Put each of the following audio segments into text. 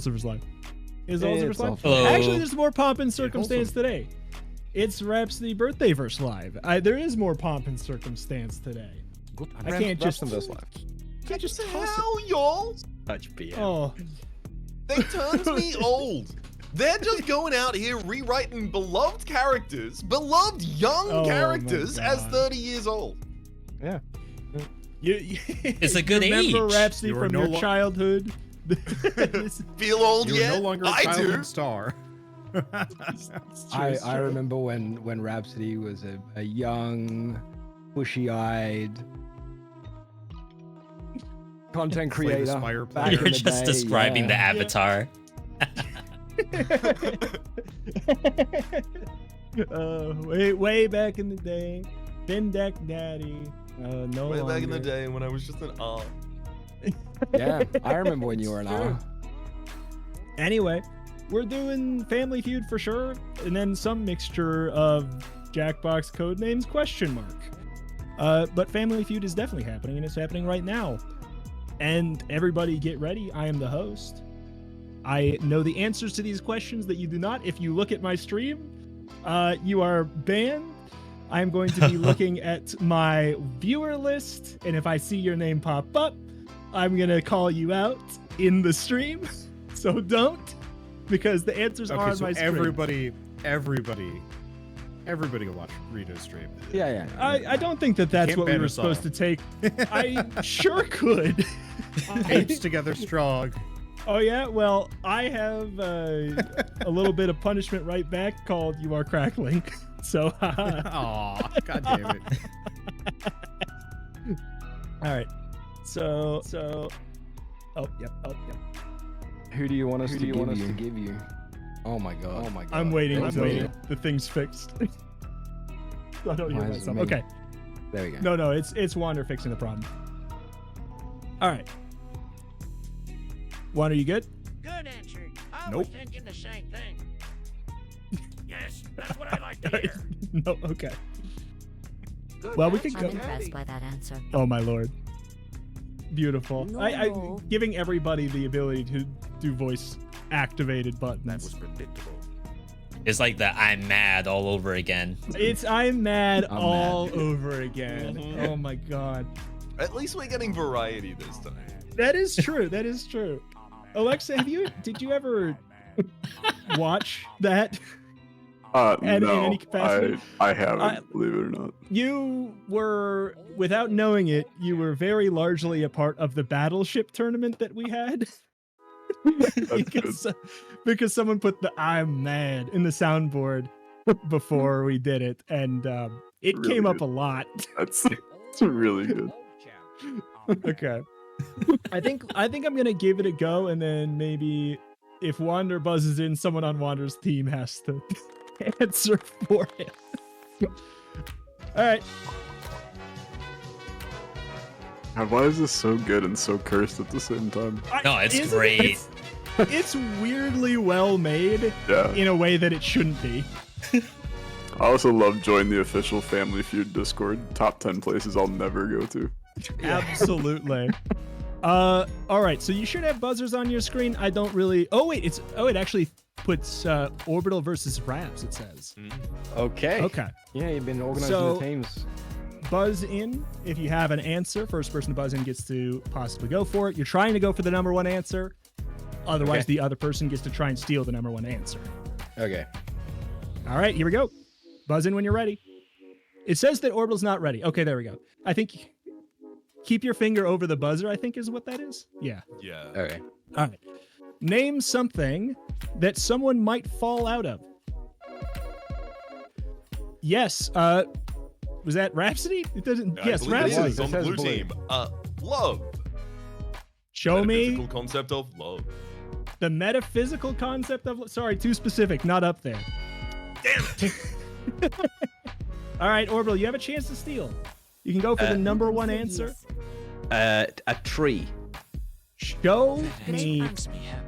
Oliver's live. Is Oliver's live? Hello. Actually, there's more pomp and circumstance today. It's Rhapsody birthday verse live. There is more pomp and circumstance today. I can't just this live. Can't just toss How, y'all? Touch PM. Oh, They turns me old. They're just going out here rewriting beloved characters, beloved young Oh, characters my as God. 30 years old. Yeah. It's a good remember age. Rhapsody You are from no your lo- childhood? Feel old You're yet? no longer a I childhood do. star. I remember when Rhapsody was a young, bushy-eyed content Slay the creator. Spire back player. in You're the just day, describing the yeah. avatar. Way back in the day, Bendak Daddy. No Way longer. back in the day when I was just an Yeah, I remember when you were an R. Anyway, we're doing Family Feud for sure, and then some mixture of Jackbox Codenames question mark. But Family Feud is definitely happening, and it's happening right now. And everybody get ready. I am the host. I know the answers to these questions that you do not. If you look at my stream, you are banned. I'm going to be looking at my viewer list, and if I see your name pop up, I'm going to call you out in the stream. So don't, because the answers are Okay, on so my screen. everybody will watch Rito's stream. Yeah. I don't think that that's Can't what we ban were us all. supposed to take. I sure could. Apes together strong. Oh yeah, well I have a little bit of punishment right back called "You Are Crackling." So, Aw, god damn it. all right. So, oh yep. Who do you want us to give you? Oh my god. I'm waiting. Thank I'm you. waiting. The thing's fixed. I don't hear Why is it myself. me? Okay. There we go. No, it's Wander fixing the problem. All right. Wander, you good? Good answer. I Nope. was thinking the same thing. Yes, that's what I like to hear. No. Okay. Well, we could I'm go. impressed by that answer. Oh my lord. Beautiful. No, I no. giving everybody the ability to do voice activated buttons. That was predictable. It's like the I'm mad all over again. It's I'm mad I'm all mad. over again. Mhm. Oh my god. At least we're getting variety this time. That is true. That is true. Alexa, did you ever watch that? In No, any capacity? I haven't, I- believe it or not. You were, without knowing it, you were very largely a part of the battleship tournament that we had. because someone put the "I'm mad" in the soundboard before we did it, and it Really came up good. a lot. That's really good. Okay. I think I'm gonna give it a go, and then maybe if Wander buzzes in, someone on Wander's team has to answer for him. All right. God, why is this so good and so cursed at the same time? No, it's Isn't it? great. It's weirdly well made Yeah. in a way that it shouldn't be. I also love join the official Family Feud Discord. Top 10 places I'll never go to. Absolutely. All right, so you should have buzzers on your screen. I don't really. Oh wait, it actually puts Orbital versus Raps. It says. Okay. Okay. Yeah, you've been organizing So- the teams. Buzz in if you have an answer. First person to buzz in gets to possibly go for it. You're trying to go for the number one answer. Otherwise, Okay. the other person gets to try and steal the number one answer. Okay. All right, here we go. Buzz in when you're ready. It says that Orbital's not ready. Okay, there we go. I think keep your finger over the buzzer, I think is what that is. Yeah. Yeah. Okay. All right. Name something that someone might fall out of. Yes. Was that Rhapsody? It doesn't. I Yes, believe it Rhapsody. is on the It says blue blue. team. Love. Show me Metaphysical concept of love. the metaphysical concept of. Sorry, too specific. Not up there. Damn it. All right, Orbital, you have a chance to steal. You can go for the number one answer. A tree. Show me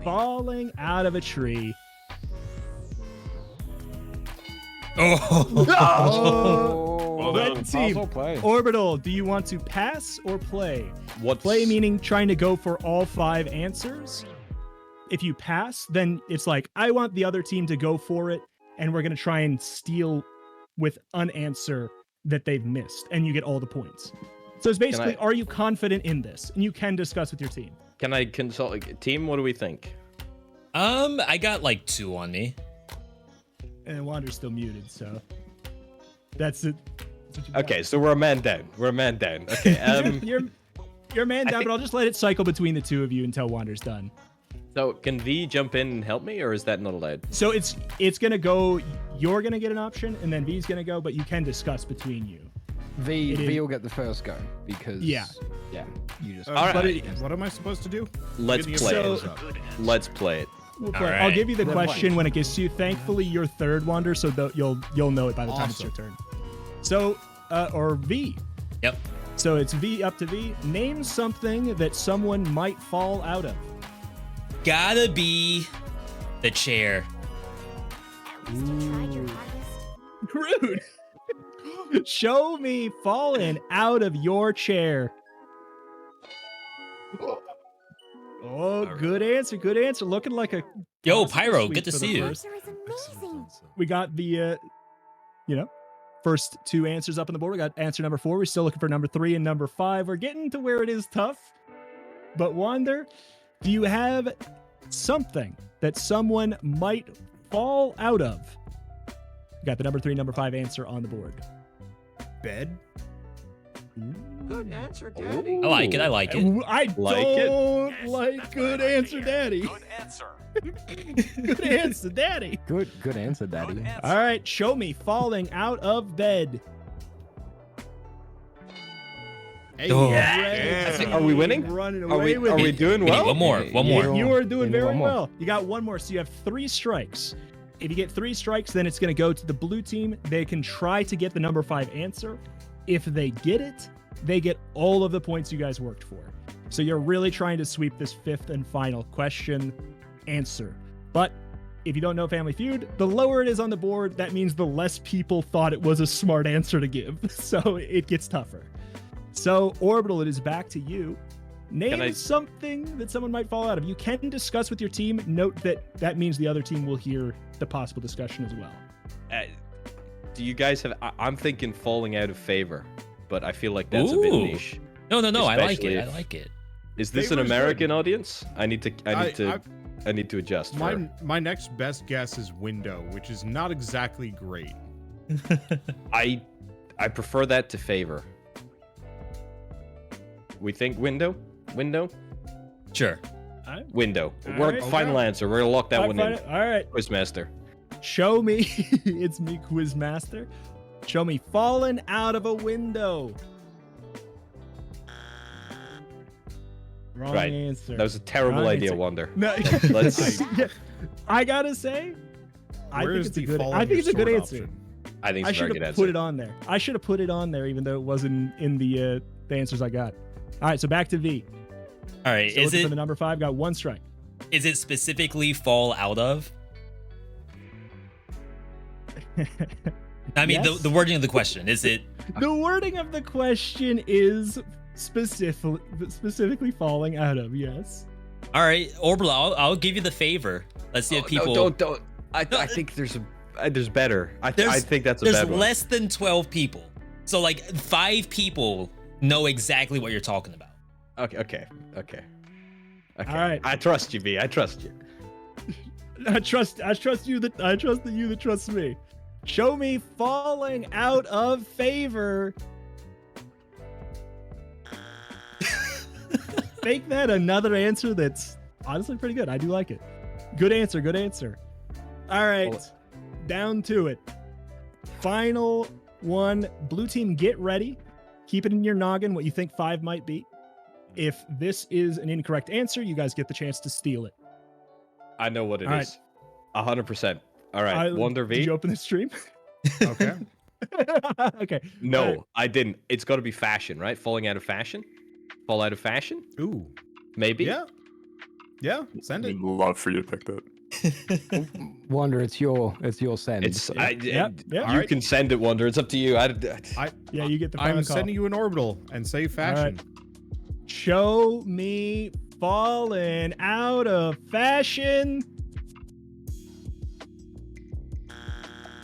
falling out of a tree. Oh, Oh, Well done. red team. Also play. Orbital, do you want to pass or play? What? Play meaning trying to go for all 5 answers. If you pass, then it's like, I want the other team to go for it, and we're going to try and steal with an answer that they've missed, and you get all the points. So it's basically, are you confident in this? And you can discuss with your team. Can I consult team? What do we think? I got like 2 on me. And Wander's still muted, so that's it. Okay, so we're a man down. We're a man down. Okay. You're man down, but I'll just let it cycle between the two of you until Wander's done. So can V jump in and help me, or is that not allowed? So it's gonna go. You're gonna get an option, and then V's gonna go, but you can discuss between you. V will get the first go because you just. All right. What am I supposed to do? Let's Give me a play thumbs it. up. Let's play it. We'll play. All I'll right. give you the Then question what? when it gets to you. Thankfully, you're third, Wander, so you'll know it by the time it's your turn. So, or V. Yep. So it's V up to V. Name something that someone might fall out of. Gotta be the chair. Rude. Show me falling out of your chair. Oh, good answer. Good answer. Looking like a Yo, possible Pyro, sweep good to for the see you. first. We got the, first 2 answers up on the board. We got answer number 4. We're still looking for number 3 and number 5. We're getting to where it is tough. But Wander, do you have something that someone might fall out of? Got the number 3, number 5 answer on the board. Bed. Good answer, Daddy. I like it. I like it. I Like it? don't like good answer, Daddy. Good answer. Good answer, Daddy. Good answer, Daddy. Good answer. All right, show me falling out of bed. Hey, Oh. Ray, Are we winning? Running Are away we with it. doing We need well? one more. One more. You are doing You need very one more. well. You got 1 more, so you have 3 strikes. If you get 3 strikes, then it's going to go to the blue team. They can try to get the number 5 answer. If they get it, they get all of the points you guys worked for. So you're really trying to sweep this 5th and final question answer. But if you don't know Family Feud, the lower it is on the board, that means the less people thought it was a smart answer to give. So it gets tougher. So Orbital, it is back to you. Name something that someone might fall out of. You can discuss with your team. Note that means the other team will hear the possible discussion as well. Do you guys have? I'm thinking falling out of favor, but I feel like that's a bit Ooh. niche. No. I like Especially it. I if- like it. Is this an Favor's American good. audience? I need to adjust. My next best guess is window, which is not exactly great. I prefer that to favor. We think window. Sure. Window. All We're right. final answer. We're gonna lock that one in. All right. Quizmaster. Show me. It's me, Quizmaster. Show me falling out of a window. Wrong Right. answer. That was a terrible Wrong idea, answer. Wonder. No. Let's- Yeah. I gotta say, I Where think is it's a the good. falling I think your it's a good sword answer. option? I think I it's a should very good have answer. put it on there. I should have put it on there, even though it wasn't in the answers I got. All right, so back to V. All right. Still Is looking for it the number 5? Got 1 strike. is it specifically fall out of? I mean, Yes. the wording of the question is it? The wording of the question is specifically falling out of. Yes. All right, Orbital. I'll give you the favor. Let's see if people. No, don't. I think there's better. I think that's a There's bad one. less than 12 people, so like 5 people know exactly what you're talking about. Okay. All right. I trust you, V. I trust you. I trust you that you that trust me. Show me falling out of favor. Make that another answer that's honestly pretty good. I do like it. Good answer. Good answer. All right. Well- Down to it. Final one. Blue team, get ready. Keep it in your noggin what you think 5 might be. If this is an incorrect answer, you guys get the chance to steal it. I know what it All is. 100%. All right. Wonder V. Did you open the stream? Okay. Okay. No, All right. I didn't. It's got to be fashion, right? Falling out of fashion? Fall out of fashion? Ooh. Maybe? Yeah. Yeah. Send it. I'd love for you to pick that. Wonder, it's your send. It's Yep, you Alright. can send it, Wonder. It's up to you. Yeah, you get the I'm final call. sending you an orbital and say fashion. Show me fallen out of fashion.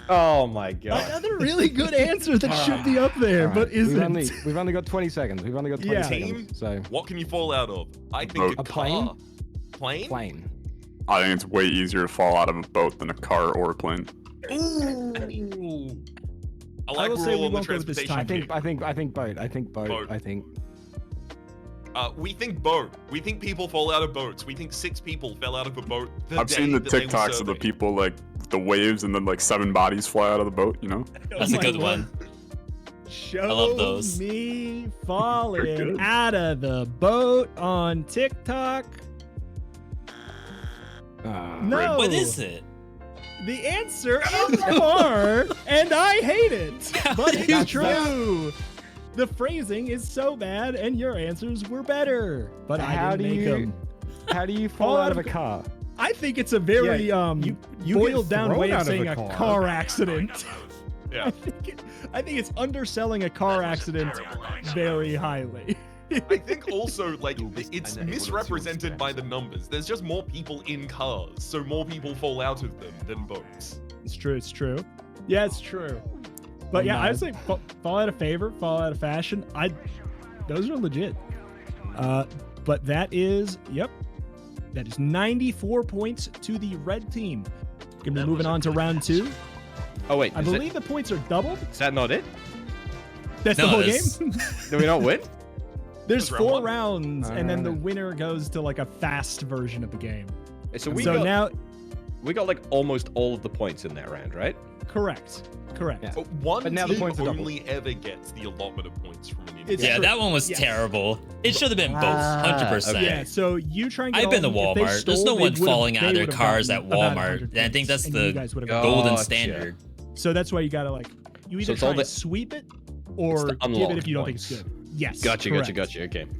Oh my god. Another really good answer that should be up there, All but right, isn't. We've only got 20 seconds. We've only got 20 Yeah. seconds. So What can you fall out of? I think Boat. A plane? car. Plane? plane. I think it's way easier to fall out of a boat than a car or a plane. Ooh. I like will we're say all we on the won't go with this transportation time. team. I think boat. I think boat. Boat. I think. We think boat. We think people fall out of boats. We think 6 people fell out of a boat. I've seen the day that they were TikToks of the surveyed. people like the waves and then like 7 bodies fly out of the boat, you know? That's Oh a my good word. one. Show love those. me They're falling good. out of the boat on TikTok. No. What is it? The answer is car, and I hate it. But do it's you true. The phrasing is so bad, and your answers were better. But How I do didn't make you- them. How do you fall out of a car? I think it's a very you get boiled down thrown way of out of saying a a car. car accident. Yeah. I think it's underselling a car accident very highly. I think also, like, it's misrepresented by the numbers. There's just more people in cars, so more people fall out of them than boats. It's true. It's true. Yeah, it's true. But yeah, I would say fall out of favor, fall out of fashion. Those are legit. But that is, that is 94 points to the red team. Gonna be moving on to round 2. Oh wait, I is believe the points are doubled. that not it? That's No, the whole that's- game. Do we not win? There's That's round 4 one. rounds, and then the Alright. winner goes to like a fast version of the game. So Now, we got like almost all of the points in that round, right? correct. Yeah. But one But now the team points are doubled. only ever gets the allotment of points from an It's Yeah, true. that one was Yes. terrible. It should have been both, Ah, 100%. okay. Yeah, so you try and get I've been to all of them. If they Walmart. There's stole, no they one would've- falling out of they their would've cars gotten at about Walmart. 100 And I think points, that's and you the guys would've Gotcha. gotten- golden Gotcha. standard. So that's why you gotta like, you either it's try all and the- sweep it, It's or the give it unlocked if you don't points. think it's good. Yes. Gotcha. correct.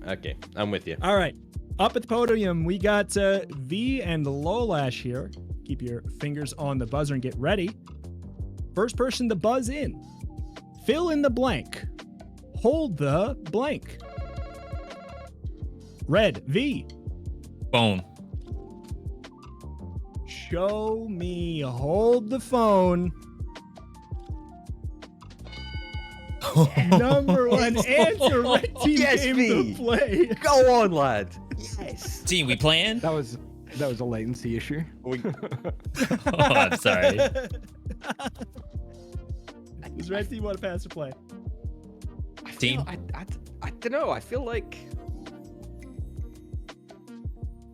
Okay, I'm with you. All right. Up at the podium, we got V and Lolash here. Keep your fingers on the buzzer and get ready. First person to buzz in. Fill in the blank. Hold the blank. Red, V. Phone. Show me. Hold the phone. Number 1 answer. Red team Yes, came V. to play. Go on, lad. Yes. Team, we playing? That was a latency issue. Oh, I'm sorry. Does red team want to pass or play? Team? I don't know. I feel like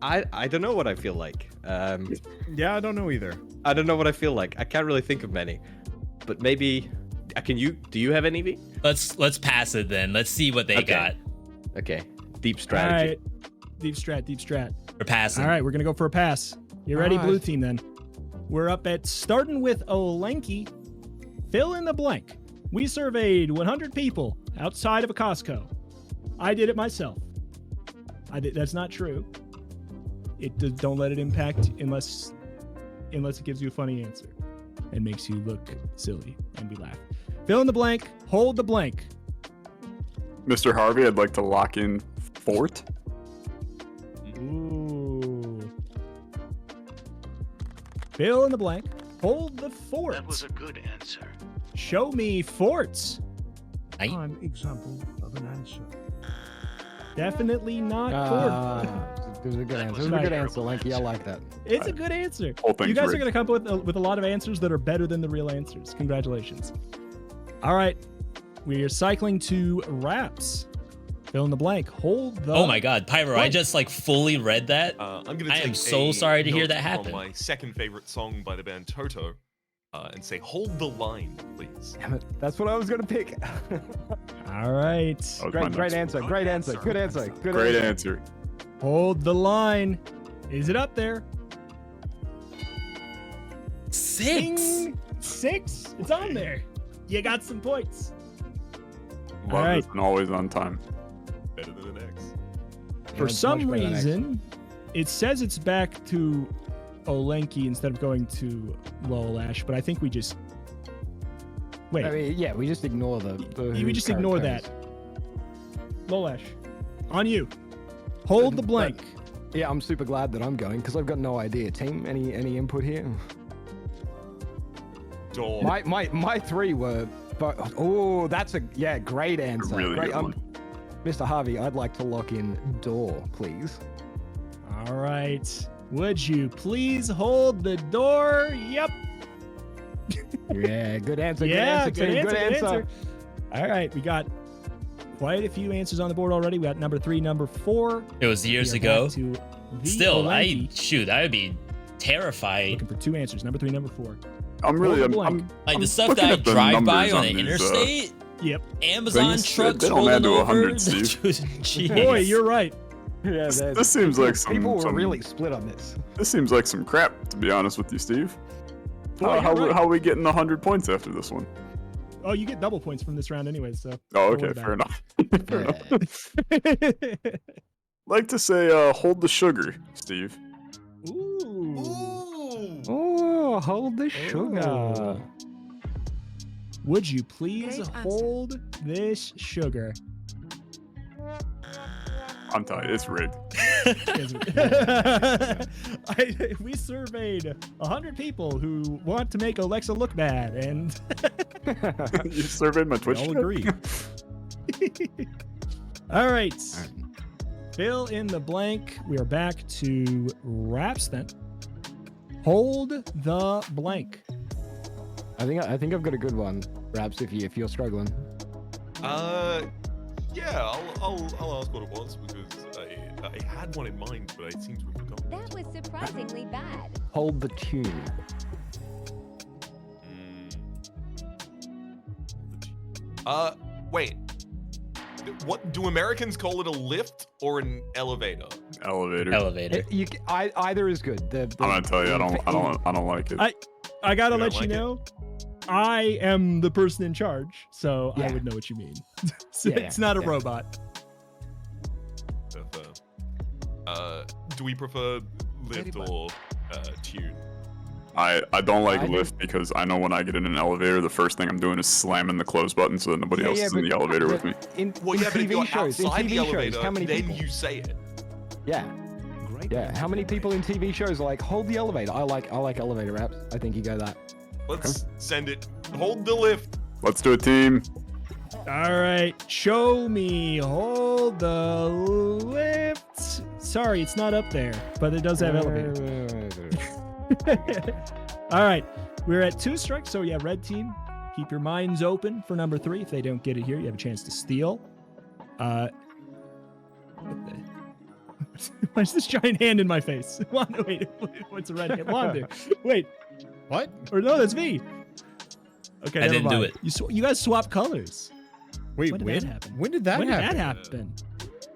I don't know what I feel like. Yeah, I don't know either. I don't know what I feel like. I can't really think of many, but maybe. Can you? Do you have any? V? Let's pass it then. Let's see what they Okay. got. Okay. Deep All strategy. right. Deep strat. We're passing. All right, we're going to go for a pass. You ready, All right. blue team, then? We're up at starting with Olenki. Fill in the blank. We surveyed 100 people outside of a Costco. I did it myself. That's not true. Don't let it impact unless it gives you a funny answer and makes you look silly and we laugh. Fill in the blank. Hold the blank. Mr. Harvey, I'd like to lock in Fort. Ooh. Fill in the blank. Hold the fort. That was a good answer. Show me forts. Aye. Prime example of an answer. Definitely not fort. It was a good answer. It was a Right. good answer, Lanky. I like that. It's a good answer. Whole thing's You guys are rigged. going to come up with a lot of answers that are better than the real answers. Congratulations. All right. We are cycling to raps. Fill in the blank. Hold the. Oh my God, Pyro! I blank. just like fully read that. I'm gonna I take am so a sorry to hear note that happen. From my second favorite song by the band Toto, and say, "Hold the line, please." Damn it. That's what I was gonna pick. All right. That was my Great next answer. one. Great answer. Good answer. Good Great answer. answer. Hold the line. Is it up there? 6. Ding. 6. It's on there. You got some points. Love All right. this and always on time. Better than the next. For It's some much better than X. reason, it says it's back to Olenki instead of going to Lolash, but I think we just wait. I mean, yeah, we just ignore the we who just ignore that. characters. Lolash, on you. Hold the blank. Yeah, I'm super glad that I'm going because I've got no idea. Team, any input here? Door. My three were. But oh, that's a great answer. Really Great. good one. Mr. Harvey, I'd like to lock in door, please. All right. Would you please hold the door? Yep. Yeah, good answer. Yeah, good answer. Good answer. All right, we got quite a few answers on the board already. We got number 3, number 4. It was years We are ago. back to the Still, Olenki. I would be terrified. Looking for 2 answers. Number 3, number 4. I'm really, Hold the I'm, blank. Like I'm the stuff looking that I at the drive by numbers on the these, interstate, Yep. Amazon things, trucks they don't rolling add to over. 100, Steve. Jeez. Boy, you're right. Yeah, This seems like some, people were some- really split on this. This seems like some crap, to be honest with you, Steve. Boy, how you're right. are we getting 100 points after this one? Oh, you get double points from this round anyway, so. Oh, don't worry okay, fair about enough. Fair enough. Like to say, hold the sugar, Steve. Ooh. Ooh. Oh, hold the sugar. Oh. Would you please Great answer. hold this sugar? I'm telling you, it's rigged. We surveyed 100 people who want to make Alexa look bad, and You surveyed my Twitch. all chat? agree. all right. Fill in the blank. We are back to Raps then. Hold the blank. I think I've got a good one. Perhaps if you're struggling. Yeah, I'll ask what it was because I had one in mind, but I seem to have forgotten. That was surprisingly bad. Hold the tune. Wait. What do Americans call it? A lift or an elevator? Elevator. Elevator. Either is good. I'm I'm gonna tell you, I don't like it. I gotta You don't let you like it? know, I am the person in charge, so I Yeah. would know what you mean. So Yeah, it's not a yeah. robot. Do we prefer lift or tune? I don't like I do- lift because I know when I get in an elevator, the first thing I'm doing is slamming the close button so that nobody else is in the elevator with me. In Well, yeah, but if TV you're shows, in outside TV the elevator, shows, how many then people? you say it. Yeah, yeah. How many people in TV shows are like hold the elevator? I like elevator raps. I think you go that. Let's send it. Hold the lift. Let's do a team. All right, show me. Hold the lift. Sorry, it's not up there, but it does have elevator. All right, we're at 2 strikes, so yeah, red team, keep your minds open for number 3. If they don't get it here, you have a chance to steal. What is this giant hand in my face? Wanda, wait, what's a red hand? Wanda, wait, What? or no, that's me. Okay, I never didn't do mind. it. You guys swap colors. Wait, When did that happen? When did that When did happen? that happen?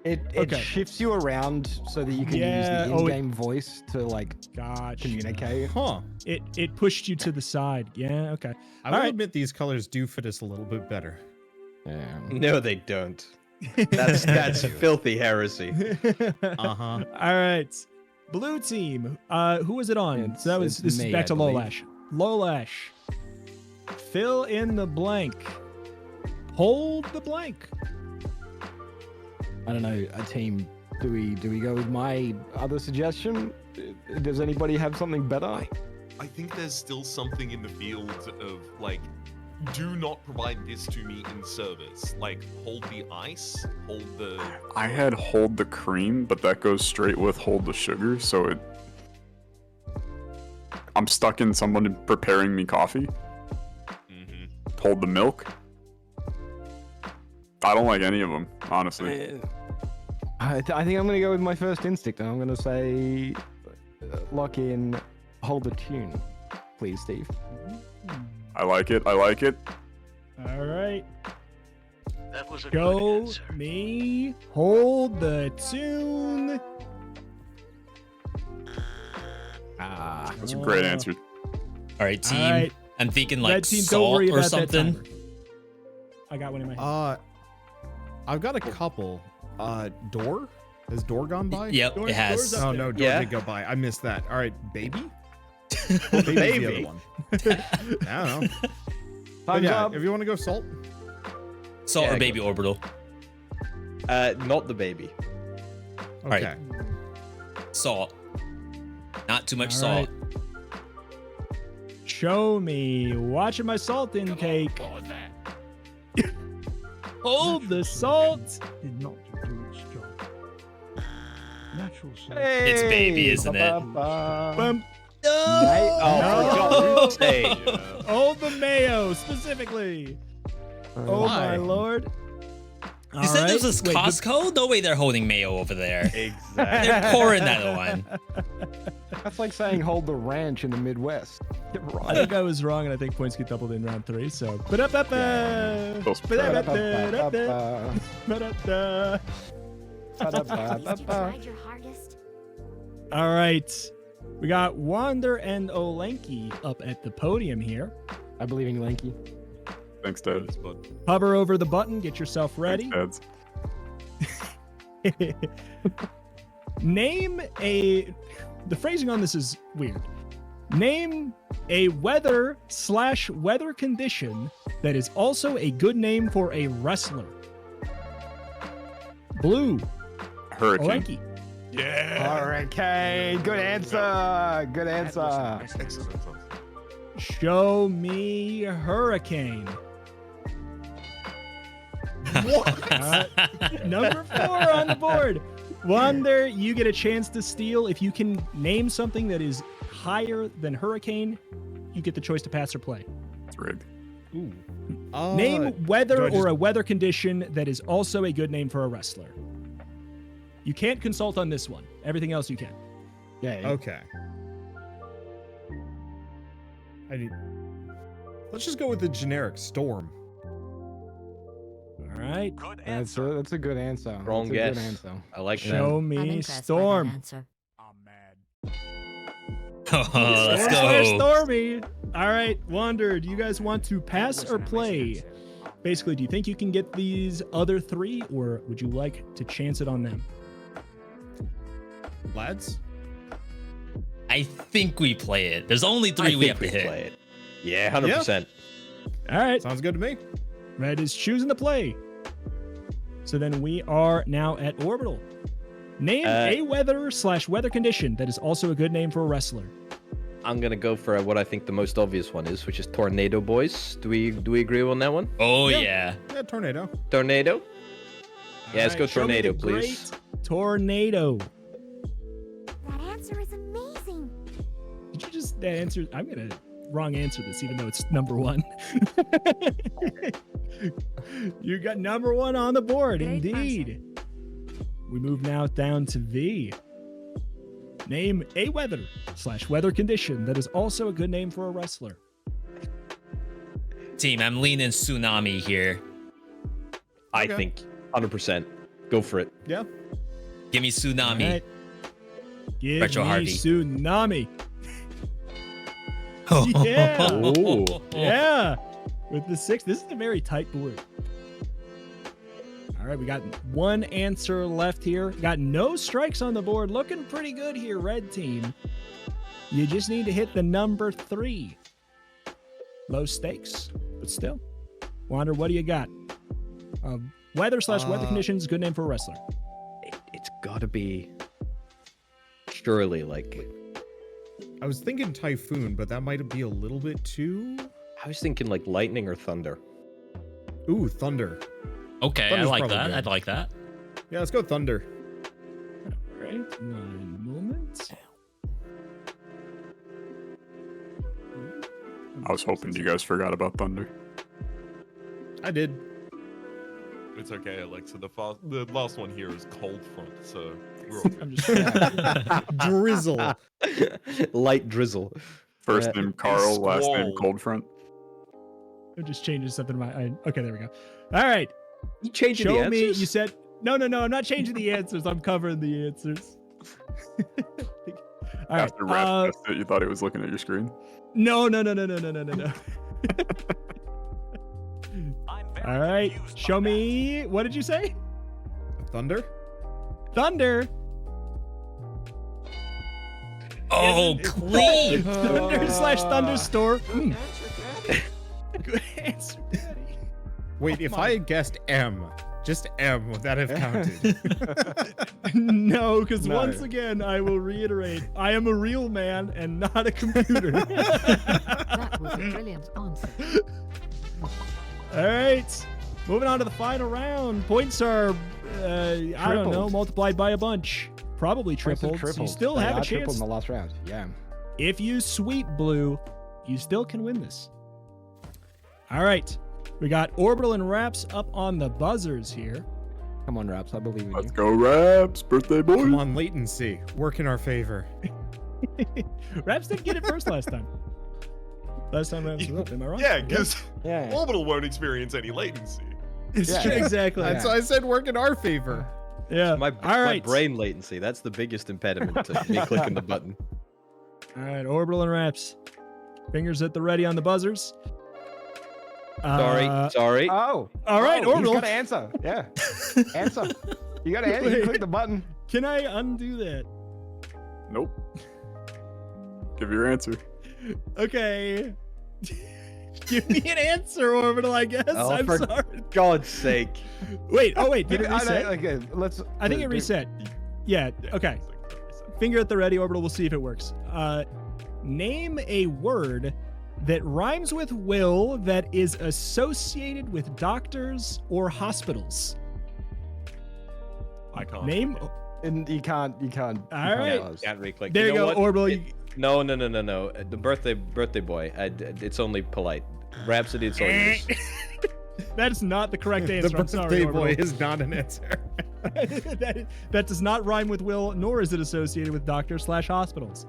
It Okay. shifts you around so that you can Yeah, use the in-game voice to like Gotcha. communicate. Huh. It pushed you to the side. Yeah. Okay. I will All right. admit these colors do fit us a little bit better. Yeah. No, they don't. That's filthy heresy. Uh-huh. All right. Blue team. Who was it on? So that was It's this is me, back I to believe. Lolash. Lolash. Fill in the blank. Hold the blank. I don't know. A team. Do we go with my other suggestion? Does anybody have something better? I think there's still something in the field of like, do not provide this to me in service. Like, hold the ice, hold the. I had hold the cream, but that goes straight with hold the sugar, so it. I'm stuck in someone preparing me coffee. Hold the milk. I don't like any of them, honestly. I think I'm gonna go with my first instinct, and I'm gonna say, lock in, hold the tune, please, Steve. I like it. I like it. All right. That was a good Go answer. me. Hold the tune. That's a great answer. All right, team. All right. I'm thinking Red like team, don't salt worry or about that something. timer. I got one in my hand. I've got a couple. Door? Has door gone by? Yep, Doors- it has. doors up Oh there. no, door Yeah. did go by. I missed that. All right, baby. Baby. The other one. I don't know. But Time's yeah, up. if you want to go salt. Salt Yeah, or baby orbital. Not the baby. Okay. right. Salt. Not too much All salt. right. Show me. Watching my salt intake. What was that? Hold the salt. Did not do its job. Natural salt. It's baby, isn't it? Bum. Oh, for God's sake. Hold the mayo specifically. Oh my Why? lord. You said this was Wait, Costco? No way they're holding mayo over there. Exactly. They're pouring that one. That's like saying hold the ranch in the Midwest. Get I right. think I was wrong, and I think points get doubled in round 3. So, ba-da-ba-ba. Close. Ba-da-ba-ba-da-ba. Ba-da-da. Have you tried your hardest? All right, we got Wander and Olenki up at the podium here. I believe in Lanky. Thanks, Dad. Hover over the button, get yourself ready. Thanks, Dads. Name a. The phrasing on this is weird. Name a weather/weather condition that is also a good name for a wrestler. Blue, Hurricane. Olenki. Yeah. Hurricane. Good answer. Good answer. Excellent. Show me hurricane. Number 4 on the board. Wander, you get a chance to steal. If you can name something that is higher than hurricane, you get the choice to pass or play. It's rigged. Ooh. Name weather do I just- or a weather condition that is also a good name for a wrestler. You can't consult on this one. Everything else you can. Yeah. Okay. Let's just go with the generic storm. All right. That's a good answer. Wrong That's a guess. good answer. I like Show I'm me impressed storm. by that answer. I'm mad. Oh, let's Storm/Stormy. go. Stormy. All right, Wander, do you guys want to pass or play? Basically, do you think you can get these other 3, or would you like to chance it on them? Lads? I think we play it. There's only I 3 we think have to hit. play it. Yeah, 100%. All right, Sounds good to me. Red is choosing to play. So then we are now at Orbital. Name a weather/weather condition that is also a good name for a wrestler. I'm gonna go for what I think the most obvious one is, which is Tornado Boys. Do we agree on that one? Oh, Yeah. yeah. Yeah, tornado. Tornado? Yeah, let's All go right, show me Tornado, the please. great Tornado. That answer is amazing. Did you just that answer? I'm gonna wrong answer this, even though it's number 1. You got number 1 on the board, Great indeed. We move now down to V. Name a weather/weather condition that is also a good name for a wrestler. Team, I'm leaning tsunami here. I Okay. think 100%. Go for it. Yeah. Give me tsunami. All right. Give Retro me Harvey. tsunami. Yeah. Ooh. Yeah. With the 6, this is a very tight board. All right, we got 1 answer left here. Got no strikes on the board. Looking pretty good here, red team. You just need to hit the number 3. Low stakes, but still. Wander, what do you got? Weather/weather conditions, good name for a wrestler. It's gotta be surely like I was thinking typhoon, but that might be a little bit too. I was thinking like lightning or thunder. Ooh, thunder. Okay, I Thunder's like probably that. good. I'd like that. Yeah, let's go thunder. All right, 9 moments. I was hoping you guys forgot about Thunder. I did. It's okay, Alexa. The last one here is cold front, so we're all good. I'm just Drizzle. Light drizzle. First Yeah. name Carl, last name Squall. Coldfront. I'm just changing something in my. Okay, there we go. All right. You changing the Show answers? me. You said no. I'm not changing the answers. I'm covering the answers. All right. After Raph guessed it, you thought he was looking at your screen. No. All right. Show me. What did you say? Thunder. Thunder. Oh, clean. Thunder/thunderstorm. Good answer, Daddy. Wait, if I had guessed M, Just M. Would that have counted? No, because No. once again, I will reiterate, I am a real man and not a computer. That was a brilliant answer. All right, moving on to the final round. Points are, I don't know, Tripled. multiplied by a bunch. Probably tripled. So you still have a tripled chance. in the last round. Yeah. If you sweep blue, you still can win this. All right, we got Orbital and Raps up on the buzzers here. Come on, Raps. I believe in you. Let's go, Raps. Birthday boy. Come on, latency. Work in our favor. Raps didn't get it first last time. Last time Raps was up, am I wrong? Yeah, because Yeah. Orbital won't experience any latency. It's Yeah. true, exactly. That's why I said work in our favor. Yeah. My, All my right. brain latency. That's the biggest impediment to me clicking the button. All right, Orbital and Raps. Fingers at the ready on the buzzers. Sorry. Oh. All right, He's Orbital. got to answer. Yeah. Answer. You got to answer. You click the button. Can I undo that? Nope. Give your answer. Okay. Give me an answer, Orbital, I guess. Oh, I'm for sorry. God's sake. Wait, did it I- reset? okay, let's. I think it reset. Yeah, okay. Finger at the ready, Orbital. We'll see if it works. Name a word that rhymes with will that is associated with doctors or hospitals. I can't. Name. And you can't. All right. Can't re-click. There you know go, what? Orbital. No. The birthday boy. It's only polite. Rhapsody, it's all yours. That is not the correct answer. The I'm sorry, birthday Orbital. boy is not an answer. that does not rhyme with will, nor is it associated with doctors/hospitals.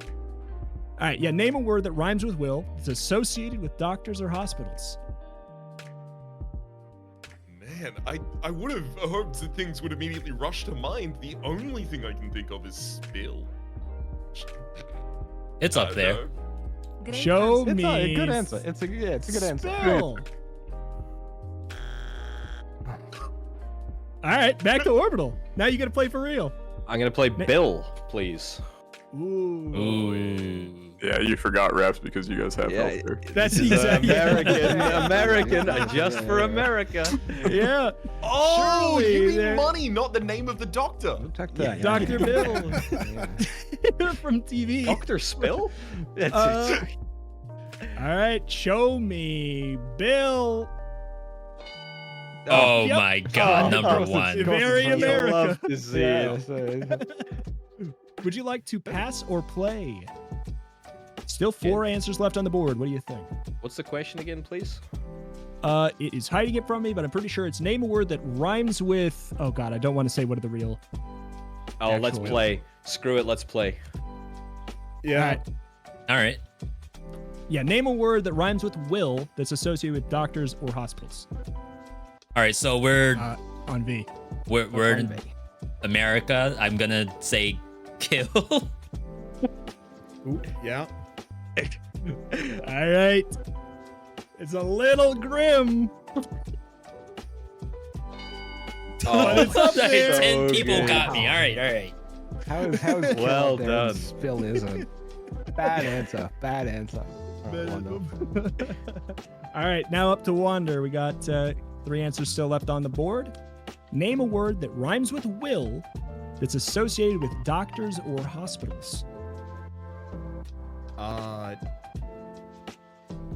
All right, yeah, name a word that rhymes with will that's associated with doctors or hospitals. Man, I would have hoped that things would immediately rush to mind. The only thing I can think of is spill. It's up there. No. Great Show It's me. a good answer. It's a good answer. Spill. All right, back to Orbital. Now you got to play for real. I'm gonna play Bill, please. Ooh. Ooh. Yeah, you forgot Raps because you guys have healthcare. That's This is exactly- American, just for America. Yeah. Oh, Surely you mean there- money, not the name of the doctor. Take Yeah, that, Dr. Bill. Yeah. From TV. Dr. Spill? That's Uh, All right, show me Bill. Oh Yep. my God, Oh, number of course one. it's- Very I America. love to see Yeah, it. so- Would you like to pass or play? Still four answers left on the board. What do you think? What's the question again, please? It is hiding it from me, but I'm pretty sure it's name a word that rhymes with. Oh God, I don't want to say what are the real. Oh, let's Actual- play. Screw it, let's play. Yeah. All right. All right. Yeah, name a word that rhymes with will that's associated with doctors or hospitals. All right. So we're On V. we're On in V. America. I'm gonna say kill. Ooh, yeah. All right. It's a little grim. Oh, it's up there. 10 people good. got me. All right. How is Well Kel there and done. Spill isn't. Bad answer. Bad answer. Oh, wonderful. All right, now up to Wander. We got 3 answers still left on the board. Name a word that rhymes with will that's associated with doctors or hospitals.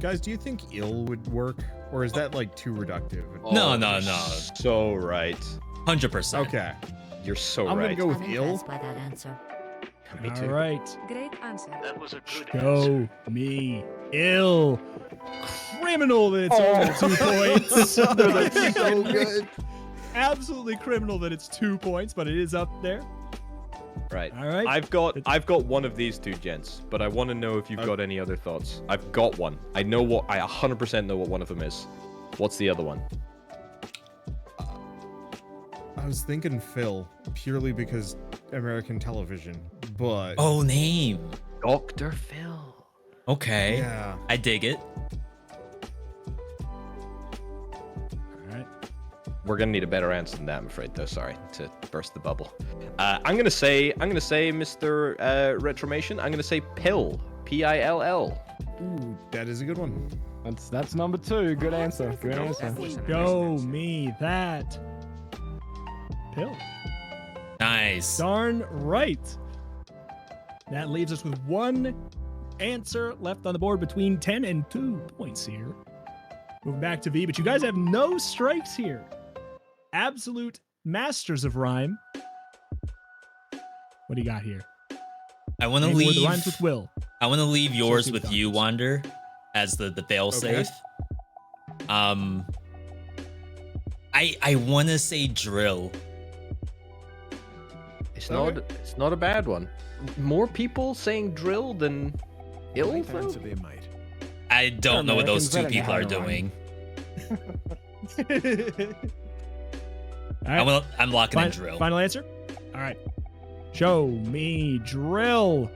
Guys, do you think ill would work? Or is that like too reductive? No, Oh, no, you're no. So right. 100%. Okay. You're so I'm right. gonna go with I'm ill. impressed by that answer. Me All too. right, Great answer. That was a good show answer. me ill. Criminal that it's only 2 points. That's so good. Absolutely criminal that it's 2 points, but it is up there. Right. All right. I've got one of these two, gents, but I want to know if you've got any other thoughts. I've got one. I 100% know what one of them is. What's the other one? I was thinking Phil, purely because American television, but Oh, name. Dr. Phil. Okay. yeah. I dig it. All right. We're gonna need a better answer than that, I'm afraid, though. Sorry to burst the bubble. I'm gonna say, Mr. Retromation. I'm gonna say pill. P-I-L-L. Ooh, that is a good one. That's number 2. Good answer. Good answer. Show me that. Pill. Nice. Darn right. That leaves us with one answer left on the board between 10 and 2 points here. Moving back to V, but you guys have no strikes here. Absolute masters of rhyme. What do you got here? I want to Name a word that leave. rhymes with will. I want to leave yours Associate with you, doctors. Wander, as the fail safe. I want to say drill. It's not a bad one. More people saying drill than ill, though? I don't know what those two Americans people are better doing. All right. I'm locking in drill. Final answer? All right. Show me drill.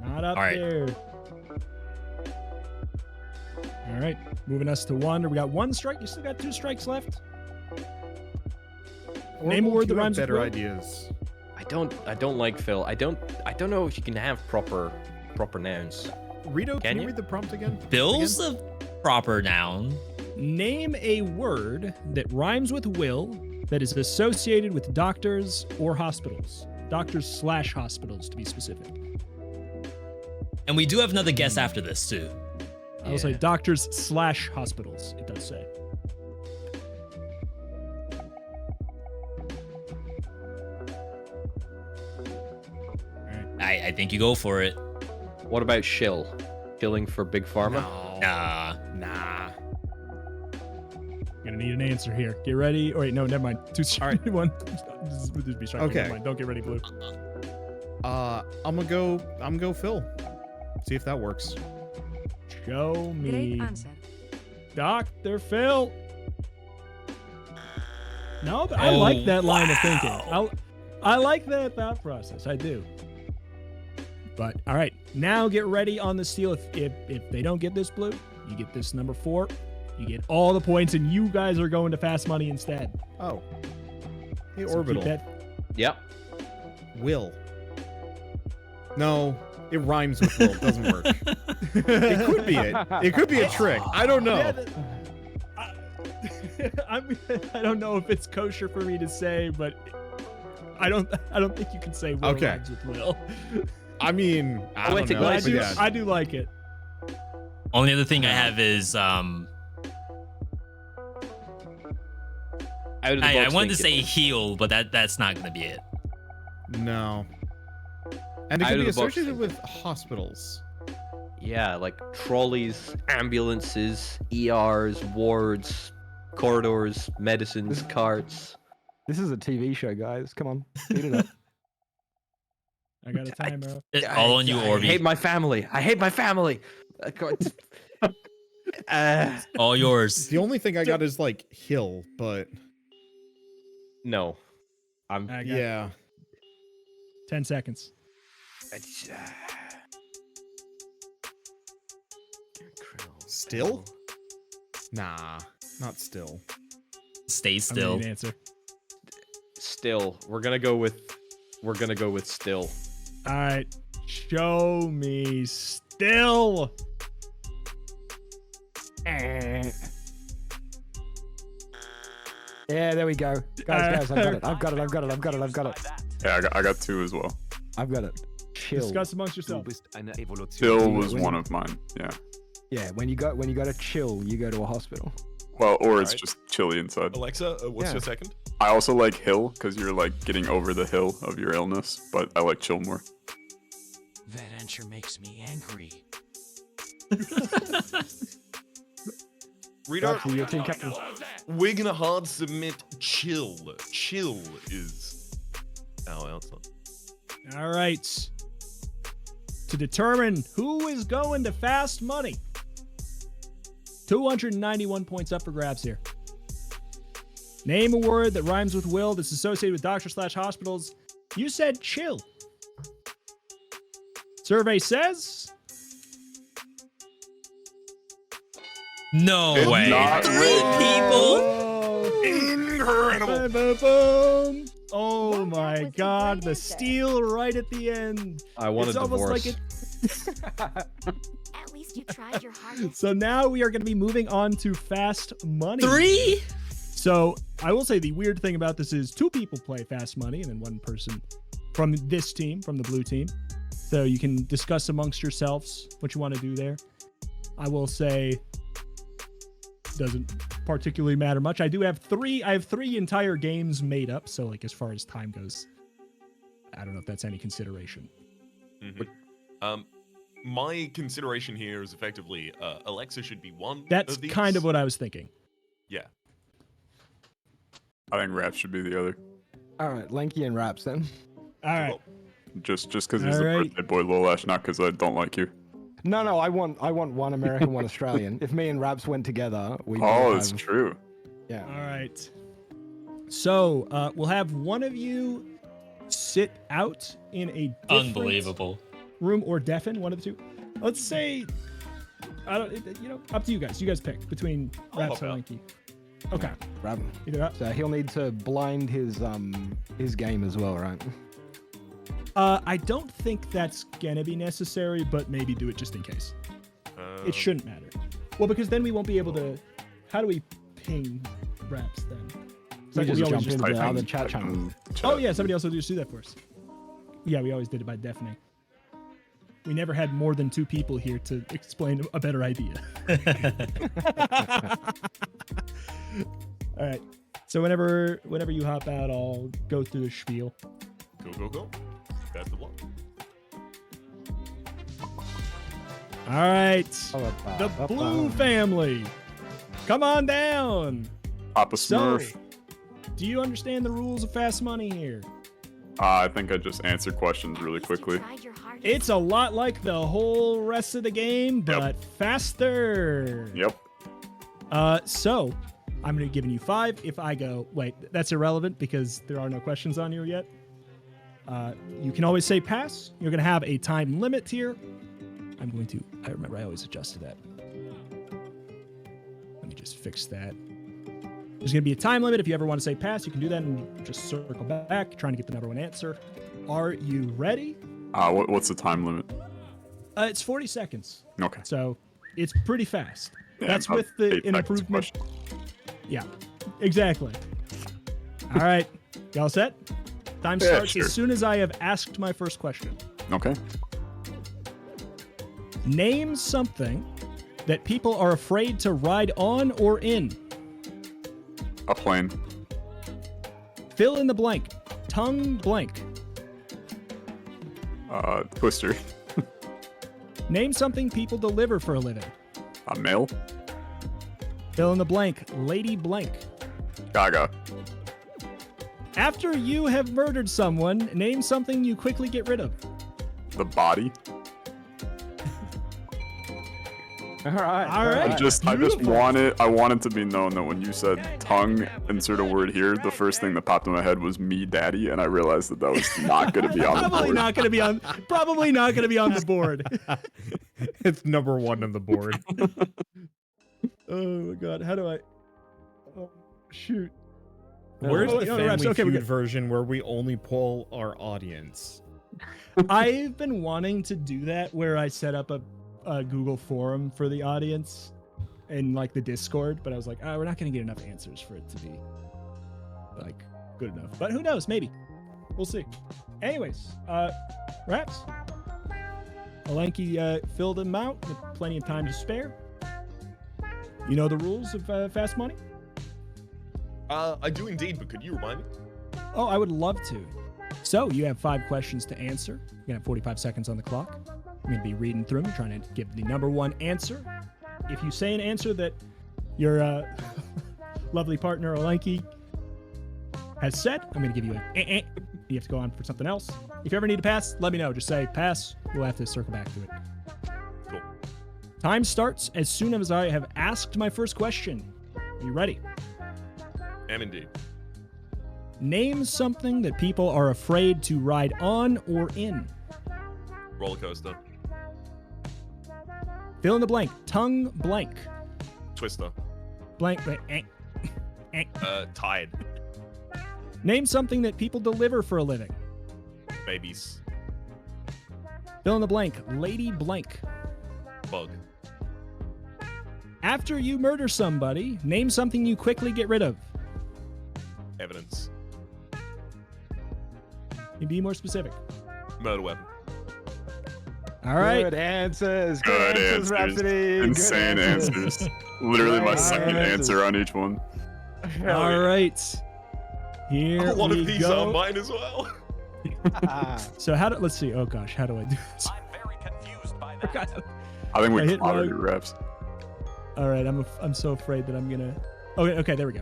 Not up All right. there. All right. Moving us to Wander. We got one strike. You still got 2 strikes left. Name a Orville, word do that you have rhymes with better will. ideas. I don't like Phil. I don't know if you can have proper nouns. Rito, can Can you you? read the prompt again? Bill's a proper noun. Name a word that rhymes with will that is associated with doctors or hospitals. Doctors/hospitals, to be specific. And we do have another guess after this, too. I will say doctors/hospitals, it does say. I think you go for it. What about shill? Shilling for Big Pharma? Nah. Nah. Gonna need an answer here. Get ready. Oh, wait, no, never mind. All right. One. This be striking. Okay. Never mind. Don't get ready, Blue. I'm gonna go Phil. See if that works. Show me Great answer. Dr. Phil. No, but I like that line of thinking. I like that thought process. I do. But all right, now get ready on the steal. If they don't get this, Blue, you get this number 4. You get all the points, and you guys are going to fast money instead. Oh. Hey, So keep Orbital. that- Yep. Will. No, it rhymes with will. It doesn't work. It could be it. It could be a trick. I don't know. Yeah, I don't know if it's kosher for me to say, but I don't think you can say will Okay. rhymes with will. I mean, I went don't to know. I Glacier. but do. yeah. I do like it. Only other thing I have is Out of the I box wanted to say thinking. heal, but that's not gonna be it. No. And it Out could of be the box associated thinking. with hospitals. Yeah, like trolleys, ambulances, ERs, wards, corridors, medicines, carts. This is a TV show, guys. Come on, speed it up. I got a timer. All on you, I hate Orby. my family. I hate my family. All yours. The only thing I got is like hill, but No. I'm I got yeah. 10 seconds. Still? Nah, not still. Stay I still. need an answer. still. We're gonna go with still. All right, show me still. Yeah, there we go. Guys, I've got it. Yeah, I got 2 as well. I've got it. Chill. Discuss amongst yourselves. Bill was one of mine. Yeah. Yeah, when you go to chill, you go to a hospital. Well, or it's Alright. just chilly inside. Alexa, what's Yeah. your second? I also like hill because you're like getting over the hill of your illness, but I like chill more. That answer makes me angry. Rito, Actually, your team captain. we're gonna hard submit chill. Chill is our answer. All right. To determine who is going to fast money, 291 points up for grabs here. Name a word that rhymes with will that's associated with doctor/hospitals. You said chill. Survey says No It's way. not Really, people? Incredible. Boom. Oh Well, that my was the god, right the answer. steal right at the end. I want It's a almost divorce. like it. At least you tried your hardest. So now we are going to be moving on to fast money. 3? So I will say the weird thing about this is 2 people play Fast Money and then 1 person from this team, from the blue team. So you can discuss amongst yourselves what you want to do there. I will say doesn't particularly matter much. I have 3 entire games made up. So like as far as time goes, I don't know if that's any consideration. My consideration here is effectively Alexa should be one. That's of these. kind of what I was thinking. Yeah. I think Raps should be the other. All right, Lanky and Raps then. All right. Just because he's All the right. birthday boy, Lolash, not because I don't like you. No, I want 1 American, 1 Australian. If me and Raps went together, we. Oh, that's true. Yeah. All right. So we'll have one of you sit out in a different Unbelievable. room or deafen, one of the 2. Let's say, I don't, up to you guys. You guys pick between Raps and Lanky. Okay. Rap. Either up. So he'll need to blind his game as well, right? I don't think that's gonna be necessary, but maybe do it just in case. It shouldn't matter. Well, because then we won't be able to. How do we ping Raps then? We Like, just always jump into the type other in- chat type channel. in chat. Oh yeah, somebody else will just do that for us. Yeah, we always did it by deafening. We never had more than 2 people here to explain a better idea. All right. So whenever you hop out, I'll go through the spiel. Go. That's the one. All right. The Blue family. Come on down. Papa So, Smurf. do you understand the rules of Fast Money here? I think I just answered questions really quickly. It's a lot like the whole rest of the game, but faster. Yep. So I'm going to be giving you 5. If I go, wait, that's irrelevant because there are no questions on here yet. You can always say pass. You're going to have a time limit here. I remember I always adjusted that. Let me just fix that. There's going to be a time limit. If you ever want to say pass, you can do that and just circle back, trying to get the number 1 answer. Are you ready? What's the time limit? It's 40 seconds. Okay. So it's pretty fast. Yeah, That's about with the 8 an seconds a improvement. question. Yeah, exactly. All right. Y'all set? Time Yeah, starts sure. as soon as I have asked my first question. Okay. Name something that people are afraid to ride on or in. A plane. Fill in the blank. Tongue blank. Twister. Name something people deliver for a living. A mail. Fill in the blank. Lady blank. Gaga. After you have murdered someone, name something you quickly get rid of. The body. All right. I just wanted to be known that when you said tongue, insert a word here, the first thing that popped in my head was me daddy, and I realized that was not going to be on the Probably board. not going to be on. Probably not going to be on the board. It's number 1 on the board. Oh my god! How do I? Oh, shoot. Where's Oh, the oh, Family Raps, okay, we're Feud good. version where we only poll our audience? I've been wanting to do that where I set up a Google forum for the audience and like the Discord, but I was like, we're not going to get enough answers for it to be like good enough. But who knows? Maybe. We'll see. Anyways, Raps. Alanki filled them out with plenty of time to spare. You know the rules of Fast Money? I do indeed, but could you remind me? Oh, I would love to. So you have 5 questions to answer. You're gonna have 45 seconds on the clock. I'm gonna be reading through them, trying to give the number 1 answer. If you say an answer that your lovely partner Olenki has said, I'm gonna give you a You have to go on for something else. If you ever need to pass, let me know. Just say pass. You'll have to circle back to it. Cool. Time starts as soon as I have asked my first question. Are you ready? Am indeed. Name something that people are afraid to ride on or in. Roller coaster. Fill in the blank. Tongue blank. Twister. Blank. Tide. Name something that people deliver for a living. Babies. Fill in the blank. Lady blank. Bug. After you murder somebody, name something you quickly get rid of. Evidence. Can you be more specific? Murder weapon. All right. Good answers. Good answers. Rhapsody. Good Insane answers. Literally my Right second answers. answer on each one. All right. Here A lot we of these go. are mine as well. So how do? Let's see. Oh gosh, how do I do this? I'm very confused by that. I think I we hit clobbered right. your reps. All right. I'm so afraid that I'm gonna. Okay. Okay. There we go.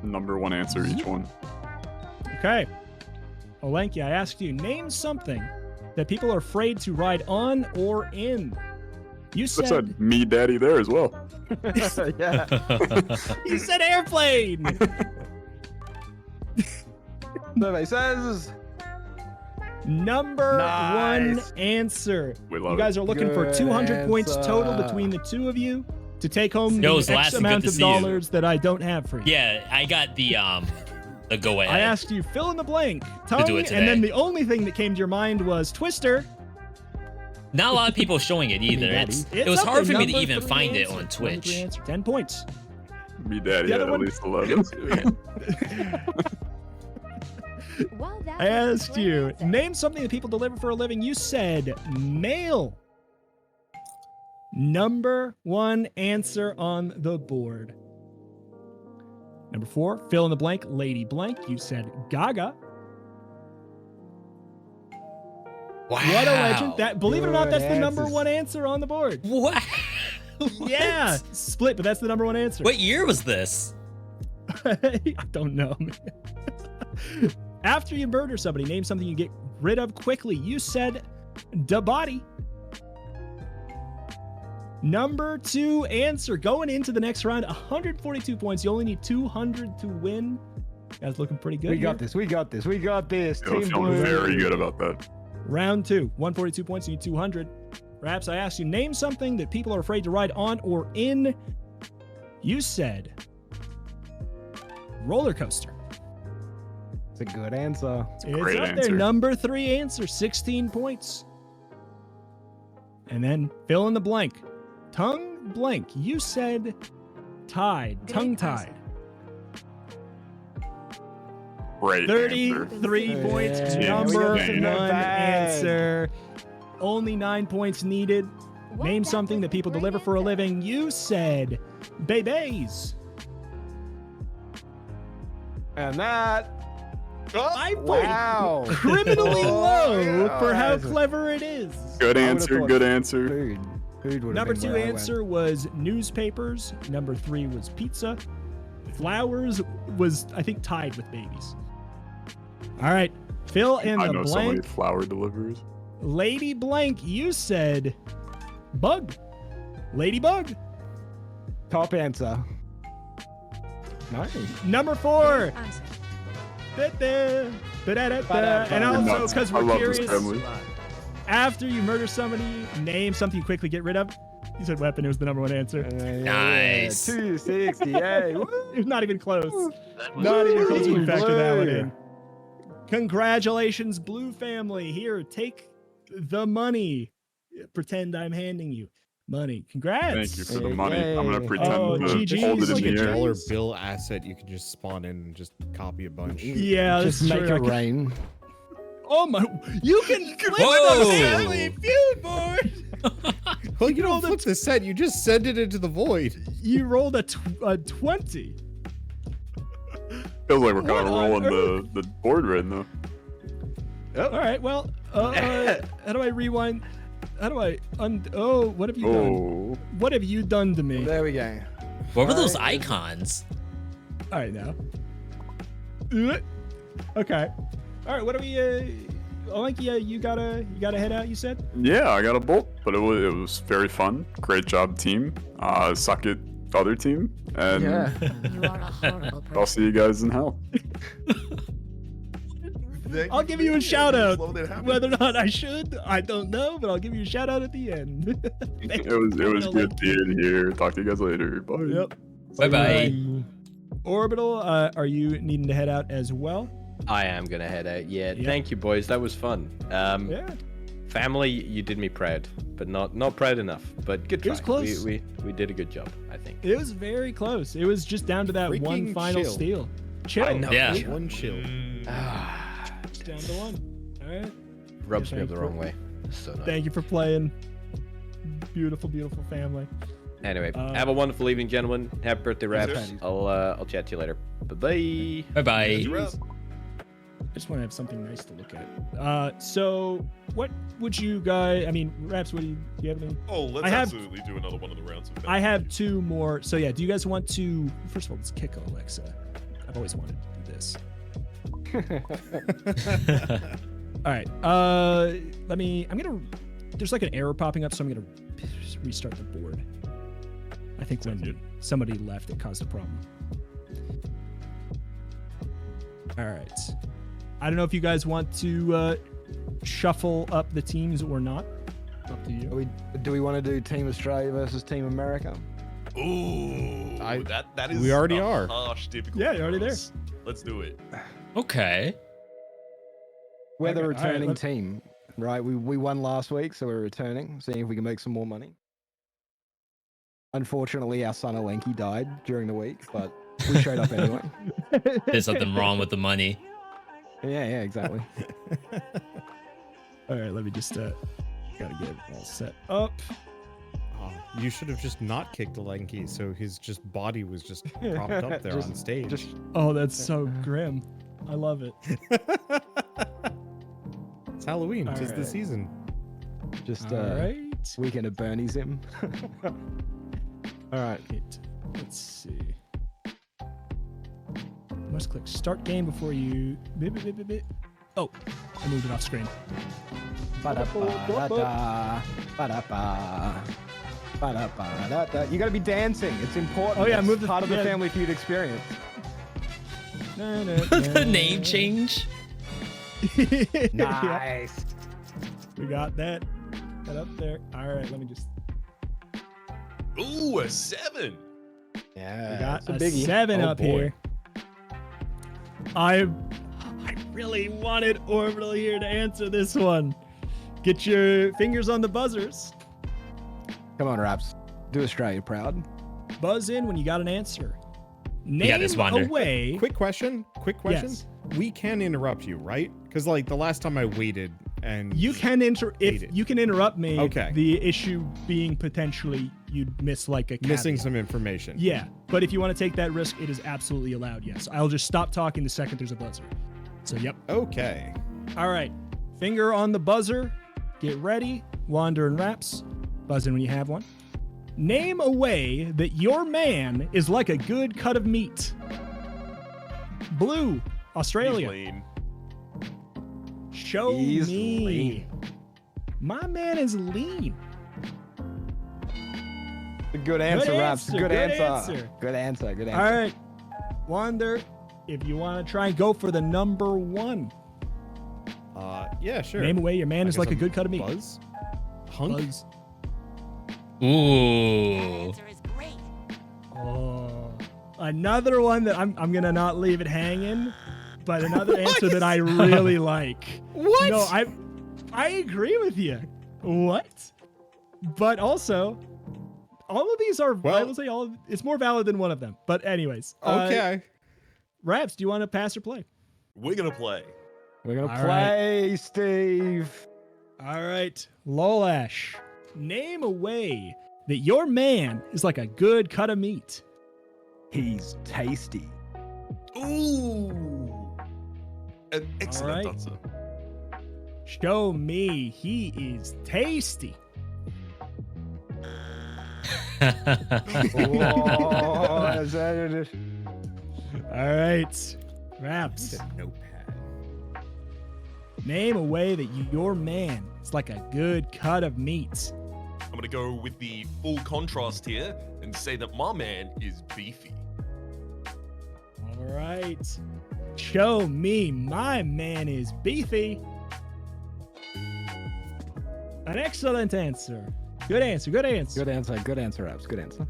Number one answer each one. Okay. Olenki, I asked you, name something that people are afraid to ride on or in. You I said, said me daddy there as well. Yeah. you said airplane. Survey says. Number one Nice. answer. We love You guys are looking for Good 200 points total answer. between the two of you to take home Yo, the X Selassie, good amount to of see you. dollars that I don't have for you. Yeah, I got the go ahead. I asked you fill in the blank, tongue, do it and then today. the only thing that came to your mind was Twister. Not a lot of people showing it either. It was up hard there, for me to number even three find it answer. on Number three Twitch. answer, 10 points. Me daddy The had other at one- least 11. Well, that I was a asked great you, answer. name something that people deliver for a living. You said mail. Number one answer on the board. Number 4, fill in the blank, Lady Blank. You said Gaga. Wow. What a legend. That, believe it or not, Good that's the number answers. one answer on the board. Wow. Yeah, What? split, but that's the number one answer. What year was this? I don't know, man. After you murder somebody, name something you get rid of quickly. You said da body. Number 2 answer going into the next round, 142 points. You only need 200 to win. Guys looking pretty good. We here. got this. We got this. We got this. I'm Team feeling Blue. very good about that. Round 2, 142 points. You need 200. Perhaps I asked you, name something that people are afraid to ride on or in. You said roller coaster. It's a good answer. It's great up answer. there. Number 3 answer, 16 points. And then fill in the blank. Tongue blank. You said tied. Great Tongue tied. Great answer. 33 Yeah, points. we Number got the one bag. answer. Only 9 points needed. Well, Name that something was that people great deliver for a answer. living. You said babies. And that. 5 points. Wow. Criminally Oh, low for how yes. clever it is. Good I would've answer. thought Good answer. Food. Food would have Number been 2 where I went. answer was newspapers. Number 3 was pizza. Flowers was, I think, tied with babies. All right. Fill in I the know so many blank. flower deliverers. Lady Blank, you said bug. Ladybug. Top answer. Nice. Number 4. Answer. Da-da, da-da-da-da. And also, Nuts. because I we're love curious, this family. after you murder somebody, name something you quickly get rid of. You said weapon. It was the number 1 answer. Nice. 260. Yay. Woo. It was not even close. That was Not even close when you Blue. factor that one in. Congratulations, Blue family. Here, take the money. Pretend I'm handing you money. Congrats. Thank you for the money. I'm Yay. gonna pretend Oh, to GG's. hold it Look in at the air. you. $1 bill asset you can just spawn in and just copy a bunch. Yeah, Just that's make true. it rain. Oh my! You can flip Whoa. the family feud board. Well, you don't flip the set. You just send it into the void. You rolled a 20. Feels like we're kind What of on rolling the board right now. All right. Well, how do I rewind? How do I Oh, what have you done? Oh, What have you done to me? There we go. What were those icons? All right, now. Okay. All right. What are we? Olenki, you gotta head out. You said. yeah, I got a bolt, but it was very fun. Great job, team. Suck it, other team, and Yeah. You are a horrible I'll person. see you guys in hell. I'll give you a shout out. Slow that happen. Whether or not I should, I don't know, but I'll give you a shout out at the end. It was good being here. Talk to you guys later. Bye. Yep. Bye bye. Orbital, are you needing to head out as well? I am gonna head out. Yeah, Yep. thank you, boys. That was fun. Yeah. Family, you did me proud, but not proud enough. But good It try. was close. We did a good job, I think. It was very close. It was just down to that one Freaking final chill. steal. chill. I know. Yeah. One chill. It's down to 1. All right. Rubs me Yeah, up the thank you. wrong way. So nice. Thank you for playing. Beautiful, beautiful family. Anyway, have a wonderful evening, gentlemen. Happy birthday, Raps. too. I'll chat to you later. Bye bye. Bye-bye. You're up. I just want to have something nice to look at. So what would you guys? I mean, Raps, what do you have any? Oh, let's I have- absolutely do another one of the rounds. Of I have Family 2 more. So yeah, do you guys want to? First of all, let's kick Alexa. I've always wanted to do this. All right. I'm gonna. There's like an error popping up, so I'm gonna restart the board. I think when somebody left, it caused a problem. All right. I don't know if you guys want to shuffle up the teams or not. Up to you. Do we want to do Team Australia versus Team America? Ooh, that is We already a are. harsh difficulty. Yeah, you're already for there. us. Let's do it. Okay. We're the Okay, all right, returning let's- team, right? We won last week, so we're returning, seeing if we can make some more money. Unfortunately, our son Alenki died during the week, but we showed up anyway. There's something wrong with the money. Yeah, exactly. All right, let me just gotta get it all set up. Oh, you should have just not kicked Alenki, so his just body was just propped up there on stage. Just Oh, that's so grim. I love it. It's Halloween. All 'Tis the right. season. All right. weekend of Bernie's him. All right. Let's see. Must click start game before you. Oh, I moved it off screen. Ba-da-ba-da-da, ba-da-ba, ba-da-ba-da-da. You gotta be dancing. It's important. Oh, yeah, It's move the- part of the yeah. Family Feud experience. The name change. Nice. We got that. That up there. All right, let me just. Ooh, a 7. Yeah. We got it's a biggie. 7 Oh, up boy. here. I really wanted Orbital here to answer this one. Get your fingers on the buzzers. Come on, Raps. Do Australia proud. Buzz in when you got an answer. Name got this, Wander. away. Quick question. Yes. We can interrupt you, right? Because like the last time I waited and You can Hate it. you can interrupt me. Okay. The issue being potentially you'd miss like a missing caveat. some information. Yeah, but if you want to take that risk, it is absolutely allowed. Yes, I'll just stop talking the second there's a buzzer. So yep. Okay. All right, finger on the buzzer. Get ready. Wander and Raps. Buzz in when you have one. Name a way that your man is like a good cut of meat. Blue, Australia. He's lean. Show He's me. lean. My man is lean. Good answer, Good Raps. answer, Good good answer. answer. Good answer. Good answer. All right, Wander, if you want to try and go for the number 1. Yeah, sure. Name a way your man I is guess like a I'm good cut of meat. Buzz? Hunk? Buzz. Ooh. Answer is great. Oh, another one that I'm gonna not leave it hanging, but another answer that I really like. What? No, I agree with you. What? But also, all of these are. I Well- will say all. It's more valid than one of them. But anyways. Okay. Raps, do you want to pass or play? We're gonna play. We're going to All play, Steve. All right, Lolash. Name a way that your man is like a good cut of meat. He's tasty. Ooh. An excellent right. answer. Show me he is tasty. Oh, is that it? All right, Raps. Need a notepad. Name a way that your man is like a good cut of meat. I'm gonna go with the full contrast here and say that my man is beefy. All right. Show me my man is beefy. An excellent answer. Good answer. Good answer. Good answer. Good answer, Raps. Good answer.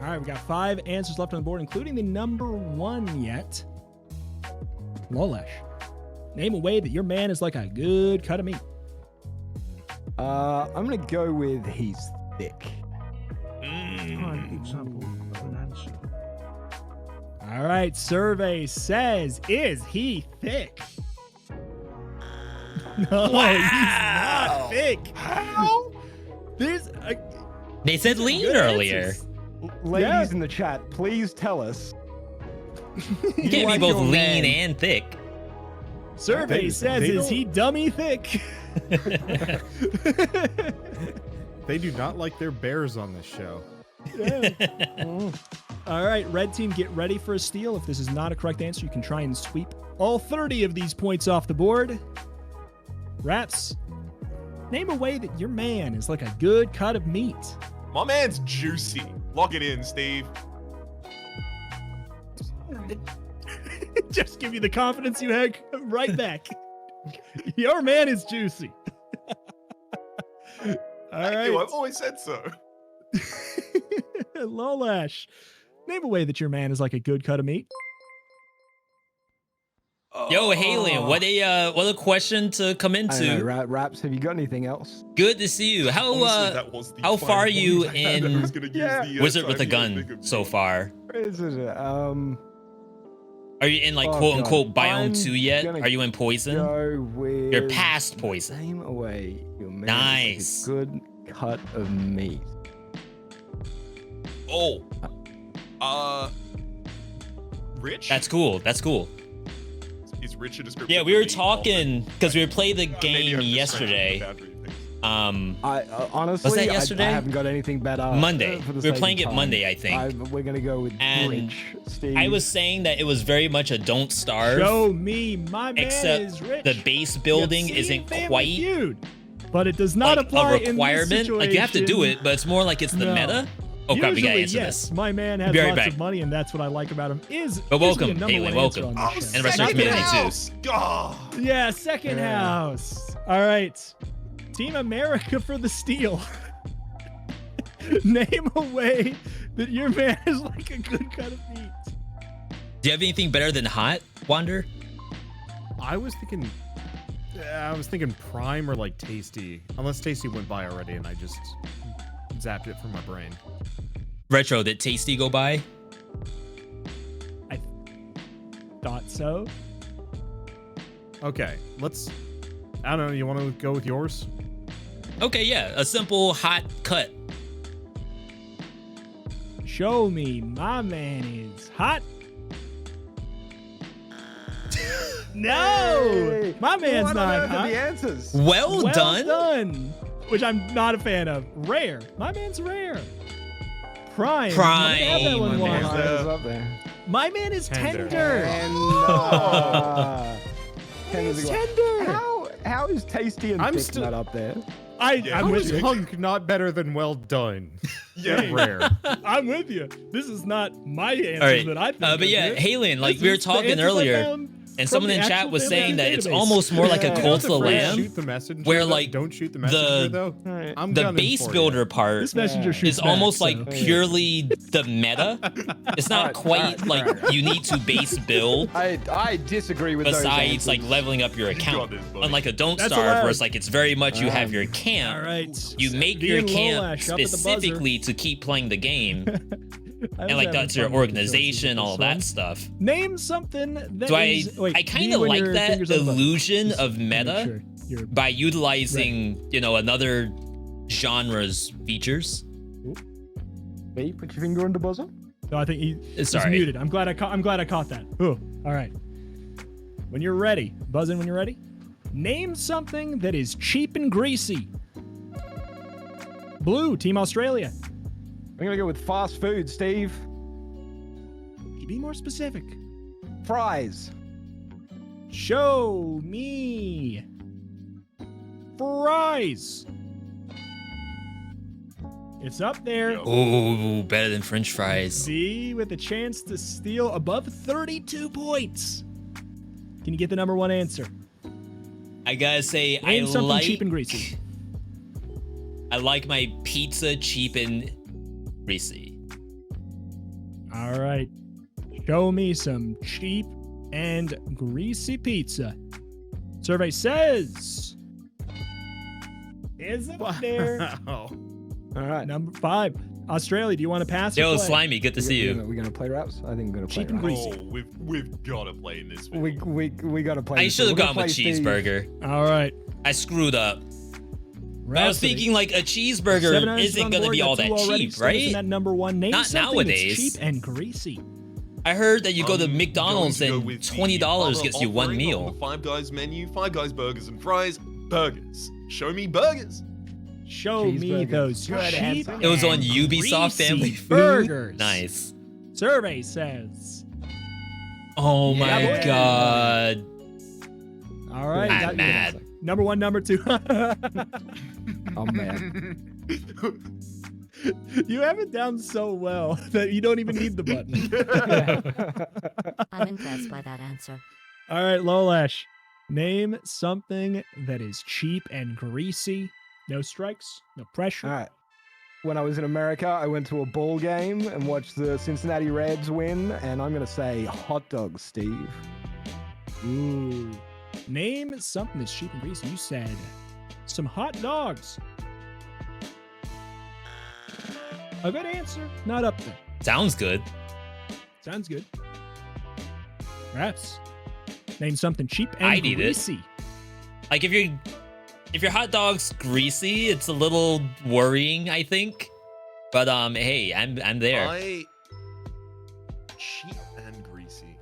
All right, we got 5 answers left on the board, including the number 1 yet. Lolash. Name a way that your man is like a good cut of meat. I'm going to go with he's thick. Prime example of an answer. All All right, survey says, is he thick? No, he's not thick. How? There's They said lean good earlier. answers. Ladies Yeah. in the chat, please tell us. You can't be like both your lean man. and thick. Survey says, they is don't- he dummy thick? They do not like their bears on this show. All right, red team, get ready for a steal. If this is not a correct answer, you can try and sweep all 30 of these points off the board. Raps, name a way that your man is like a good cut of meat. My man's juicy. Lock it in, Steve. Just give you the confidence you had right back. Your man is juicy. All Thank you, right, I've always said so. Lolash, name a way that your man is like a good cut of meat. Yo, Halion, what a question to come I don't know, into. Raps, have you got anything else? Good to see you. Honestly, that was the how far are final you point I had. I in was gonna use Yeah. the, Wizard with a time to Gun think so of- far? Where is it? Are you in like Oh, quote God. unquote biome I'm 2 yet? gonna Are you in poison? Go with. You're past poison. Name away your man. Nice. Is like a good cut of meat. Oh. Rich? That's cool. That's cool. Is Rich a description? Yeah, we for were me? talking because we were playing the Maybe game I'm just yesterday. scratching the boundary of things. I honestly, Was that I yesterday? haven't got anything better. Monday. For the We were sake of playing it time. Monday, I think. We're gonna go with And Rich. Steve. I was saying that it was very much a don't starve. Show me my man Except is rich. the base building You've seen isn't Family quite Feud, but it does not like apply a in this requirement. Like you have to do situation. it, but it's more like it's the No. meta. Oh crap, we gotta Usually, answer yes, this. my man has Be right lots back. of money, and that's what I like about him. But welcome, Haley, welcome. Oh, And the rest of the second community, too. house. God. Yeah, second house. All right, Team America for the steal. Name a way that your man is like a good cut of meat. Do you have anything better than hot, Wander? I was thinking prime or like tasty. Unless tasty went by already and I just zapped it from my brain. Retro, did Tasty go by? I thought so. Okay, I don't know, you want to go with yours? Okay, yeah, a simple hot cut. Show me my man is hot. No, Hey, my man's what on not earth are hot. the answers? Well done. done. Which I'm not a fan of. Rare. My man's rare. Prime. Prime. Let me have that one, My man's Juan. Mine is up there. My man is Tender. tender. Tender's He's a good one. tender. How is tasty and I'm thick still- not up there? I'm How with is you. hunk not better than well done? Yeah. Rare. I'm with you. This is not my answer All right, that I think. but is yeah, here. Halion, like This we were is the talking answers I earlier, found and from someone the in chat actual was Family saying that it's database. almost more like a Yeah. cult of the Phrase, lamb, Shoot the messenger. where, though? like, don't shoot the messenger though. Alright. I'm the gunning base for you. builder part This messenger Yeah. shoots is almost back, like so- purely the meta. It's not quite like you need to base build I disagree with those besides like answers. leveling up your account. this, buddy. Unlike a don't That's starve, allowed. where it's like it's very much you have your camp. All right. You make Me your and camp Lolash up at the buzzer. specifically to keep playing the game, I and was like having that's your fun with the organization, choices all with this that one. stuff. Name something that So is- wait, I kind me of when like your that fingers on the button. illusion Just of to make meta sure you're- by utilizing another genre's features. Me, put your finger on the buzzer. No, I think he's Sorry. muted. I'm glad I caught that. Ooh, all right. When you're ready, buzz in when you're ready. Name something that is cheap and greasy. Blue, Team Australia. I'm gonna go with fast food, Steve. Be more specific. Fries. Show me fries. It's up there. Ooh, better than French fries. V with a chance to steal above 32 points. Can you get the number one answer? I gotta say, Name I something like cheap and greasy. I like my pizza cheap and greasy. All right. Show me some cheap and greasy pizza. Survey says is up there. Wow. All right. Number 5. Australia, do you want to pass? or Yo, play? Slimy, good to see you. We're gonna play raps. I think we're gonna play Cheap and raps. greasy. Oh, we've got to play in this video. We gotta play. I this. should have We're gonna gone with play Steve. cheeseburger. All right. I screwed up. I was Rhapsody. thinking like a cheeseburger 7 ounces isn't on going to board, be got all 2 that already. cheap, Still isn't right? At number 1, name Not something nowadays. That's cheap and greasy. I heard that you go to I'm McDonald's going to go and with the $20 other gets you one offering meal. on the Five Guys menu, Five Guys burgers and fries, burgers. Show me burgers. Show me Cheeseburgers. those Good cheap answer. It was on and Ubisoft greasy Family Food. burgers. Nice. Survey says. Oh Yeah, my boy. god. All right. I'm got you. mad. Number 1, number 2. I'm mad. You have it down so well that you don't even need the button. I'm impressed by that answer. All right, Lolash. Name something that is cheap and greasy. No strikes, no pressure. All right. When I was in America, I went to a ball game and watched the Cincinnati Reds win, and I'm gonna say hot dogs, Steve. Ooh. Name something that's cheap and greasy. You said some hot dogs. A good answer. Not up there. Sounds good. Sounds good. Raps. Name something cheap and I'd eat it. greasy. Like if your hot dog's greasy, it's a little worrying, I think. But hey, I'm there. Cheap and greasy.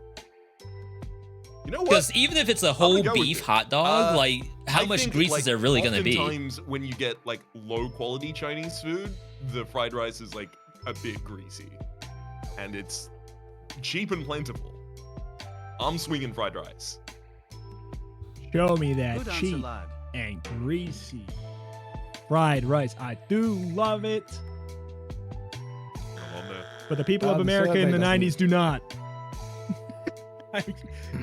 You know what? Because even if it's a whole go with beef it. hot dog, like how I much think, grease like, is there really gonna be? Oftentimes when you get like low quality Chinese food, the fried rice is like a bit greasy, and it's cheap and plentiful. I'm swinging fried rice. Show me that cheap and greasy fried rice. I do love it. I'm on there. But the people of the America in survey the doesn't- 90s do not.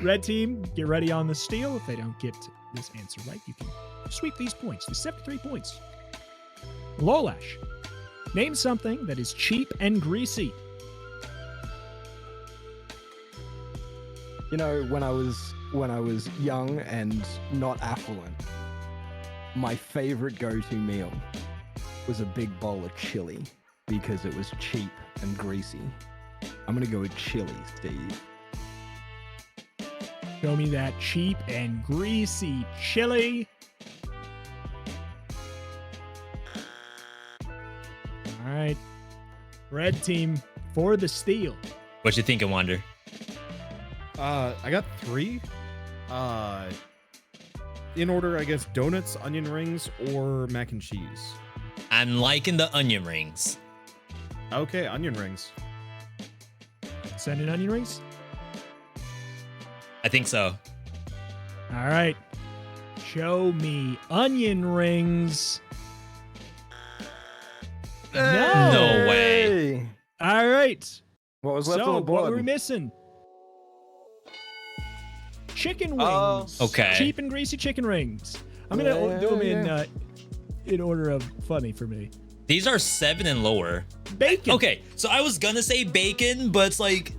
Red team, get ready on the steal. If they don't get this answer right, you can sweep these points. There's 73 points. Lolash, name something that is cheap and greasy. You know, when I was young and not affluent, my favorite go-to meal was a big bowl of chili because it was cheap and greasy. I'm gonna go with chili, Steve. Show me that cheap and greasy chili. All right. Red team for the steal. What you thinking, Wander? I got 3. In order, I guess, donuts, onion rings, or mac and cheese. I'm liking the onion rings. Okay, onion rings. Send in onion rings. I think so. All right. Show me onion rings. No. No way. Hey! All right. What was left So, on the board? what were we missing? Chicken Oh. wings. Okay. Cheap and greasy chicken rings. I'm going to do them in order of funny for me. These are 7 and lower. Bacon. Okay, so I was gonna say bacon, but it's like,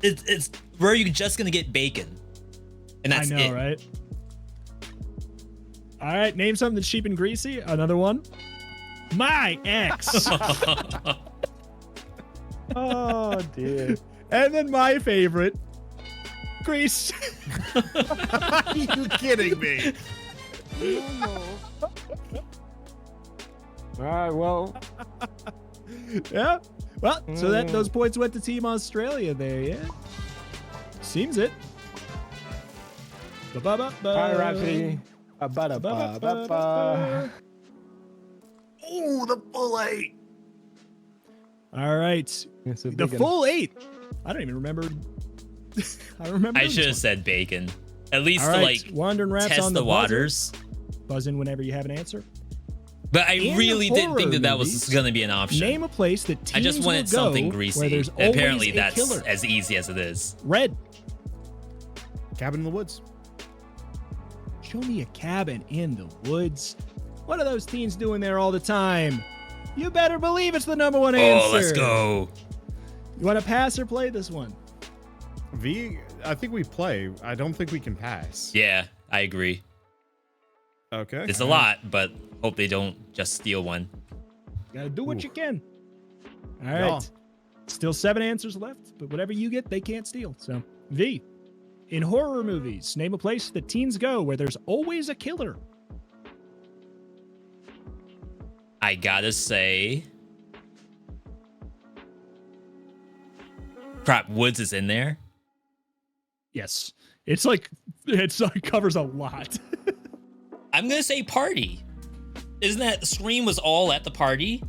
it's where are you just gonna get bacon? And that's I know, it. right? All right. Name something that's cheap and greasy. Another one. My ex. Oh dear. And then my favorite. Grease. Are you kidding me? All right. Well, Yeah. Well, so that those points went to Team Australia there, yeah. Seems it. Ba-ba-ba-ba. hi, Rhapsody. Ba-ba-da-ba-ba-ba. Ooh, the full 8. All right. It's a The big one. full 8. I don't even remember. I don't remember. I doing should have this said bacon. At least one. All to right. like Wandering Rats test on the buzzer. waters. Buzz in whenever you have an answer. But I In really didn't think horror that was movies, gonna be an option. Name a place that teams I just wanted will go something where greasy. there's always Apparently a that's killer. as easy as it is. Red. Cabin in the woods. Show me a cabin in the woods. What are those teens doing there all the time? You better believe it's the number one answer. Oh, let's go. You want to pass or play this one? V, I think we play. I don't think we can pass. Yeah, I agree. Okay. It's a lot, but hope they don't just steal one. You gotta do what you can. All right. Still 7 answers left, but whatever you get, they can't steal. So, V. In horror movies, name a place that teens go where there's always a killer. I gotta say, crap, Woods is in there. Yes. It's like covers a lot. I'm gonna say party. Isn't that Scream was all at the party?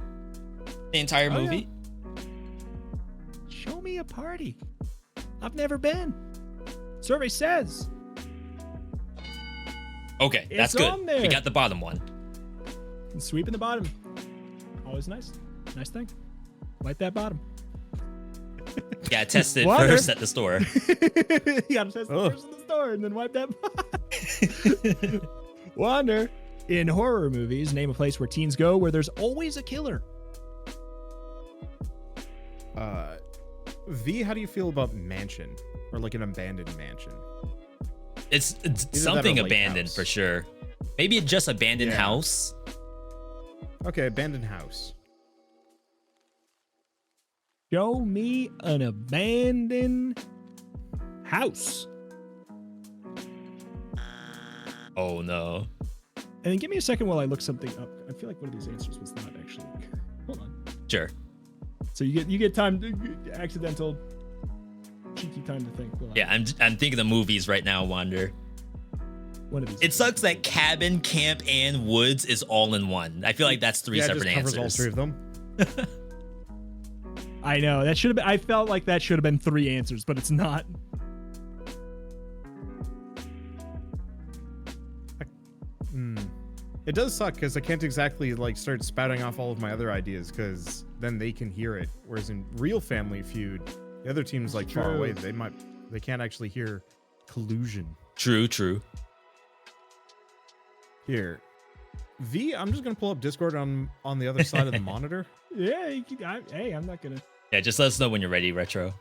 The entire movie? Yeah. Show me a party. I've never been. Survey says. Okay, that's It's good. on there. We got the bottom one. And sweeping the bottom. Always nice. Nice thing. Wipe that bottom. Yeah, test it Water. first at the store. You gotta test it first in the store and then wipe that bottom. Wander. In horror movies, name a place where teens go where there's always a killer. V, how do you feel about mansion? Or like an abandoned mansion? It's that or something lake abandoned house. for sure. Maybe it's just abandoned Yeah. house. Okay, abandoned house. Show me an abandoned house. Oh no. And then give me a second while I look something up. I feel like one of these answers was not actually. Hold on. Sure. So you get time to accidental cheeky time to think. Well, Yeah, I'm thinking of movies right now, Wander. One of these. It sucks that cabin, camp, and woods is all in one. I feel like that's three Yeah, it separate just covers answers. all 3 of them. I know that should have been. I felt like that should have been 3 answers, but it's not. It does suck because I can't exactly like start spouting off all of my other ideas because then they can hear it. Whereas in real Family Feud, the other team's like far True. away. They can't actually hear collusion. True. Here, V, I'm just gonna pull up Discord on the other side of the monitor. Yeah. Hey, I'm not gonna. Yeah, just let us know when you're ready, Retro.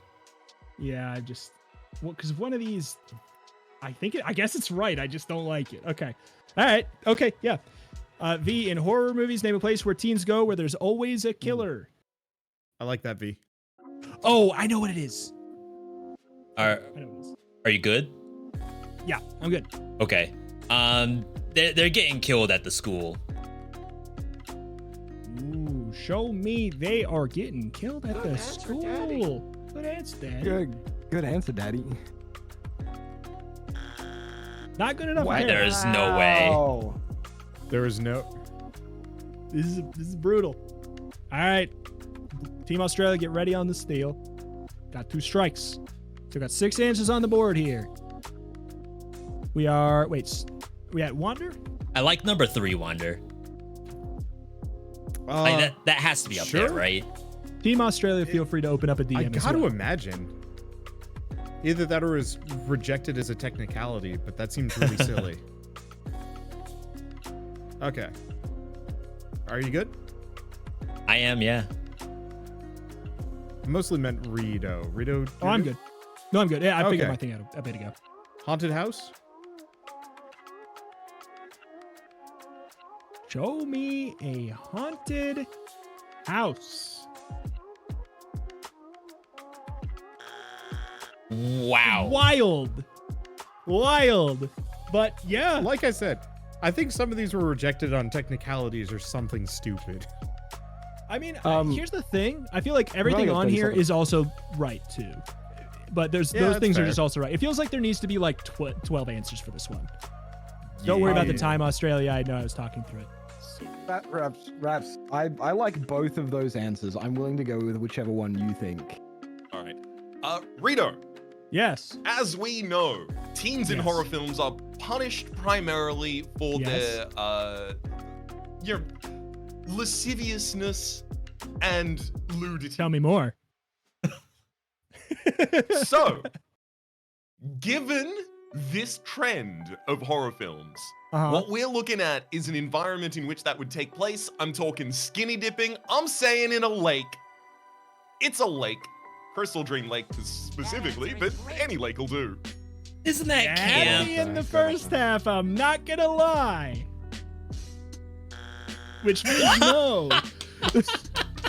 Yeah, I just. Well, because one of these. I guess it's right. I just don't like it. Okay. All right. Okay. Yeah. V, in horror movies, name a place where teens go where there's always a killer. I like that, V. Oh, I know what it is. Are I know what it is. are you good? Yeah, I'm good. Okay. They're getting killed at the school. Ooh, show me they are getting killed at the school. Good answer, Daddy. Good answer, Daddy. Not good enough. Wow. there. There's no way. There is no. This is brutal. All right, Team Australia, get ready on the steal. Got 2 strikes. So got 6 answers on the board here. We at Wander? I like number 3, Wander. Like that has to be up there, sure. right? Team Australia, feel free to open up a DM. I as got to well. imagine. Either that or is rejected as a technicality, but that seems really silly. Okay. Are you good? I am, yeah. I mostly meant Rito. Rito? Oh, I'm good. No, I'm good. Yeah, I figured Okay. my thing out a bit ago. Haunted house? Show me a haunted house. Wow. Wild. But yeah. Like I said, I think some of these were rejected on technicalities or something stupid. I mean, here's the thing. I feel like everything Really on think here so. is also right too. But those that's things are fair. just also right. It feels like there needs to be like 12 answers for this one. Don't worry about the time, Australia. I know I was talking through it. Raps. I like both of those answers. I'm willing to go with whichever one you think. All right. Rito, Yes. as we know, teens in Yes. horror films are punished primarily for Yes. their lasciviousness and nudity. Tell me more. So, given this trend of horror films, Uh-huh. what we're looking at is an environment in which that would take place. I'm talking skinny dipping. I'm saying in a lake. It's a lake. Crystal Dream Lake specifically, but any lake will do. Isn't that Daddy camp? in the first half, I'm not gonna lie. Which means no.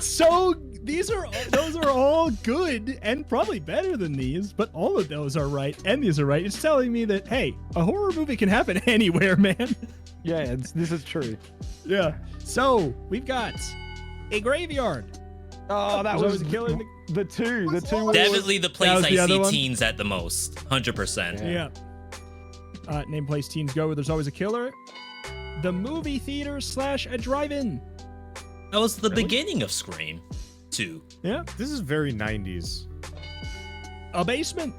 So those are all good and probably better than these, but all of those are right and these are right. It's telling me that, hey, a horror movie can happen anywhere, man. Yeah, this is true. Yeah. So we've got a graveyard. Oh, that There's was always a killer in the two. The two. Definitely the place was I the other see one? teens at the most. 100%. Yeah. Name place teens go where there's always a killer. The movie theater / a drive-in. That was the Really? beginning of Scream 2. Yeah. This is very 90s. A basement.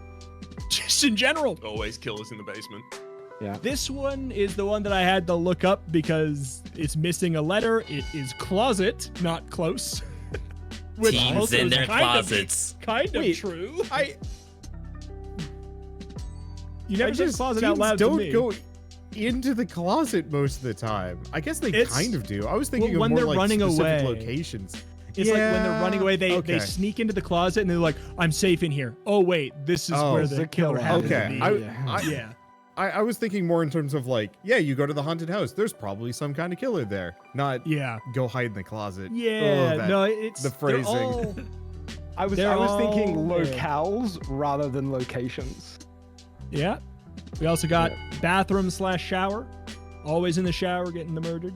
Just in general. Always killers in the basement. This one is the one that I had to look up because it's missing a letter. It is closet, not close. Which Teens also in is their kind of- closets. Kind of Wait, true. You I never said just closet out teens loud don't to me. go into the closet most of the time. I guess they It's- kind of do. I was thinking when of more they're like running specific away. locations. It's like when they're running away, they okay. sneak into the closet and they're like, "I'm safe in here." Oh wait, this is Oh, where it's the the killer killer happened. Okay, to be. I- yeah, I was thinking more in terms of like, yeah, you go to the haunted house. There's probably some kind of killer there. Not yeah, go hide in the closet. yeah. Oh, that- No, it's the they're phrasing. all- I was They're thinking all there. locales rather than locations. yeah. We also got bathroom / shower. Always in the shower getting the murdered.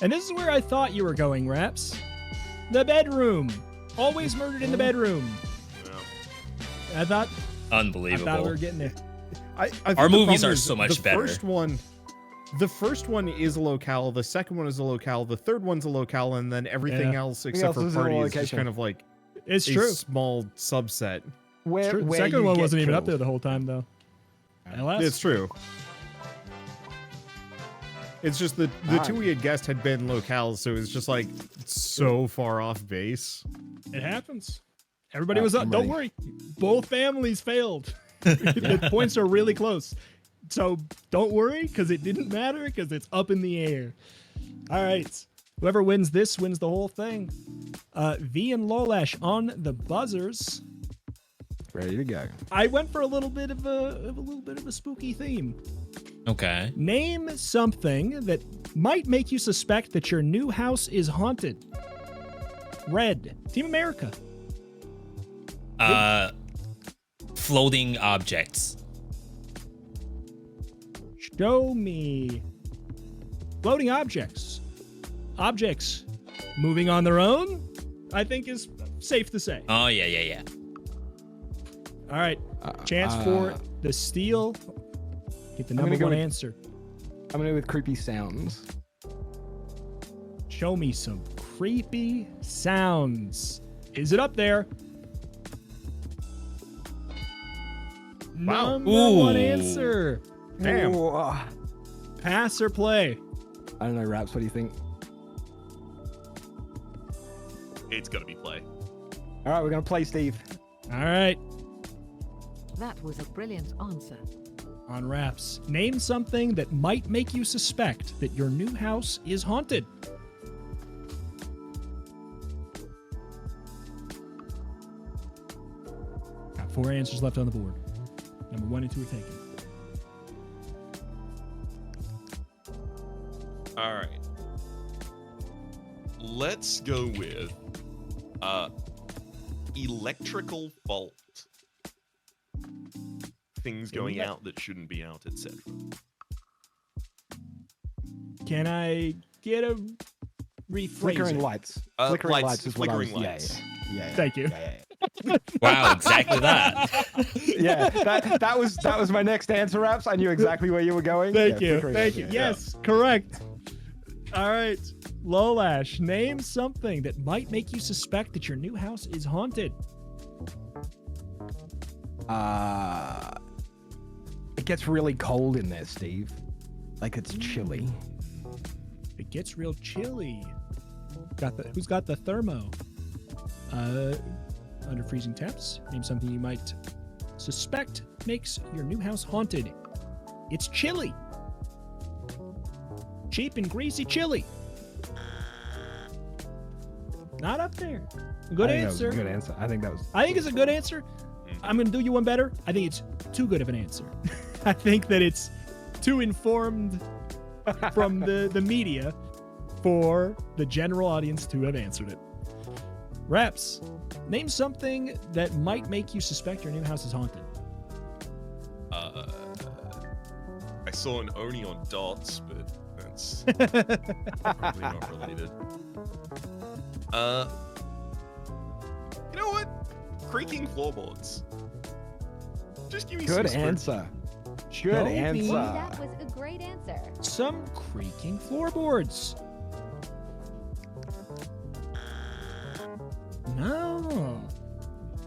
And this is where I thought you were going, Raps. The bedroom. Always murdered in the bedroom. Yeah. I thought we Unbelievable. were getting there. I think Our the movies problem are is so much the better. The first one is a locale. The second one is a locale. The third one's a locale, and then everything Yeah. else except else for is a party is just location. kind of like It's a true. small subset. Where, True. The where second you one get wasn't even up killed. there the whole time, though. LS? It's true. It's just the Alright. two we had guessed had been locales, so it was just like so far off base. It happens. Everybody was up. I'm Don't ready. worry. Both families failed. The points are really close. So don't worry, because it didn't matter, because it's up in the air. All right. Whoever wins this wins the whole thing. V and Lolash on the buzzers. Ready to go. I went for a little bit of a spooky theme. Okay. Name something that might make you suspect that your new house is haunted. Red. Team America. Floating objects. Show me. Floating objects. Objects moving on their own, I think is safe to say. Oh, yeah. All right. Chance for the steal. Get the I'm gonna number go one with- answer. I'm gonna go with creepy sounds. Show me some creepy sounds. Is it up there? Wow. Number one Ooh. answer. Damn. Ooh, Pass or play? I don't know, Raps. What do you think? It's got to be play. All right, we're gonna play, Steve. All right. That was a brilliant answer. On Raps. Name something that might make you suspect that your new house is haunted. Got 4 answers left on the board. Number 1 and 2 are taken. All right. Let's go with electrical fault. Things going out that shouldn't be out, etc. Can I get a rephrase? Flickering it? lights. Lights, Flickering lights is what I was. flickering lights. Yeah. Thank you. Wow, exactly that. Yeah, that was my next answer, Raps. I knew exactly where you were going. Thank Yeah, you. flickering Thank lights, you. yeah. Yes, correct. All right. Lolash, name something that might make you suspect that your new house is haunted. It gets really cold in there, Steve. Like it's chilly. It gets real chilly. Who's got the thermo? Under freezing temps. Name something you might suspect makes your new house haunted. It's chili. Cheap and greasy chili. Not up there. Good I think that was answer. a good answer. I think that was. I think it's a good answer. I'm gonna do you one better. I think it's too good of an answer. I think that it's too informed from the media for the general audience to have answered it. Reps, name something that might make you suspect your new house is haunted. I saw an Oni on dots, but that's probably not related. You know what? Creaking floorboards. Just give me Good some answer. Good Go answer. That was a great answer. Some creaking floorboards. No.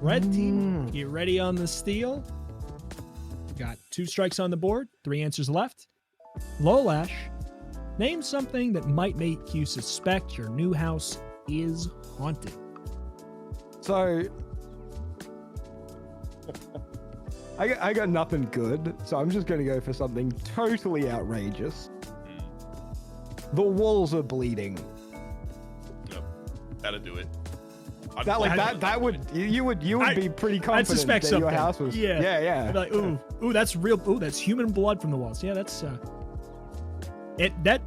Red team, get ready on the steal. Got 2 strikes on the board, 3 answers left. Lolash, name something that might make you suspect your new house is haunted. So I got nothing good, so I'm just gonna go for something totally outrageous. The walls are bleeding. Nope. That'd do it. That would you would be pretty confident I'd suspect that something. your house was Yeah. I'd be like, ooh, that's real. Ooh, that's human blood from the walls. Yeah, that's that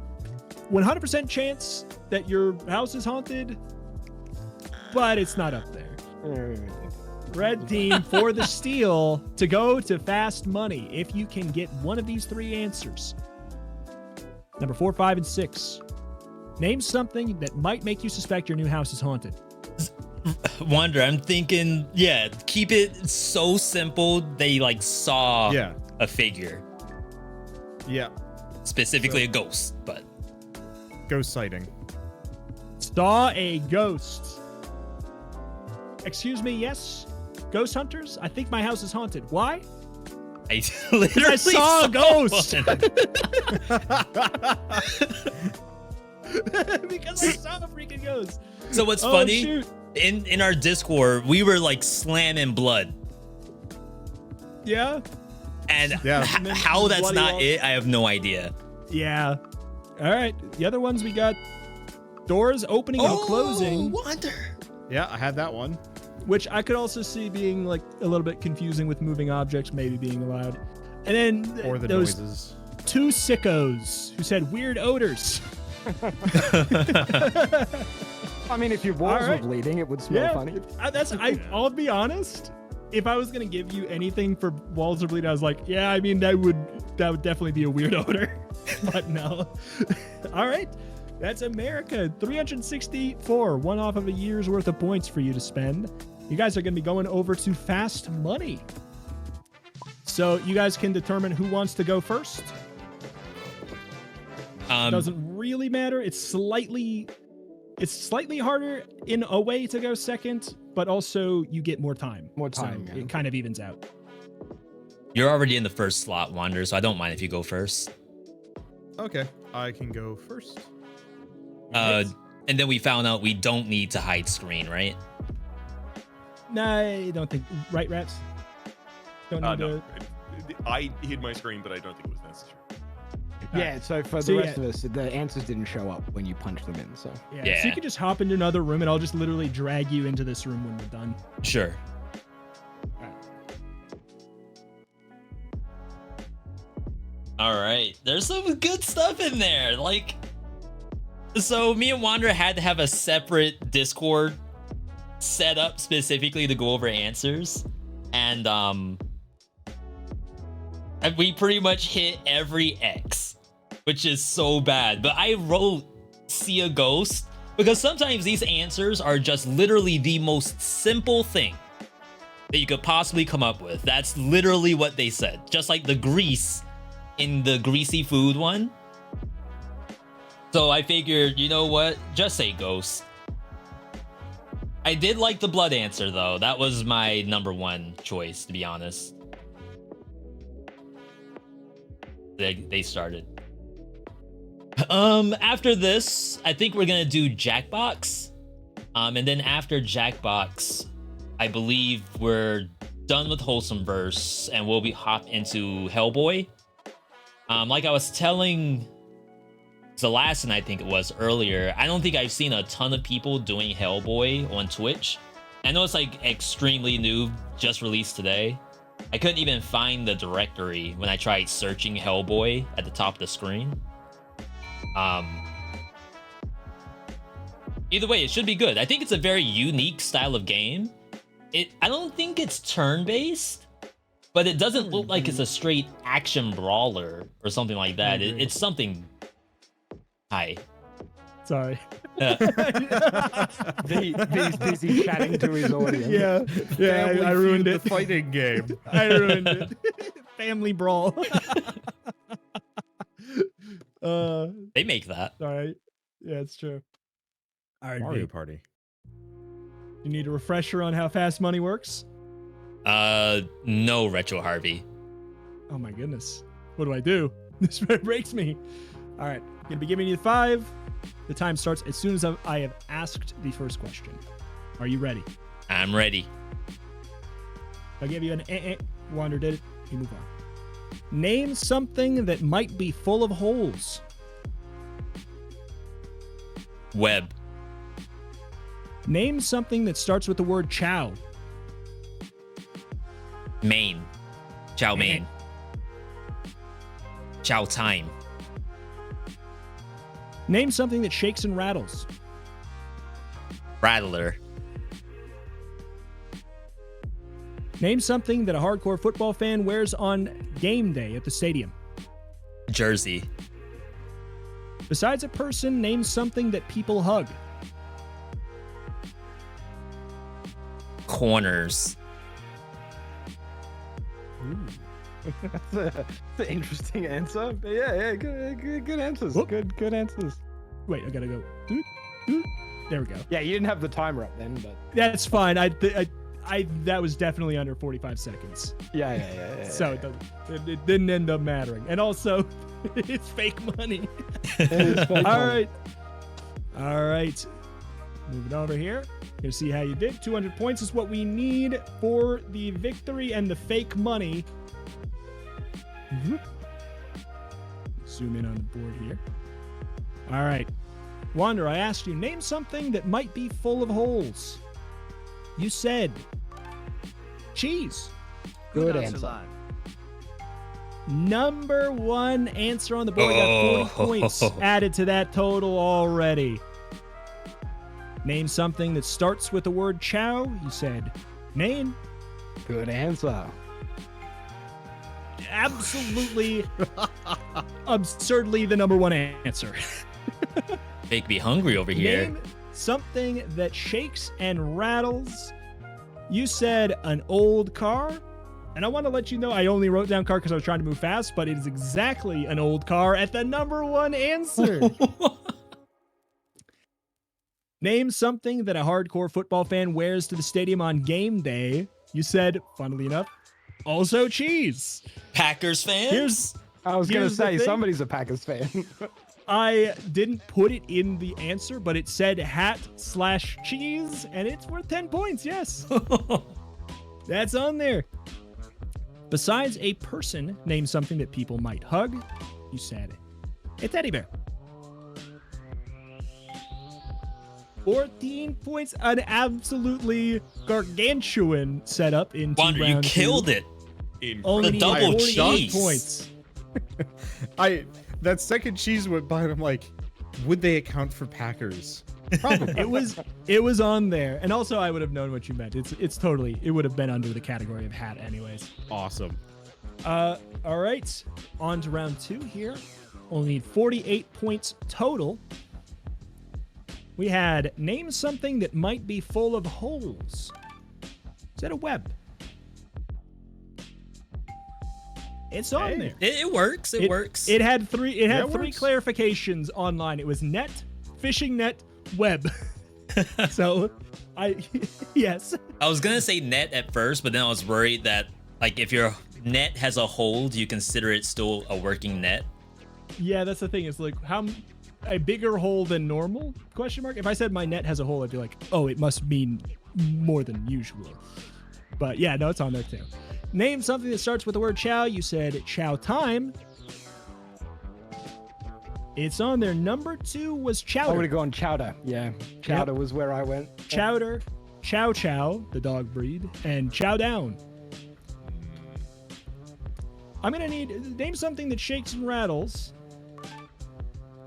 100% chance that your house is haunted, but it's not up there. Red team for the steal to go to fast money. If you can get one of these 3 answers, number 4, 5, and 6. Name something that might make you suspect your new house is haunted. Wander, I'm thinking, yeah, keep it so simple. They like saw a figure. Yeah. Specifically a ghost, but Ghost sighting. Saw a ghost. Excuse me, yes? Ghost hunters? I think my house is haunted. Why? I literally I saw a ghost. one. Because I saw a freaking ghost. So what's Oh, funny? shoot. In our Discord, we were like slamming blood. Yeah? And Yeah. how that's Bloody not walls. it, I have no idea. Yeah. All right. The other ones we got doors opening and closing, Wander. Yeah, I had that one. which I could also see being like a little bit confusing with moving objects maybe being allowed. And then Or the those noises. 2 sickos who said weird odors. I mean, if your walls All right. were bleeding, it would smell funny. I'll be honest. If I was gonna give you anything for walls are bleeding, I was like, yeah, I mean that would definitely be a weird odor. But no. All right. That's America. 364, one off of a year's worth of points for you to spend. You guys are gonna be going over to fast money. So you guys can determine who wants to go first. Doesn't really matter. It's slightly harder in a way to go second, but also you get more time. More time, So yeah. it kind of evens out. You're already in the first slot, Wander, so I don't mind if you go first. Okay, I can go first. And then we found out we don't need to hide screen, right? No, I don't think. Right, Rats? Don't need No. to. I hid my screen, but I don't think it was necessary. Yeah, so for So the yeah. rest of us, the answers didn't show up when you punched them in, so. Yeah. Yeah. So you can just hop into another room and I'll just literally drag you into this room when we're done. Sure. All right. There's some good stuff in there. Like, so me and Wander had to have a separate Discord set up specifically to go over answers. And we pretty much hit every X, which is so bad. But I wrote see a ghost because sometimes these answers are just literally the most simple thing that you could possibly come up with. That's literally what they said. Just like the grease in the greasy food one. So I figured, you know what? Just say ghost. I did like the blood answer though. That was my number 1 choice, to be honest. They started. After this, I think we're gonna do Jackbox. And then after Jackbox, I believe we're done with Wholesome Verse and we'll be hop into Hellboy. Like I was telling Zelastin, I think it was earlier, I don't think I've seen a ton of people doing Hellboy on Twitch. I know it's like extremely new, just released today. I couldn't even find the directory when I tried searching Hellboy at the top of the screen. Either way, it should be good. I think it's a very unique style of game. I don't think it's turn-based, but it doesn't look like it's a straight action brawler or something like that. It's something. Hi. Sorry. He's busy chatting to his audience. Yeah, I ruined it. The fighting game. I ruined it. Family brawl. They make that. All right. Yeah, it's true. All right, Mario V. Party. You need a refresher on how fast money works? No, Retro Harvey. Oh my goodness. What do I do? This breaks me. All right, gonna be giving you 5. The time starts as soon as I have asked the first question. Are you ready? I'm ready. I'll give you an Wander did it. You move on. Name something that might be full of holes. Web. Name something that starts with the word chow. Main. Chow mein. Chow time. Name something that shakes and rattles. Rattler. Name something that a hardcore football fan wears on game day at the stadium. Jersey. Besides a person, name something that people hug. Corners. That's an interesting answer. But yeah, good answers. Whoop. Good answers. Wait, I gotta go. Doot, doot. There we go. Yeah, you didn't have the timer up then, but That's fine. I that was definitely under 45 seconds. yeah. So it didn't end up mattering. And also, it's fake money. All right. Moving over here. Gonna see how you did. 200 points is what we need for the victory and the fake money. Zoom in on the board here. All right. Wander, I asked you, name something that might be full of holes. You said cheese. Good answer. Number 1 answer on the board. Got 40 points added to that total already. Name something that starts with the word chow. You said Maine. Good answer. Absolutely, absurdly the number 1 answer. Make me hungry over here. Name something that shakes and rattles. You said an old car. And I want to let you know I only wrote down car because I was trying to move fast, but it is exactly an old car at the number 1 answer. Name something that a hardcore football fan wears to the stadium on game day. You said, funnily enough, also cheese. Packers fans? I was going to Here's the say, thing. somebody's a Packers fan. I didn't put it in the answer, but it said hat/cheese, and it's worth 10 points, yes. That's on there. Besides a person, name something that people might hug. You said a teddy bear. 14 points, an absolutely gargantuan setup into Wander, you round killed 2. it. Only The double 48 cheese. points. That second cheese went by and I'm like, would they account for Packers? Probably. It was on there, and also I would have known what you meant. It's totally, it would have been under the category of hat anyways. Awesome. All right, on to round 2 here. Only need 48 points total. We had name something that might be full of holes. Is that a web? It's on there. It works. It works. It had three. It had it three works. clarifications online. It was net, fishing net, web. So, yes. I was gonna say net at first, but then I was worried that like if your net has a hole, do you consider it still a working net? Yeah, that's the thing. It's like how a bigger hole than normal? Question mark. If I said my net has a hole, I'd be like, oh, it must mean more than usual. But yeah, no, it's on there too. Name something that starts with the word chow. You said chow time. It's on there. Number 2 was I chowder. would have gone chowder. Yeah, chowder was where I went. Chowder, chow chow, the dog breed, and chow down. I'm gonna need name something that shakes and rattles.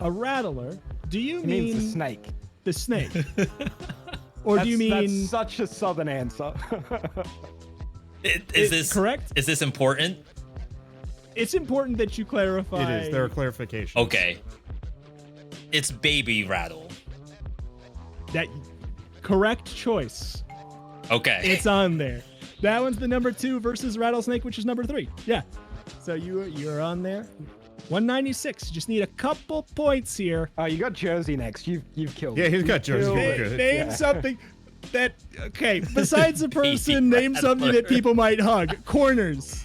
A rattler. Do you It mean means a snake. the snake? Or do you mean That's such a southern answer. Is this correct? Is this important? It's important that you clarify. It is. There are clarifications. Okay. It's baby rattle. That correct choice. Okay. It's on there. That one's the number 2 versus rattlesnake, which is number 3. Yeah. So you're on there. 196. You just need a couple points here. Oh, you got Jersey next. You've killed. Yeah, he's got Jersey. Killed Good. it. Name Yeah. something that okay. Besides a person, Baby name something that people might hug. Corners.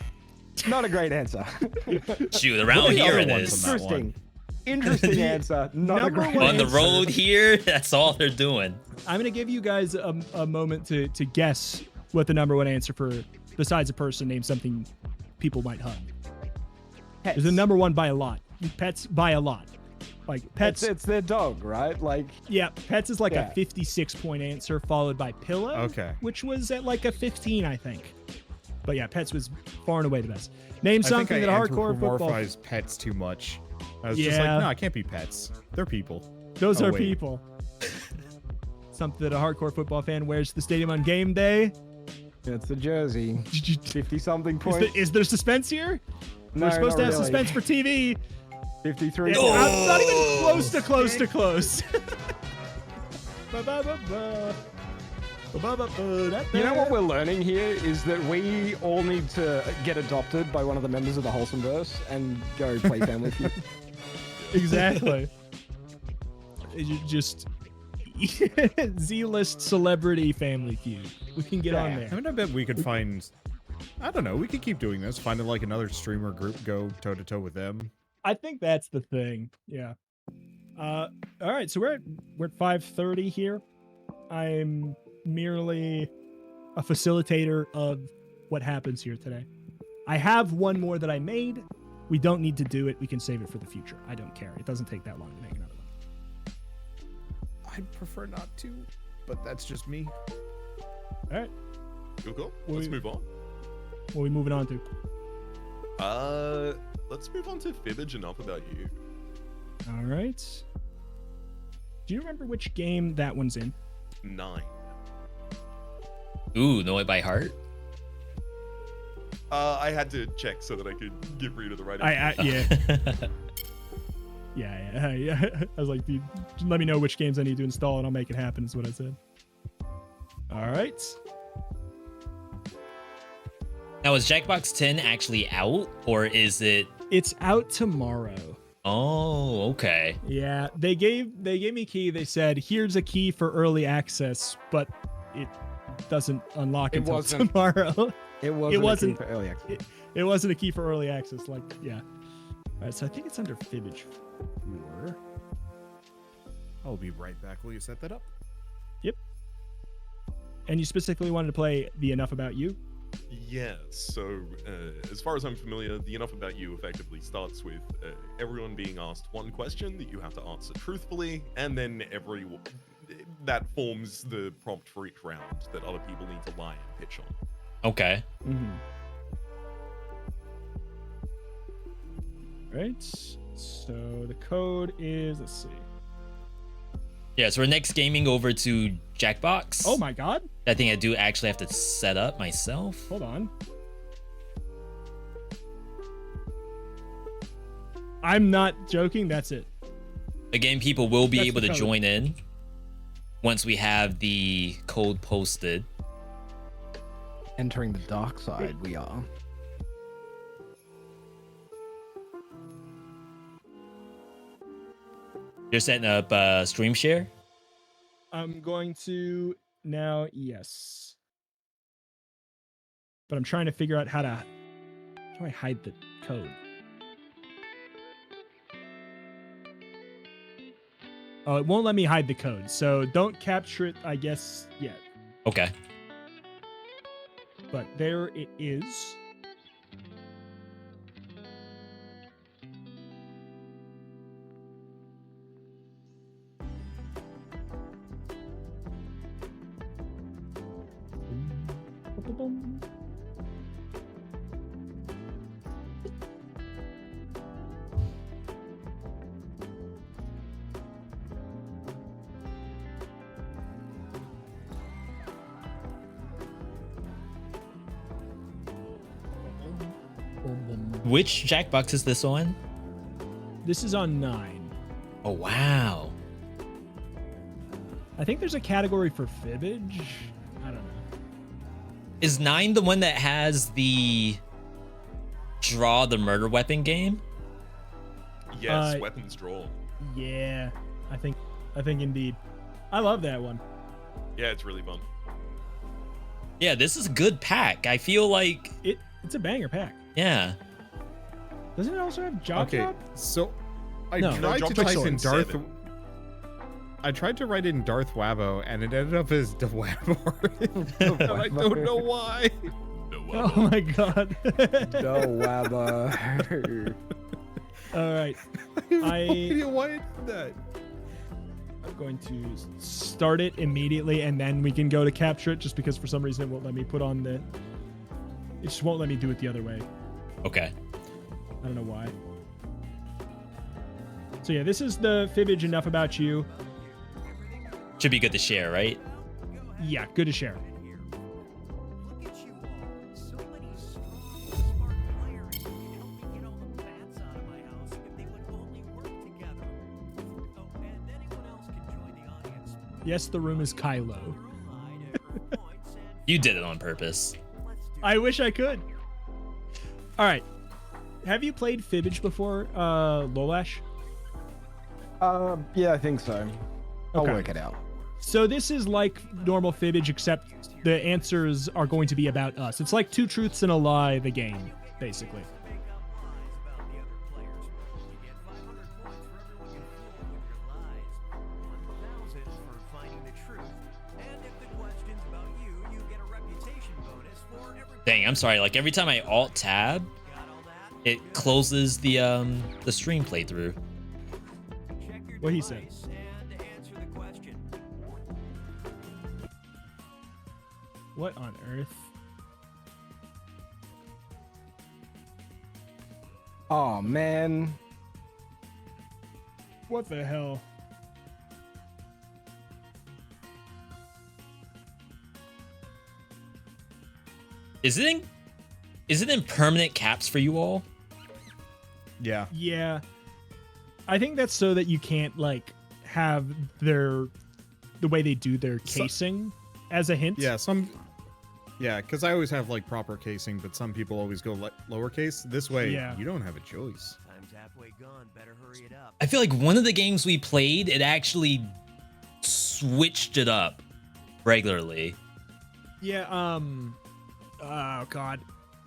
Not a great answer. Shoot, around What are the here other it ones is. on that one? Interesting answer. Not a Number great one On the answer. road here, that's all they're doing. I'm gonna give you guys a moment to guess what the number 1 answer for besides a person, name something people might hug. Pets. Is the number 1 by a lot. Pets by a lot. Like pets. It's their dog, right? Like Yeah, pets is like Yeah. a 56-point answer, followed by pillow. Okay. Which was at like a 15, I think. But yeah, pets was far and away the best. Name I think something I that a hardcore football. anthropomorphize pets too much. I was just like, Yeah. no, it can't be pets. They're people. Those Oh, are wait. people. Something that a hardcore football fan wears to the stadium on game day. it's the Jersey. 50-something Is, points. is there suspense here? No, We're supposed not to have really. suspense for TV. 53. Yeah, I'm not even close to close to close. Ba-ba-ba-ba. Ba-ba-ba-ba-da-da. You know what we're learning here is that we all need to get adopted by one of the members of the Wholesomeverse and go play Family Feud. Exactly. Just Z-list celebrity Family Feud. We can get on Yeah. there. I mean, I bet we could find. I don't know. We could keep doing this. Finding like another streamer group, go toe to toe with them. I think that's the thing. Yeah. All right. So we're at 5:30 here. I'm merely a facilitator of what happens here today. I have one more that I made. We don't need to do it. We can save it for the future. I don't care. It doesn't take that long to make another one. I'd prefer not to, but that's just me. All right. Cool. Well, Let's move on. What are we moving on to? Let's move on to Fibbage. Enough about you. All right. Do you remember which game that one's in? 9. Ooh, know it by heart? I had to check so that I could give Rita the right Yeah. yeah. I was like, dude, just let me know which games I need to install and I'll make it happen, is what I said. All right. Now, is Jackbox 10 actually out, or is it? It's out tomorrow. Oh, okay. Yeah, they gave me a key. They said, here's a key for early access, but it doesn't unlock It until wasn't. tomorrow. It wasn't. wasn't- A key for early access. It wasn't a key for early access. Like, yeah. All right, so I think it's under Fibbage 4. I'll be right back. Will you set that up? Yep. And you specifically wanted to play the Enough About You? Yes. So, as far as I'm familiar, the Enough About You effectively starts with everyone being asked one question that you have to answer truthfully, and then that forms the prompt for each round that other people need to lie and pitch on. Okay. Mm-hmm. Right. So the code is, let's see. Yeah, so we're next gaming over to Jackbox. Oh my God. I think I do actually have to set up myself. Hold on. I'm not joking. That's it. Again, people will be That's able the to code. join in once we have the code posted. Entering the dark side, we are. You're setting up stream share? I'm going to now, yes. But I'm trying to figure out how do I hide the code? Oh, it won't let me hide the code. So don't capture it, I guess, yet. Okay. But there it is. Which Jackbox is this on? This is on 9. Oh, wow. I think there's a category for fibbage. I don't know. Is 9 the one that has the draw the murder weapon game? Yes, weapons draw. Yeah, I think indeed. I love that one. Yeah, it's really fun. Yeah, this is a good pack. I feel like it's a banger pack. Yeah. Doesn't it also have job? Okay, so I No. tried No, to Job type Job in saw Darth. 7. I tried to write in Darth Wabo, and it ended up as DeWabor. And I don't know why. Oh my god. Wabba. All right. I have no idea why it did that. I'm going to start it immediately, and then we can go to capture it. Just because for some reason it won't let me put on the. It just won't let me do it the other way. Okay. I don't know why. So yeah, this is the fibbage enough about you. Should be good to share, right? Yeah, good to share. Yes, the room is Kylo. You did it on purpose. I wish I could. All right. Have you played fibbage before, Lolash? Yeah, I think so. I'll Okay. work it out. So this is like normal fibbage, except the answers are going to be about us. It's like 2 truths and a lie, the game, basically. Dang, I'm sorry. Like every time I alt tab, it closes the stream playthrough. What he said. What on earth? Oh man. What the hell? Is it in permanent caps for you all? Yeah. Yeah. I think that's so that you can't like have the way they do their casing as a hint. Yeah, because I always have like proper casing, but some people always go lowercase. This way, you don't have a choice. Time's halfway gone. Better hurry it up. I feel like one of the games we played, it actually switched it up regularly. Yeah, oh god.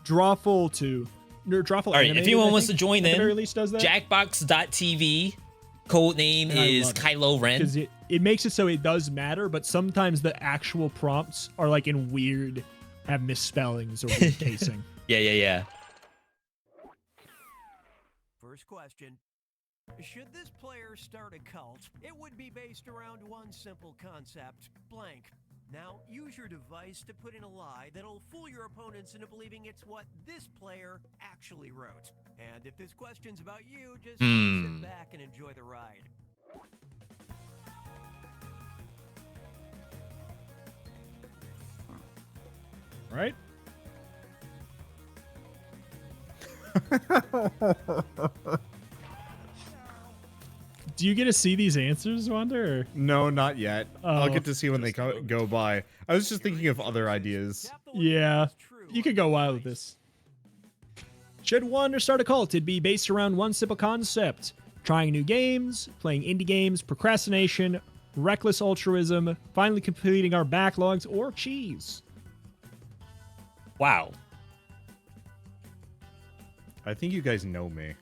Drawful 2. Drawful. All right, if Animated, anyone I wants to think, join at the in, very least does that. Jackbox.tv, code name And I is love it. Kylo Ren. Because it makes it so it does matter, but sometimes the actual prompts are like in weird, have misspellings or weird casing. Yeah. First question. Should this player start a cult, it would be based around one simple concept, blank. Now, use your device to put in a lie that'll fool your opponents into believing it's what this player actually wrote. And if this question's about you, just sit back and enjoy the ride. Right? Do you get to see these answers, Wonder? Or? No, not yet. I'll Oh. get to see when they go by. I was just thinking of other ideas. Yeah, you could go wild with this. Should Wonder start a cult, it'd be based around one simple concept: trying new games, playing indie games, procrastination, reckless altruism, finally completing our backlogs, or cheese. Wow. I think you guys know me.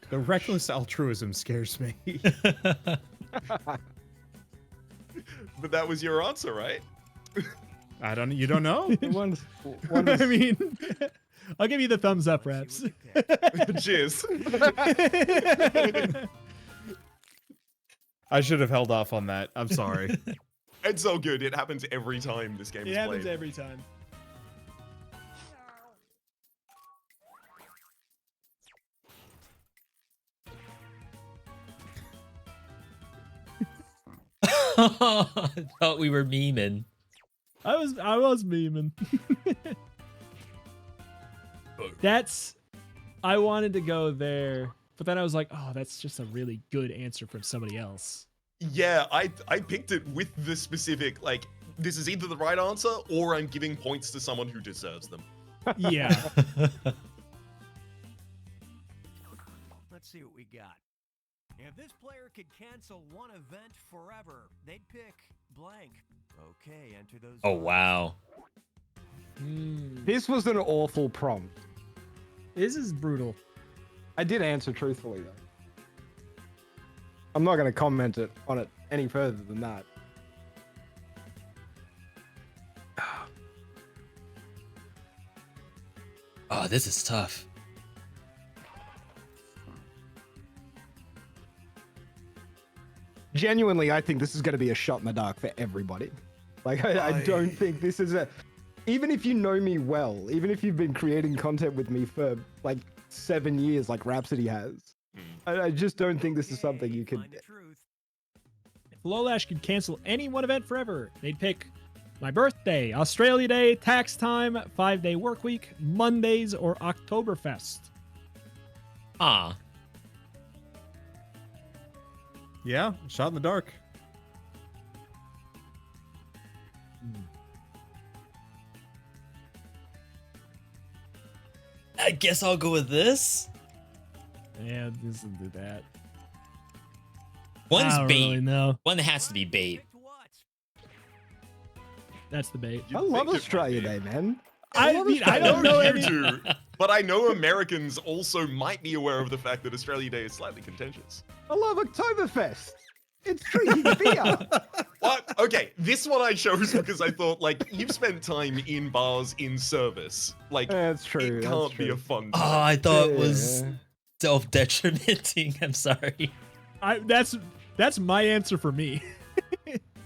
The reckless altruism scares me. But that was your answer, right? You don't know? I mean, I'll give you the thumbs up, Raps. Cheers. I should have held off on that. I'm sorry. It's so good. It happens every time this game It is happens played. every time. I thought we were memeing. I was memeing. I wanted to go there, but then I was like, oh, that's just a really good answer from somebody else. Yeah, I picked it with the specific, like, this is either the right answer or I'm giving points to someone who deserves them. Yeah. Let's see what we got. If this player could cancel one event forever, they'd pick blank. Okay, enter those. Oh, wow. This was an awful prompt. This is brutal. I did answer truthfully though. I'm not going to comment on it any further than that. Oh, this is tough. Genuinely, I think this is going to be a shot in the dark for everybody. Like, I don't think this is a... Even if you know me well, even if you've been creating content with me for like 7 years, like Rhapsody has, I just don't think this is something you could... If Lolash could cancel any one event forever, they'd pick my birthday, Australia Day, tax time, 5-day work week, Mondays, or Oktoberfest. Ah. Yeah, shot in the dark. I guess I'll go with this. Yeah, this will do that. One's I don't bait. really know. One has to be bait. That's the bait. I love Australia Day, man. I don't know you any... do, but I know Americans also might be aware of the fact that Australia Day is slightly contentious. I love Oktoberfest. It's drinking beer. What? Okay, this one I chose because I thought, like, you've spent time in bars in service. Like, That's true. it can't be a fun Oh, time. I thought it was self-detrimenting. I'm sorry. That's my answer for me.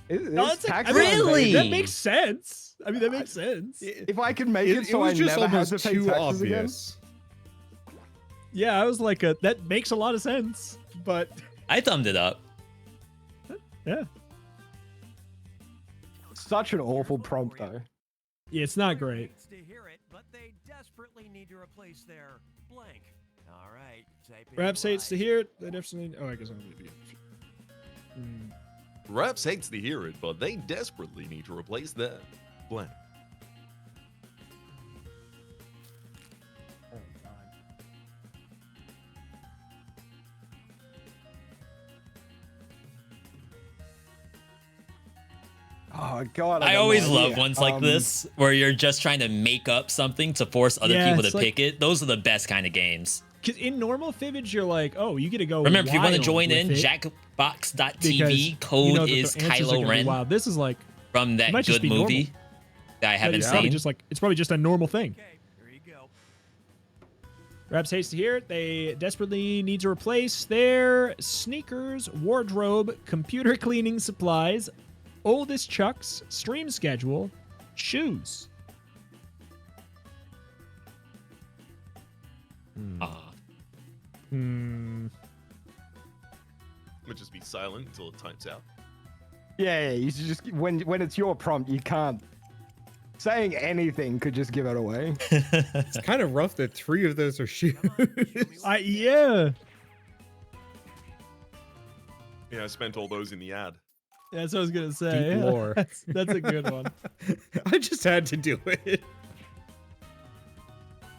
No, it's like, really? That makes sense. I mean, that makes sense. If I could make it so was I just never had almost to pay too taxes again. obvious. Yeah, I was like, that makes a lot of sense, but I thumbed it up. yeah. Such an awful prompt, though. Yeah, it's not great. To hear it, but they desperately need to replace their blank. All right, type in Raps hates to live. hear it. They definitely. Oh, I guess I'm gonna be. Raps hates to hear it, but they desperately need to replace that blank. Oh God! I got always no love idea. ones like this where you're just trying to make up something to force other Yeah, people to it's like- pick it. Those are the best kind of games. Because in normal Fibbage, you're like, oh, you get to go. Remember, if you want to wild join with in, it jackbox.tv, because code you know that is the answers are Kylo gonna be Ren wild. This is like from it that might just good be movie normal. that I haven't it's probably seen. just like it's probably just a normal thing. Okay, here you go. Raps hates to hear it. They desperately need to replace their sneakers, wardrobe, computer cleaning supplies, oldest chucks, stream schedule, shoes. Ah. Would just be silent until it types out. Yeah, you should just when it's your prompt, you can't. Saying anything could just give it away. It's kind of rough that 3 of those are shoes. Yeah. Yeah, I spent all those in the ad. That's what I was gonna say. Deep lore. That's a good one. I just had to do it.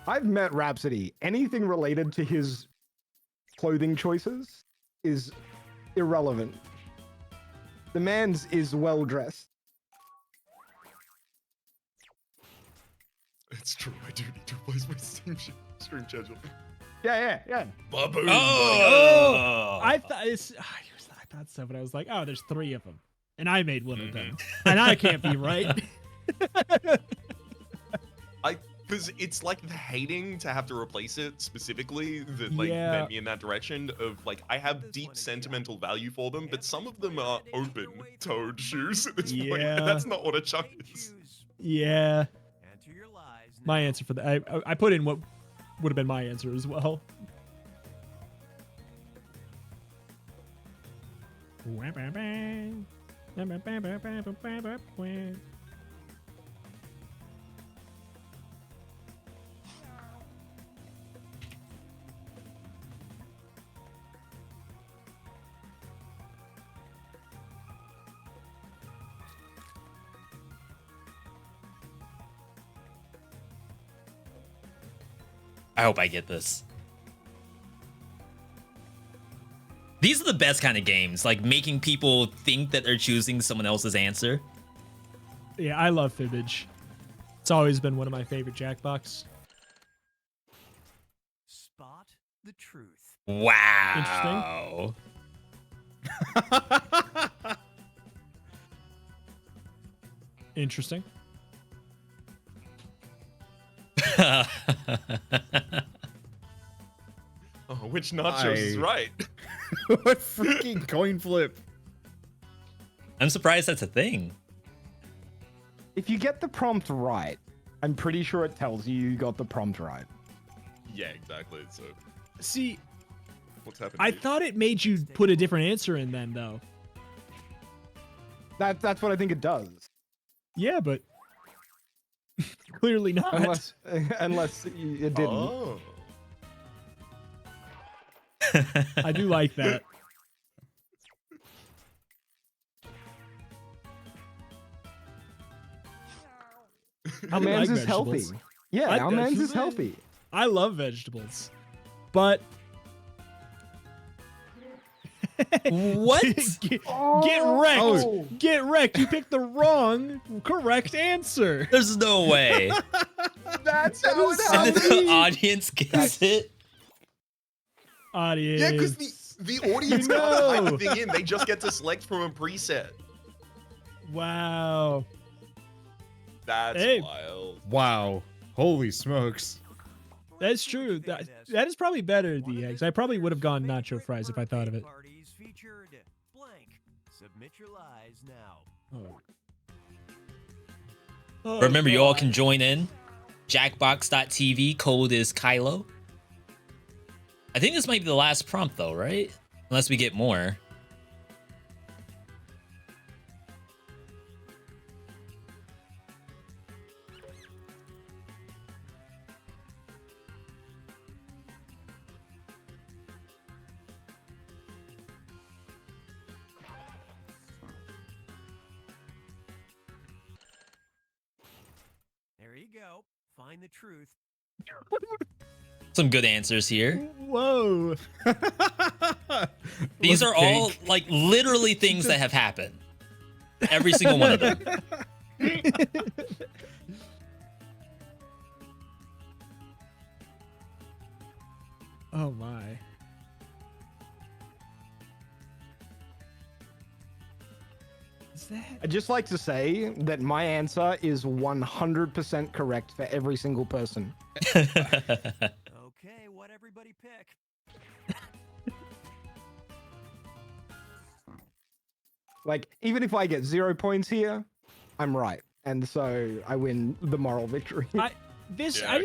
I've met Rhapsody. Anything related to his clothing choices is irrelevant. The man's is well dressed. It's true, I do need to replace my stream schedule. Yeah. Baboon. Oh! I thought I thought so, but I was like, oh, there's 3 of them, and I made one of them, and I can't be right. Because it's like the hating to have to replace it specifically that like Yeah. bent me in that direction of like I have deep sentimental value for them, but some of them are open-toed shoes at this point. Yeah. And that's not what a chuck is. Yeah. Enter your lies My now. answer for that, I put in what would have been my answer as well. I hope I get this. These are the best kind of games, like making people think that they're choosing someone else's answer. Yeah, I love fibbage. It's always been one of my favorite Jackbox. Spot the truth. Wow. Interesting. Oh, which nachos is right? What freaking coin flip? I'm surprised that's a thing. If you get the prompt right, I'm pretty sure it tells you got the prompt right. Yeah, exactly. So See, what's happening? I thought it made you put a different answer in then, though. That's what I think it does. Yeah, but clearly not. Unless it didn't. Oh. I do like that. Our do man's like is healthy. vegetables. Yeah, our man's is healthy. I love vegetables, but What? get wrecked. Oh. Get wrecked. You picked the wrong correct answer. There's no way. That's how it And then the happened. audience gets it. Audience. Yeah, because the audience No. can't type the thing in. They just get to select from a preset. Wow. That's Hey. wild. Wow. Holy smokes. That's true. That is probably better, DX. I probably would have gone nacho fries if I thought of it. Parties featured blank. Submit your lies now. Oh, Remember, you all God. can join in. Jackbox.tv, code is Kylo. I think this might be the last prompt, though, right? Unless we get more. There you go. Find the truth. Some good answers here. Whoa. These are all, like, literally things that have happened. Every single one of them. Oh my. Is that? I'd just like to say that my answer is 100% correct for every single person. Okay, what everybody pick? Like, even if I get 0 points here, I'm right. And so I win the moral victory. I Yeah.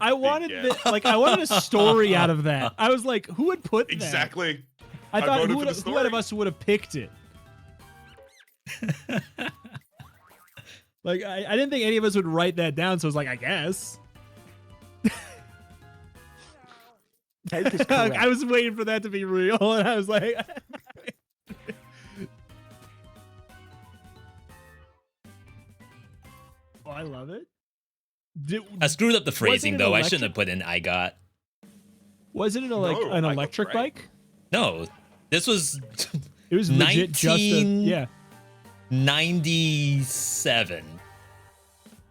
I wanted Yeah. I wanted a story out of that. I was like, who would put that? Exactly. I thought voted who for would, the who out of story. us would have picked it? Like I didn't think any of us would write that down, so I was like, I guess. Cake is correct. I was waiting for that to be real, and I was like, oh, I love it. I screwed up the it phrasing, an though. I electric- shouldn't have put in I got. Was it an No, an I got electric right. bike? No, this was It was legit just a 97.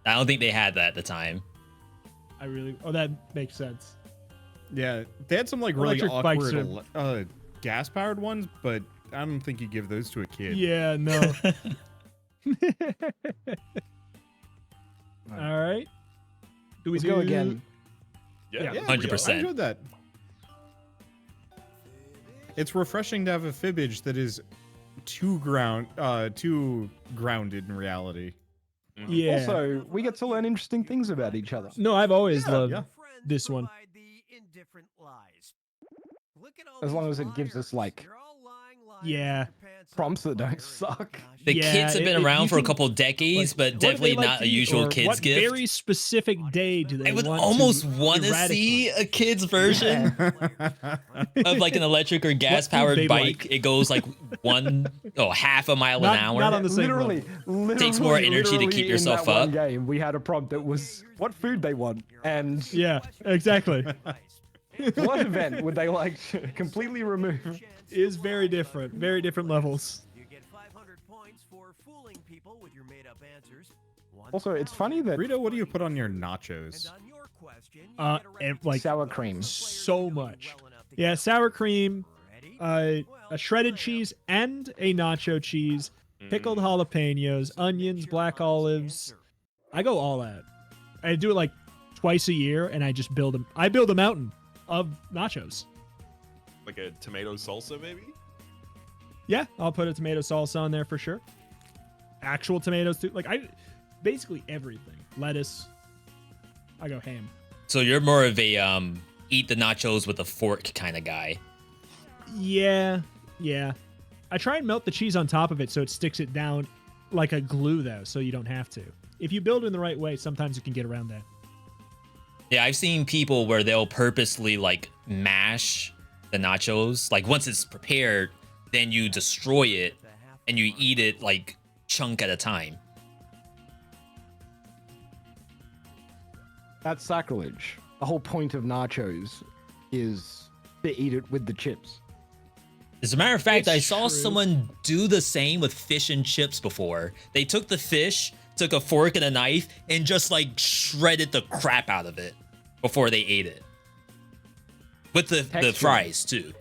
I don't think they had that at the time. Oh, that makes sense. Yeah, they had some like really Electric bikes awkward gas powered ones, but I don't think you give those to a kid. Yeah, no. All right. Do we Let's go again. Yeah, Yeah. 100%. I enjoyed that. It's refreshing to have a fibbage that is too grounded in reality. Yeah. Also, we get to learn interesting things about each other. No, I've always loved yeah. Friends this one. provide the indifferent lies. Look at all As long these as it gives us, liars. like, They're all lying Yeah. Prompts that don't suck. The Yeah, kits have been around you for a can- couple decades, like, but what do they definitely like not to a eat, usual or kids what gift. very specific day do they I would want almost to want to eradicate? see a kid's version of like an electric or gas powered they'd bike. like. It goes like half a mile an hour. Not on the same Literally, Takes more energy to keep literally yourself in that up. One game, we had a prompt that was what food they want, and Yeah, exactly. what event would they like to completely remove? Is very different levels. You get 500 points for fooling people with your made-up answers. Also, it's funny that Rito, what do you put on your nachos? On your question, you And get a like sour cream. so much. Yeah, sour cream, a shredded cheese, and a nacho cheese, pickled jalapenos, onions, black olives. I go all out. I do it like twice a year, and I just build them. I build a mountain of nachos. Like a tomato salsa, maybe? Yeah, I'll put a tomato salsa on there for sure. Actual tomatoes too. Like basically everything. Lettuce. I go ham. So you're more of a eat the nachos with a fork kind of guy. Yeah. I try and melt the cheese on top of it so it sticks it down like a glue though, so you don't have to. If you build it in the right way, sometimes you can get around that. Yeah, I've seen people where they'll purposely like mash the nachos. Like once it's prepared, then you destroy it and you eat it like chunk at a time. That's sacrilege. The whole point of nachos is to eat it with the chips. As a matter of fact, It's I saw true. someone do the same with fish and chips before. They took the fish, took a fork and a knife, and just like shredded the crap out of it before they ate it. With the Texture. fries too.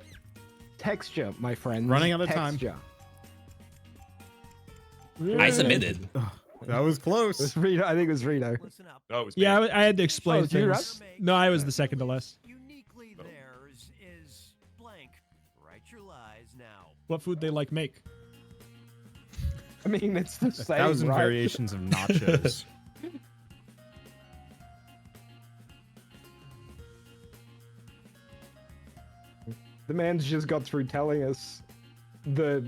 Texture, my friend. Running out of time. Texture. I submitted. That was It close. was Rito. I think it was Rito. Listen up. No, it was Yeah, me. I had to explain it's you, things. No, I was the second to last. Uniquely theirs is blank. Write your lies now. What food they like make? I mean, it's the same, 1,000 right? variations of nachos. The man's just got through telling us the,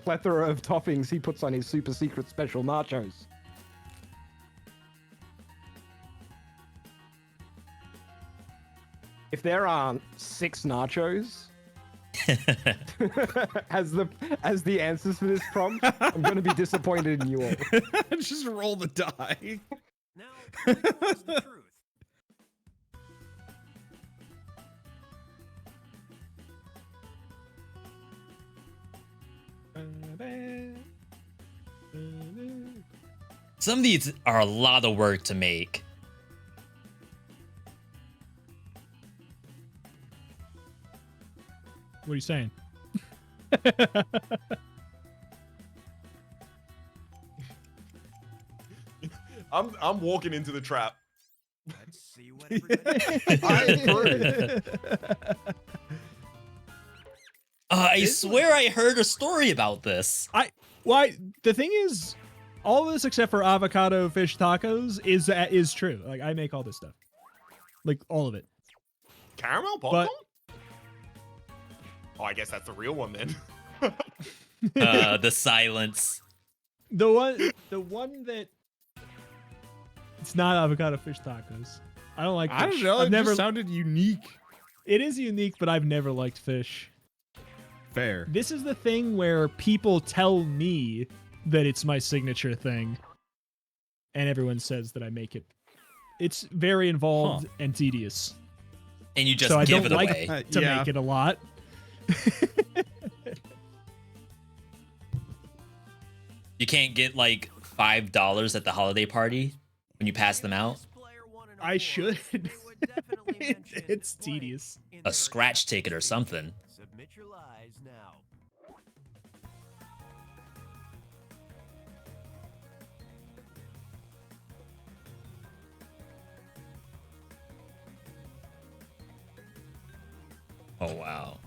plethora of toppings he puts on his super secret special nachos. If there aren't 6 nachos as the answers for this prompt, I'm gonna be disappointed in you all. Just roll the die. Now, what's the truth? Some of these are a lot of work to make. What are you saying? I'm walking into the trap. Let's see what everybody I agree. I swear I heard a story about this. The thing is, all of this except for avocado fish tacos is true. Like I make all this stuff, like all of it. Caramel popcorn? Oh, I guess that's the real one then. The silence. The one that it's not avocado fish tacos. I don't like. Fish. I don't know. I've It never. just sounded unique. It is unique, but I've never liked fish. Fair. This is the thing where people tell me that it's my signature thing, and everyone says that I make it. It's very involved and tedious, And you just so I give don't it like away. to Yeah. make it a lot. You can't get like $5 at the holiday party when you pass them out. I should. It's tedious. A scratch ticket or something. Submit your lies now. Oh, wow.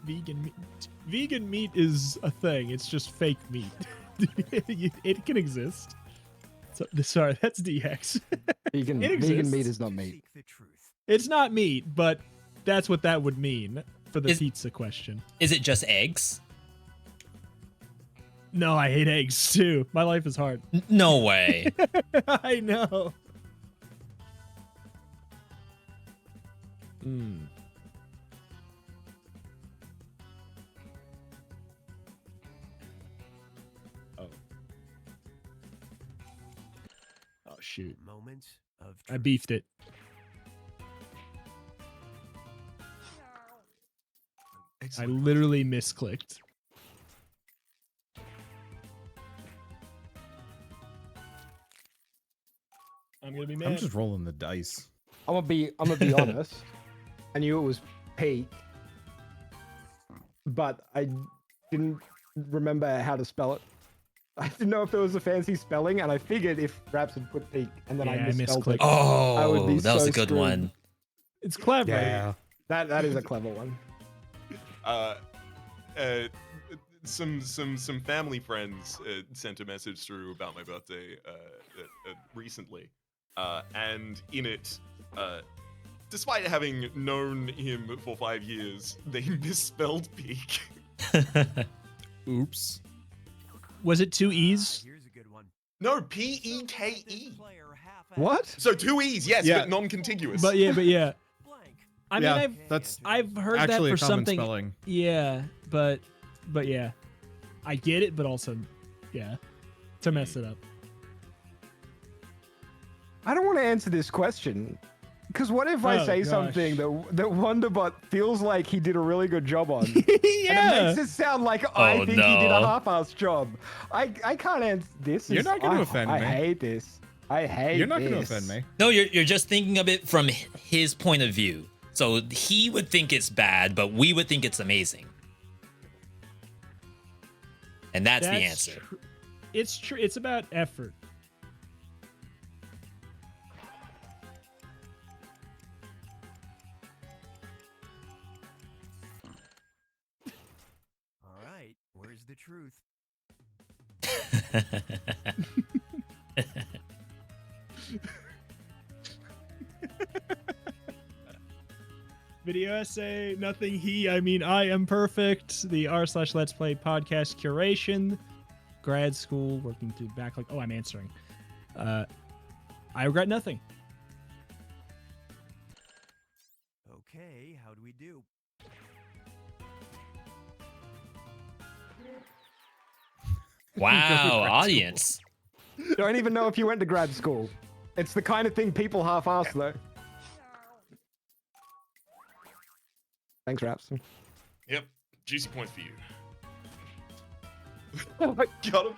vegan meat. Vegan meat is a thing. It's just fake meat. It can exist. So, sorry, that's DX. Vegan, It vegan exists. meat is not meat. Seek the truth. It's not meat, but that's what that would mean for the Is- pizza question. Is it just eggs? No, I hate eggs too. My life is hard. No way. I know. Oh. Oh shoot. Moments of I beefed it. I Excellent. literally misclicked. I'm gonna be mad. I'm just rolling the dice. I'm gonna be honest. I knew it was peak, but I didn't remember how to spell it. I didn't know if there was a fancy spelling, and I figured if Raps had put peak and then Yeah, I I misspelled misclicked. it, I would Oh, be that was so a good screwed. one. It's clever. Yeah. That is a clever one. Some family friends sent a message through about my birthday recently, and in it, despite having known him for 5 years, they misspelled peak. Oops. Was it two E's? Here's a good one. No, P-E-K-E. Player half-assed What? So 2 E's, yes, Yeah. but non-contiguous. But yeah. blank. I mean, Yeah, that's I've heard that actually for a common something. spelling. Yeah, but yeah, I get it, but also, yeah, to mess it up. I don't want to answer this question. Because what if I Oh, say gosh. something that Wonderbot feels like he did a really good job on? And Yeah. it makes it sound like I Oh, think he did a no. half-assed job. I can't answer this. You're not gonna offend I me. hate this. I hate You're not this. going to offend me. No, you're just thinking of it from his point of view. So he would think it's bad, but we would think it's amazing. And that's the answer. It's true. It's about effort. All right, where's the truth? Video essay, nothing I mean I am perfect. The r/let's play podcast curation, grad school, working through backlog. Oh, I'm answering. I regret nothing. Okay, how do we do? Wow, audience. Don't even know if you went to grad school. It's the kind of thing people half-ass though. Thanks, Raps. Yep, juicy points for you. Got him.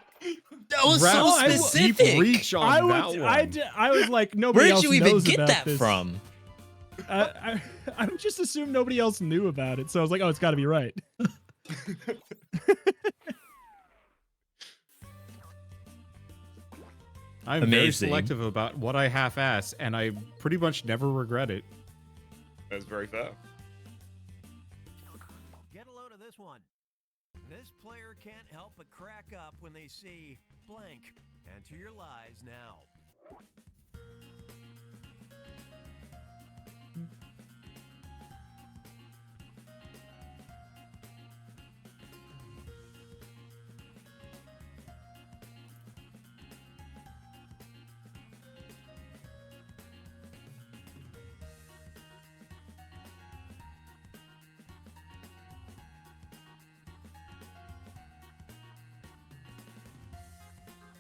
That was Raps so has deep specific. reach on that one. I was like, nobody Where'd else you even knows get about that this. from? I just assumed nobody else knew about it, so I was like, oh, it's got to be right. I'm very Amazing. selective about what I half-ass, and I pretty much never regret it. That's very fair. Get a load of this one. This player can't help but crack up when they see blank. Enter your lies now.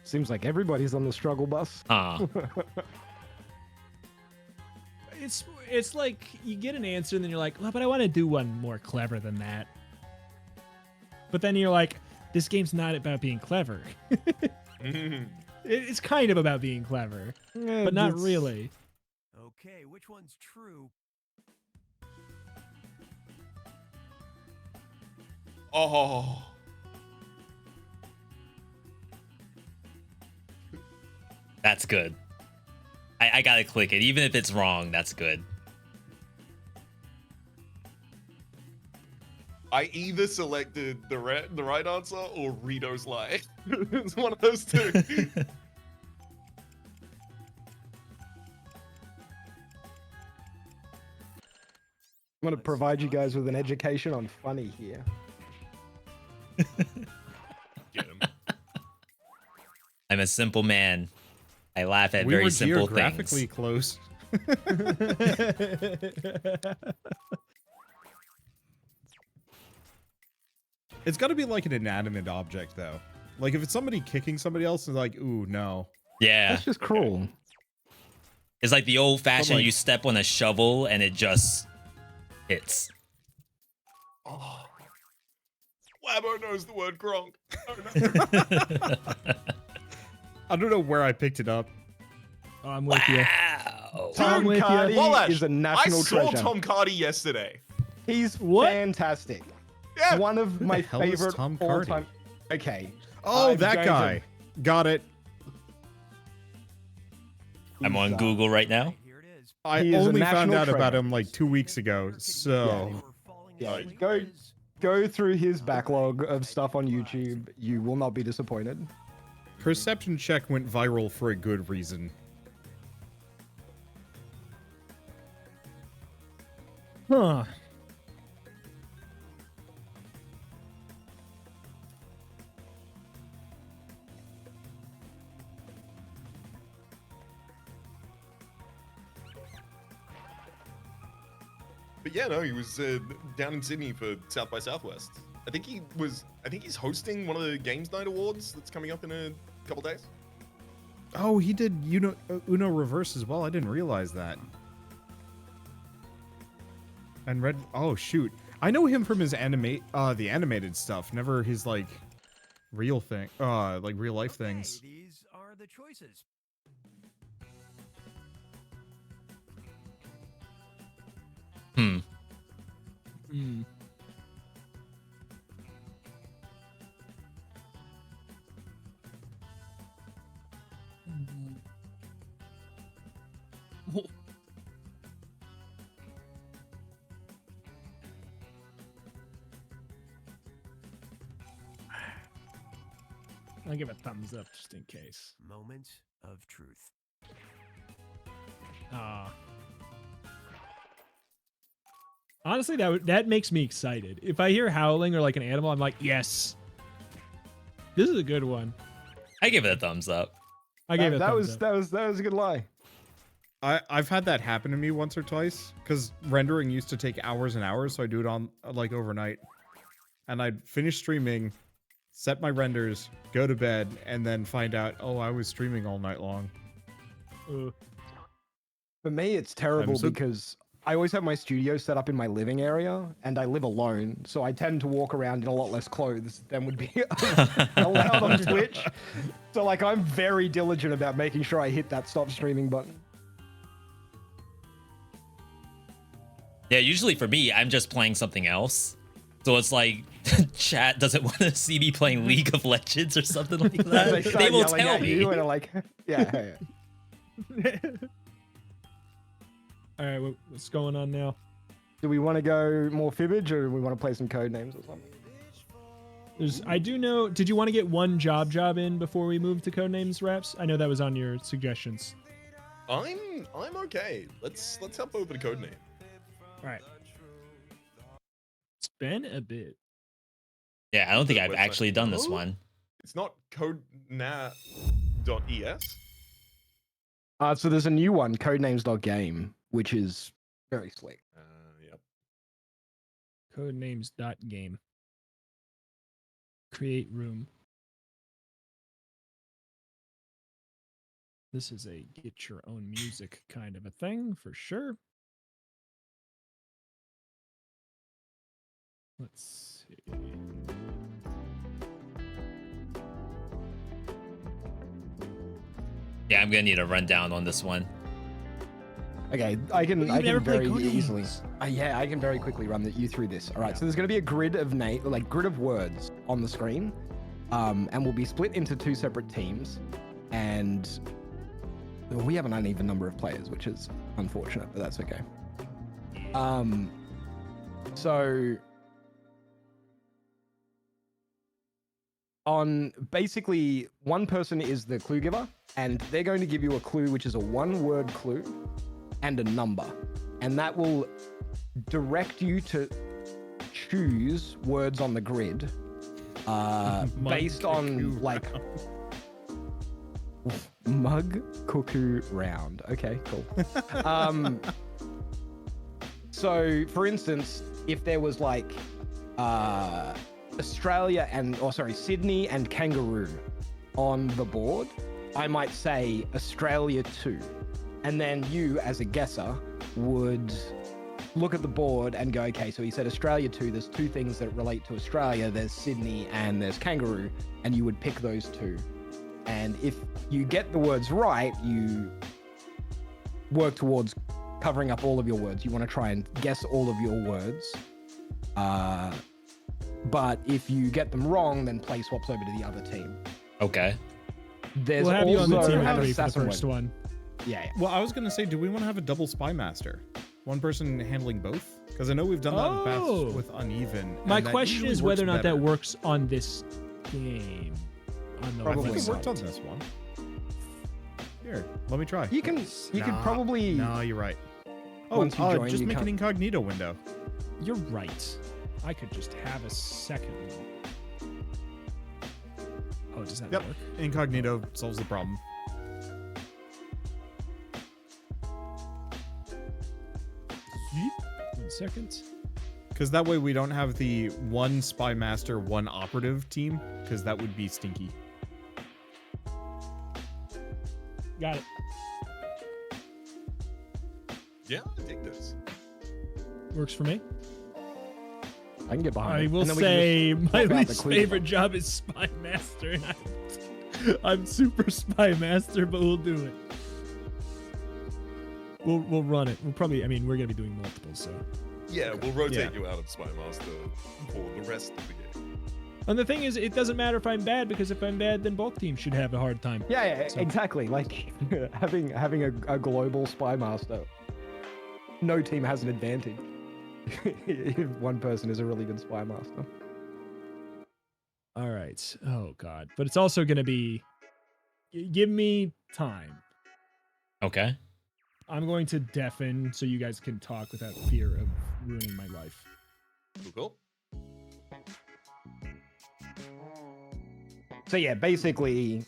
Seems like everybody's on the struggle bus. It's like you get an answer and then you're like, well, but I want to do one more clever than that. But then you're like, this game's not about being clever. It's kind of about being clever, but not really. Okay, which one's true? Oh. That's good. I gotta click it. Even if it's wrong, that's good. I either selected the right answer or Rito's lie. It's one of those two. I'm going to provide you guys with an education on funny here. Get him. I'm a simple man. I laugh at We very were simple geographically things. close. It's got to be like an inanimate object, though. Like, if it's somebody kicking somebody else, it's like, ooh, no. Yeah. That's just cruel. It's like the old fashioned like- you step on a shovel and it just hits. Oh. Labo knows the word gronk. Oh, no. I don't know where I picked it up. Oh, I'm with you. Wow. Tom with ya. Cardi Wallace, is a I national saw treasure. Tom Cardi yesterday. He's What? fantastic. Yeah. One of my hell is favorite Tom Cardi? all-time. Okay. Oh, I'm that going guy. Got it. I'm on He's, Google right now. Here it is. I He is a only found national out about treasure. him like 2 weeks ago, so... Yeah, go through his backlog of stuff on YouTube. You will not be disappointed. Perception check went viral for a good reason. Huh. But yeah, no, he was down in Sydney for South by Southwest. I think he's hosting one of the Games Night Awards that's coming up in a couple days. Oh, he did Uno Reverse as well. I didn't realize that. And Red... Oh, shoot. I know him from his the animated stuff, never his, like, real thing, like, real-life things. These are the choices. Hmm. Hmm. I'll give a thumbs up just in case. Moment of truth. Honestly, that makes me excited. If I hear howling or like an animal, I'm like, yes, this is a good one. I give it a thumbs up. I gave it a that thumbs was up. that was a good lie. I've had that happen to me once or twice, because rendering used to take hours and hours, so I do it on, like, overnight. And I'd finish streaming, set my renders, go to bed, and then find out, oh, I was streaming all night long. For me, it's terrible so- because I always have my studio set up in my living area, and I live alone, so I tend to walk around in a lot less clothes than would be allowed on Twitch. So, like, I'm very diligent about making sure I hit that stop streaming button. Yeah, usually for me, I'm just playing something else. So it's like, chat doesn't want to see me playing League of Legends or something like that. start They will yelling tell at me. you, and I'm like, yeah. All right, what's going on now? Do we want to go more fibbage, or do we want to play some code names or something? I do know. Did you want to get one job in before we move to Codenames Raps? I know that was on your suggestions. I'm okay. Let's hop over to Codename. All right. It's been a bit. Yeah, I don't think I've Website. actually done this Oh? one. It's not codena.es. So there's a new one, codenames.game, which is very slick. Yep. Codenames.game. Create room. This is a get your own music kind of a thing for sure. Let's see. Yeah, I'm gonna need a rundown on this one. Okay, I can never played very Codenames. easily. Yeah, I can very quickly run you through this. All right, so there's going to be a grid of grid of words on the screen, and we'll be split into two separate teams, and we have an uneven number of players, which is unfortunate, but that's okay. So on basically one person is the clue giver, and they're going to give you a clue, which is a one-word clue and a number, and that will direct you to choose words on the grid based on like mug cuckoo round. Okay, cool. So for instance, if there was like Australia and Sydney and kangaroo on the board, I might say Australia 2, and then you as a guesser would look at the board and go, okay, so he said Australia 2, there's two things that relate to Australia, there's Sydney and there's kangaroo, and you would pick those two. And if you get the words right, you work towards covering up all of your words. You want to try and guess all of your words. But if you get them wrong, then play swaps over to the other team. Okay. There's We'll have you on the also team an for the assassin first one. Yeah. Well, I was gonna say, do we want to have a double spy master? One person handling both? Because I know we've done that in the Oh. past with uneven. My and that question usually is whether or works not that better. works on this game. On the I think it website. worked on this one. Here, let me try. You could probably. No, you're right. Oh, Once you join, just you make an can't- incognito window. You're right. I could just have a second one. Oh, does that Yep, work? incognito solves the problem. Yeep. 1 second. Because that way we don't have the one spy master, one operative team, because that would be stinky. Got it. Yeah, I dig this. Works for me. I can get behind I it. will And then we can say just my swap out the least clue favorite giver. job is spy master, and I'm super spy master, but we'll do it. We'll run it. We'll probably. I mean, we're gonna be doing multiple, so. Yeah, we'll rotate Yeah. you out of Spy Master for the rest of the game. And the thing is, it doesn't matter if I'm bad, because if I'm bad, then both teams should have a hard time. Yeah, So- exactly. Like having a global spy master, no team has an advantage if one person is a really good spy master. All right. Oh God. But it's also gonna be. Give me time. Okay. I'm going to deafen so you guys can talk without fear of ruining my life. Cool. So yeah, basically,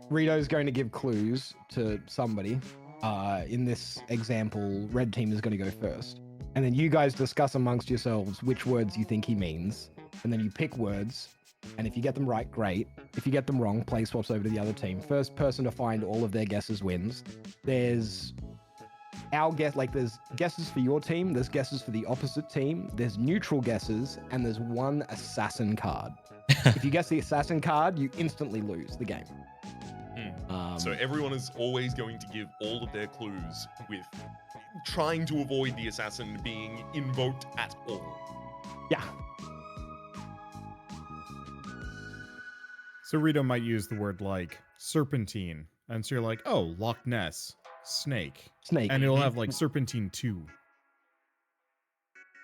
Rito's going to give clues to somebody. In this example, red team is going to go first. And then you guys discuss amongst yourselves which words you think he means. And then you pick words. And if you get them right, great. If you get them wrong, play swaps over to the other team. First person to find all of their guesses wins. There's our guess, like there's guesses for your team, there's guesses for the opposite team, there's neutral guesses, and there's one assassin card. If you guess the assassin card, you instantly lose the game. So everyone is always going to give all of their clues with trying to avoid the assassin being invoked at all. Yeah. So Rito might use the word like serpentine. And so you're like, oh, Loch Ness, snake. Snake. And it'll have like serpentine 2.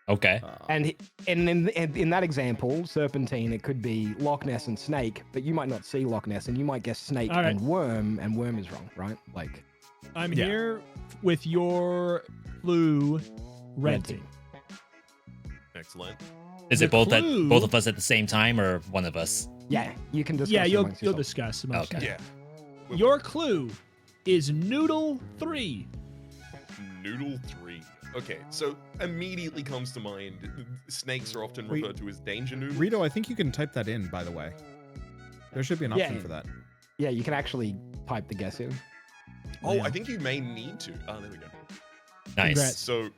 Okay. And in that example, serpentine, it could be Loch Ness and snake, but you might not see Loch Ness, and you might guess snake All right. and worm is wrong, right? Like I'm Yeah. here with your clue, red Red team. Excellent. Is The it both clue- both of us at the same time or one of us? yeah, you can discuss. Yeah, you'll amongst yourselves. discuss. amongst Okay. Yeah. you. Your clue is Noodle 3. Noodle 3. Okay, so immediately comes to mind, snakes are often Wait. referred to as danger noodles. Rito, I think you can type that in, by the way. There should be an option Yeah. for that. Yeah, you can actually type the guess in. Oh, Yeah. I think you may need to. Oh, there we go. Nice. Congrats. So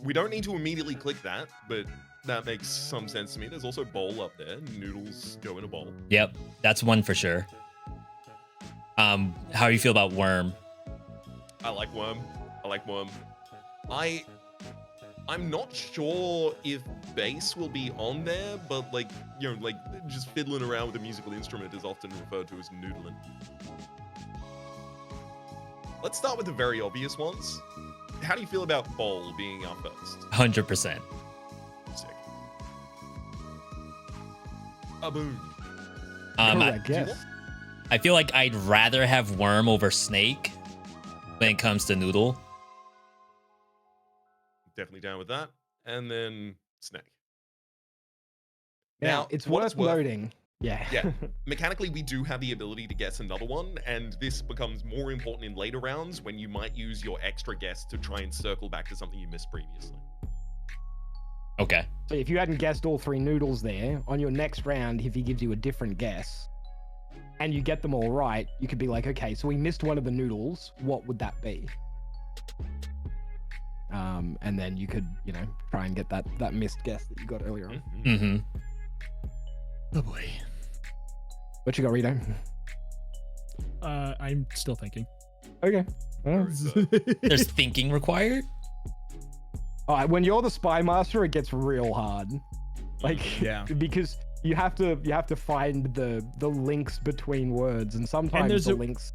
we don't need to immediately click that, but that makes some sense to me. There's also bowl up there. Noodles go in a bowl. Yep, that's one for sure. How do you feel about worm? I like worm. I'm not sure if bass will be on there, but like, you know, like just fiddling around with a musical instrument is often referred to as noodling. Let's start with the very obvious ones. How do you feel about bowl being our first? 100%. Sick. A boom. Correct, yes. I feel like I'd rather have worm over snake when it comes to noodle. Definitely down with that. And then snake. Now, it's what worth noting. Yeah. Yeah. Mechanically, we do have the ability to guess another one, and this becomes more important in later rounds when you might use your extra guess to try and circle back to something you missed previously. Okay. So if you hadn't guessed all 3 noodles there, on your next round, if he gives you a different guess, and you get them all right, you could be like, okay, so we missed one of the noodles. What would that be? And then you could, you know, try and get that missed guess that you got earlier on. Mm-hmm. Oh boy. What you got, Rito? I'm still thinking. Okay. There's thinking required? All right, when you're the spy master, it gets real hard. Like, Yeah. because you have to find the links between words, and sometimes the links.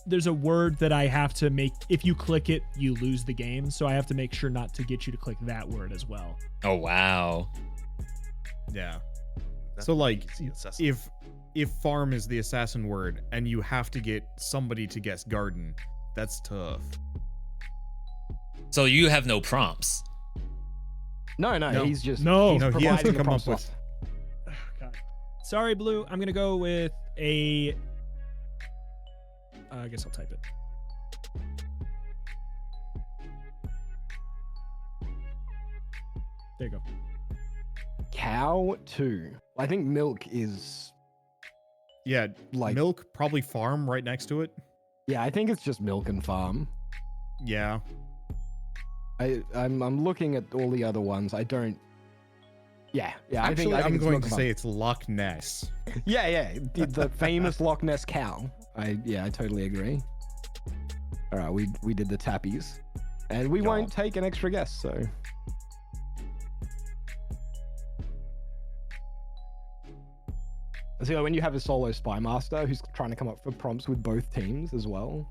There's a word that I have to make. If you click it, you lose the game. So I have to make sure not to get you to click that word as well. Oh wow. Yeah. That's So like, easy assessment. if farm is the assassin word and you have to get somebody to guess garden, that's tough. So you have no prompts. No, he's just No. he's No, he has to providing the come prompt up with. slot. Oh, God. Sorry, Blue. I'm gonna go with a. I guess I'll type it. There you go. Cow 2. I think milk is Yeah, like milk, probably farm right next to it. Yeah, I think it's just milk and farm. Yeah. I'm looking at all the other ones. I don't. Yeah. Actually, I think I'm it's going milk to and say it's Loch Ness. farm. Yeah. The famous Loch Ness cow. I totally agree. All right, we did the tappies, and we won't take an extra guess. So. So when you have a solo spy master who's trying to come up for prompts with both teams as well,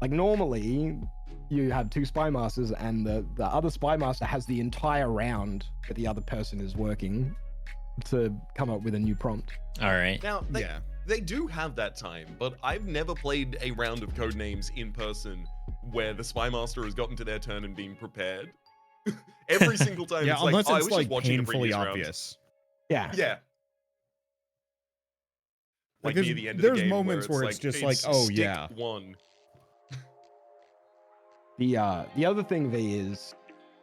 like normally you have 2 spy masters and the other spy master has the entire round that the other person is working to come up with a new prompt. All right. Now, they do have that time, but I've never played a round of Codenames in person where the spy master has gotten to their turn and been prepared. Every single time, Yeah, it's like, unless oh, I it's was like just watching a painfully previous obvious. Yeah. Yeah. Like near there's, the end of there's the game moments where it's just like, oh stick yeah. 1. The other thing, V, is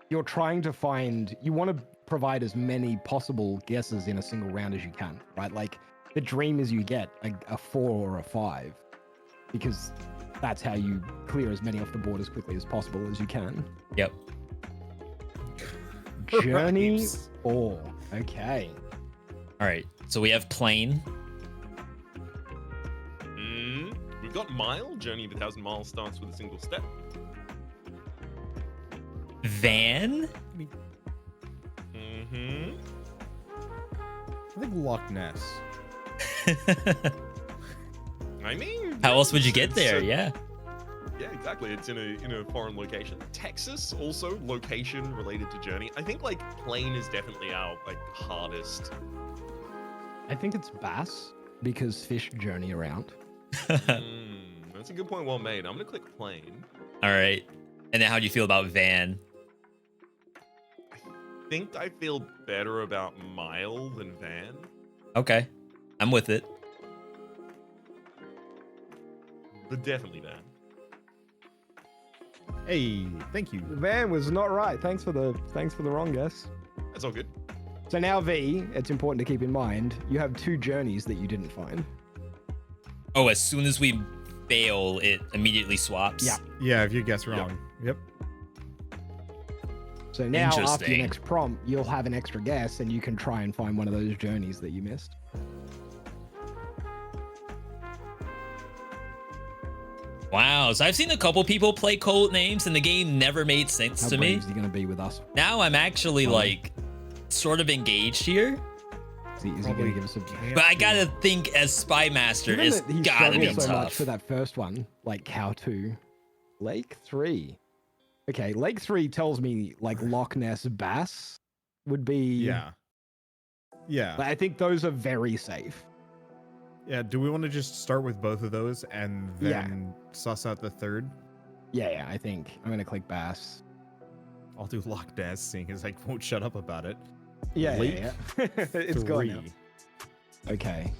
you're trying to find. You want to provide as many possible guesses in a single round as you can, right? Like the dream is you get a 4 or a 5, because that's how you clear as many off the board as quickly as possible as you can. Yep. Journey 4. Okay. All right. So we have plane. We've got mile. Journey of 1,000 miles starts with a single step. Van. Mm-hmm. I think Loch Ness. I mean, How else would you get it's there? a- Yeah. Yeah, exactly. It's in a foreign location. Texas also location related to journey. I think like plane is definitely our like hardest. I think it's bass because fish journey around. That's a good point. Well made. I'm gonna click plane. All right. And then how do you feel about van? I think I feel better about mile than van. Okay. I'm with it. But definitely van. Hey, thank you. The van was not right. Thanks for the wrong guess. That's all good. So now, V, it's important to keep in mind you have 2 journeys that you didn't find. Oh, as soon as we fail, it immediately swaps. Yeah. Yeah, if you guess wrong. Yep. So now, after your Interesting. next prompt, you'll have an extra guess, and you can try and find one of those journeys that you missed. Wow. So I've seen a couple people play Codenames, and the game never made sense How to brave me. is he going to be with us? Now I'm actually like sort of engaged here. Is he going to give us a... But I gotta think as Spy Master, Given it's that he gotta be struggled so much tough. for that first one, like Cow 2. Lake 3. Okay, Lake 3 tells me like Loch Ness Bass would be... Yeah. Yeah. I think those are very safe. Yeah, do we want to just start with both of those and then suss out the third? Yeah, I think I'm gonna click Bass. I'll do Loch Ness, seeing as I won't shut up about it. Yeah, Lake yeah. It's gone now. 3. Okay.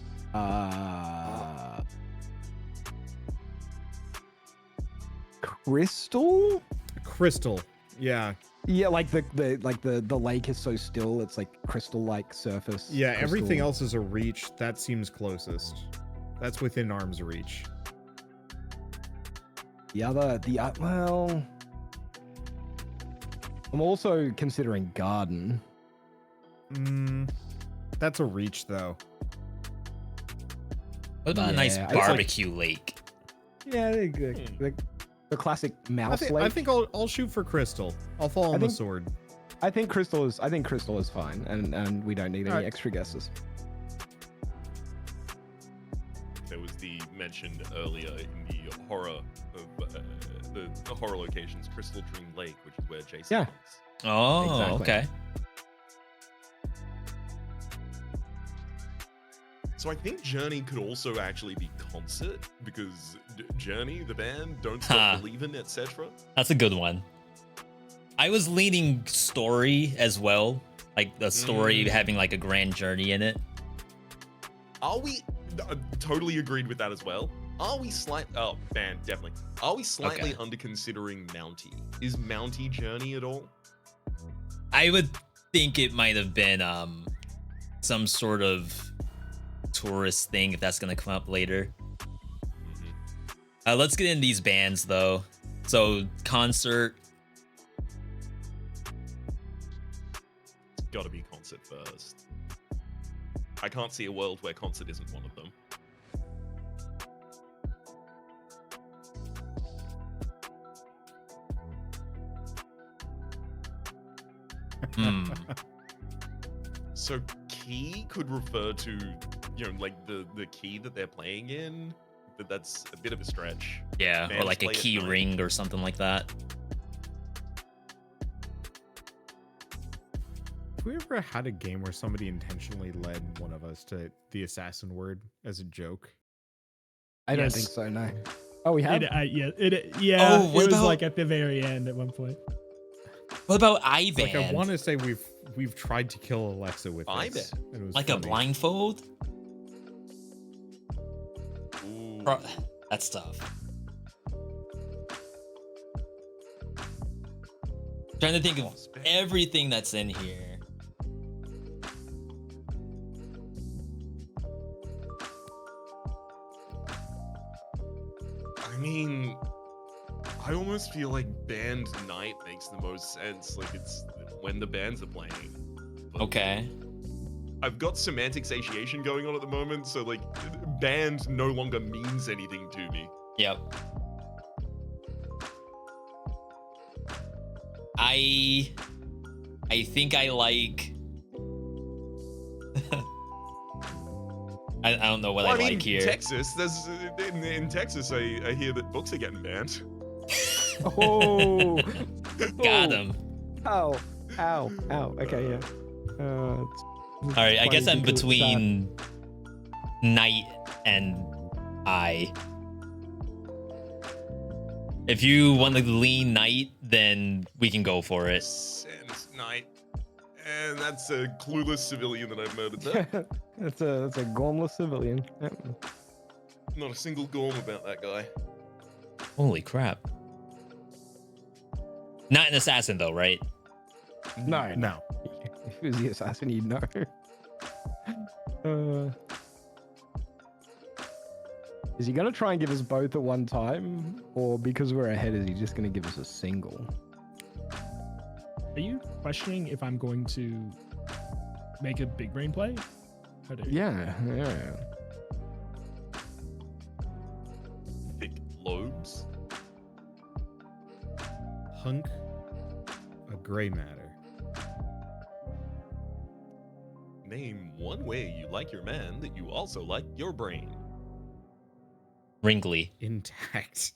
Crystal? Crystal. Yeah. Yeah, like the lake is so still, it's like crystal-like surface. Yeah, everything crystal. else is a reach. That seems closest. That's within arm's reach. Well, I'm also considering garden. That's a reach though. What about a nice Yeah, it's like- barbecue lake? Yeah, the classic mouse I lake. think I'll shoot for Crystal. I'll fall on the sword. I think crystal is fine, and we don't need any Alright. extra guesses. There was the mention earlier in the horror of the horror locations, Crystal Dream Lake, which is where Jason Yeah. is. Oh, Exactly. okay. So I think Journey could also actually be concert because Journey, the band, Don't Stop Believing, etc. That's a good one. I was leaning story as well, like the story having like a grand journey in it. Are we totally agreed with that as well? Are we band, definitely. Are we slightly under considering Mountie? Is Mountie Journey at all? I would think it might have been some sort of tourist thing if that's gonna come up later. Let's get in these bands though. So concert. It's gotta be concert first. I can't see a world where concert isn't one of them. So key could refer to, like the key that they're playing in, but that's a bit of a stretch. Yeah, or Bands like a play at key night. ring or something like that. Have we ever had a game where somebody intentionally led one of us to the assassin word as a joke? I don't Yes. think so. No. Oh, we have. Yeah, Oh, it what was about- like at the very end at one point. What about Ivan? Like I want to say we've tried to kill Alexa with this. And it was Like a funny. blindfold? Ooh. That's tough. Trying to think of everything that's in here. I mean, I almost feel like band night makes the most sense. Like it's when the bands are playing. But Okay. I've got semantic satiation going on at the moment, so like band no longer means anything to me. Yep. I think I like. I don't know what Well, I mean, like here. Texas, there's in Texas, I hear that books are getting banned. Oh. Got him. Ow. Okay, yeah. All right, I guess I'm between night and I. If you want to lean night, then we can go for it. And night. And that's a clueless civilian that I've murdered there. That's a gormless civilian. Yep. Not a single gorm about that guy. Holy crap. Not an assassin though, right? No. If he was the assassin, you'd know. Is he gonna try and give us both at one time, or because we're ahead, is he just gonna give us a single? Are you questioning if I'm going to make a big brain play? How dare you? Yeah. Thick lobes. Hunk a gray matter. Name one way you like your man that you also like your brain. Wrinkly. Intact.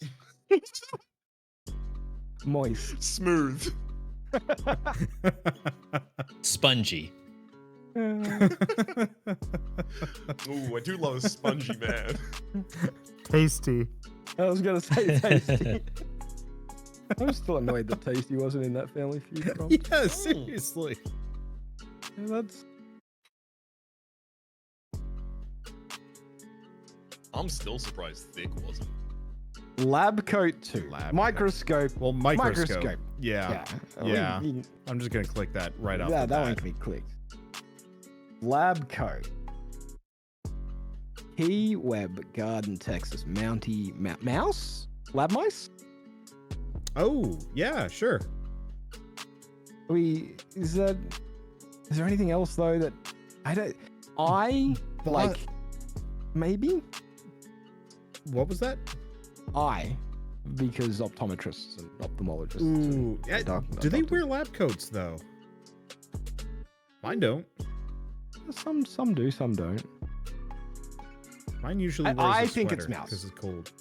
Moist. Smooth. Spongy. Ooh, I do love a spongy man. Tasty. I was gonna say Tasty. I'm still annoyed that Tasty wasn't in that Family Feud prompt. Yeah, seriously. Yeah, that's I'm still surprised Thick wasn't. Lab Coat 2. Lab Microscope. Well, microscope. Yeah. Yeah. I'm just gonna click that right off. Yeah, the that one bat. can be clicked. Lab Coat. Key Web Garden, Texas. Mouse? Lab mice? Oh, yeah, sure. Is there anything else though that What? maybe What was that? because optometrists and ophthalmologists. Ooh, and yeah, doctors. do they wear lab coats though? Mine don't. Some do, some don't. Mine usually wears I a think sweater it's mouse. because it's cold.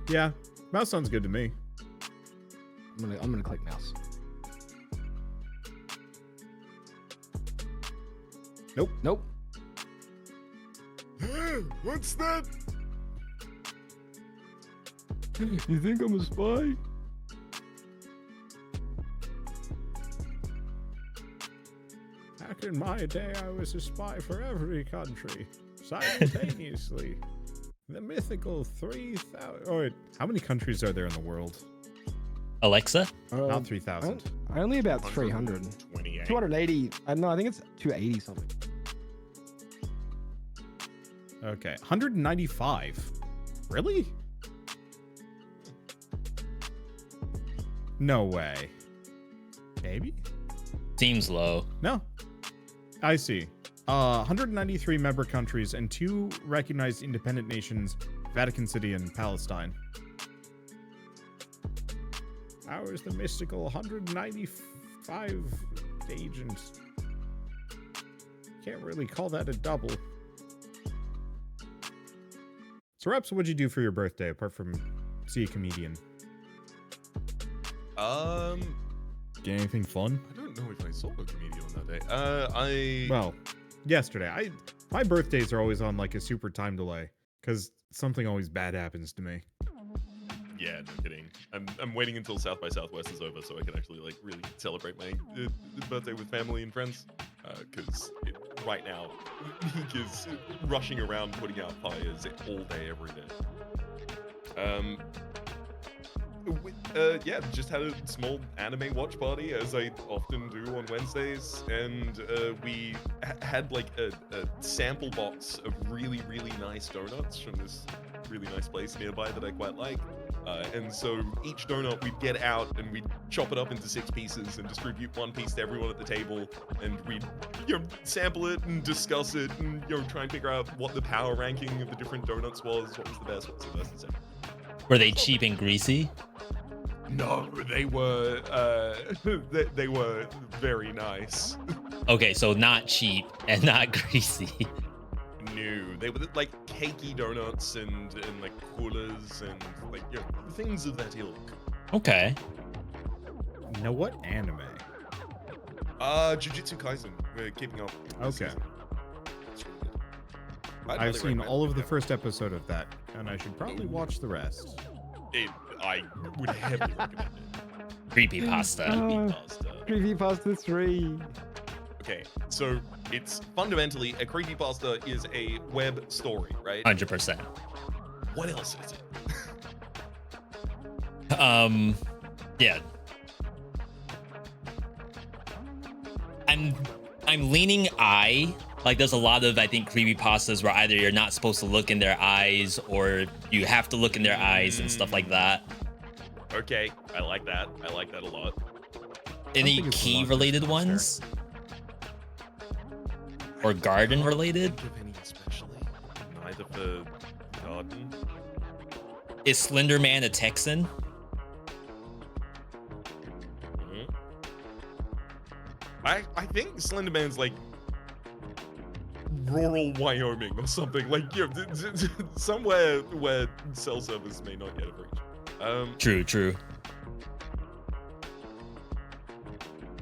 Yeah, mouse sounds good to me. I'm gonna click mouse. Nope. What's that? You think I'm a spy? Back in my day, I was a spy for every country, simultaneously. The mythical 3,000. Oh, wait, how many countries are there in the world? Alexa? Not 3,000. Only about 300. 28. 280. No, I think it's 280 something. Okay, 195. Really? No way. Maybe? Seems low. No. I see. 193 member countries and 2 recognized independent nations, Vatican City and Palestine. Ours the mystical 195 agents. Can't really call that a double. So, Reps, what'd you do for your birthday apart from see a comedian? Get anything fun? I don't know if I saw a comedian on that day. Well, yesterday. My birthdays are always on like a super time delay because something always bad happens to me. Yeah, no kidding. I'm waiting until South by Southwest is over so I can actually like really celebrate my birthday with family and friends. Because right now, Meek is rushing around putting out fires all day, every day. Yeah, just had a small anime watch party as I often do on Wednesdays, and we had like a sample box of really, really nice donuts from this really nice place nearby that I quite like. And so each donut we'd get out and we'd chop it up into 6 pieces and distribute 1 piece to everyone at the table, and we'd sample it and discuss it and try and figure out what the power ranking of the different donuts was, what was the best, what was the worst, etc. Were they cheap and greasy? No, they were they were very nice. Okay, so not cheap and not greasy. No, they were like cakey donuts and like coolers and like things of that ilk. Okay. You know what? Anime. Jujutsu Kaisen. We're keeping up. Okay. It's really good. I'd I've highly seen recommend all it of the if first episode of that, and I should probably watch the rest. I would heavily recommend it. Creepypasta. Creepypasta. Creepypasta 3. Okay, so it's fundamentally a creepypasta is a web story, right? 100%. What else is it? Yeah. I'm leaning I. Like, there's a lot of, I think, creepypastas where either you're not supposed to look in their eyes or you have to look in their eyes and stuff like that. Okay, I like that. I like that a lot. Any think it's a lot key-related of ones? Or garden-related? Think of any especially. Neither for garden. Is Slender Man a Texan? Mhm. I think Slenderman's like rural Wyoming or something, like somewhere where cell service may not yet have reached. True.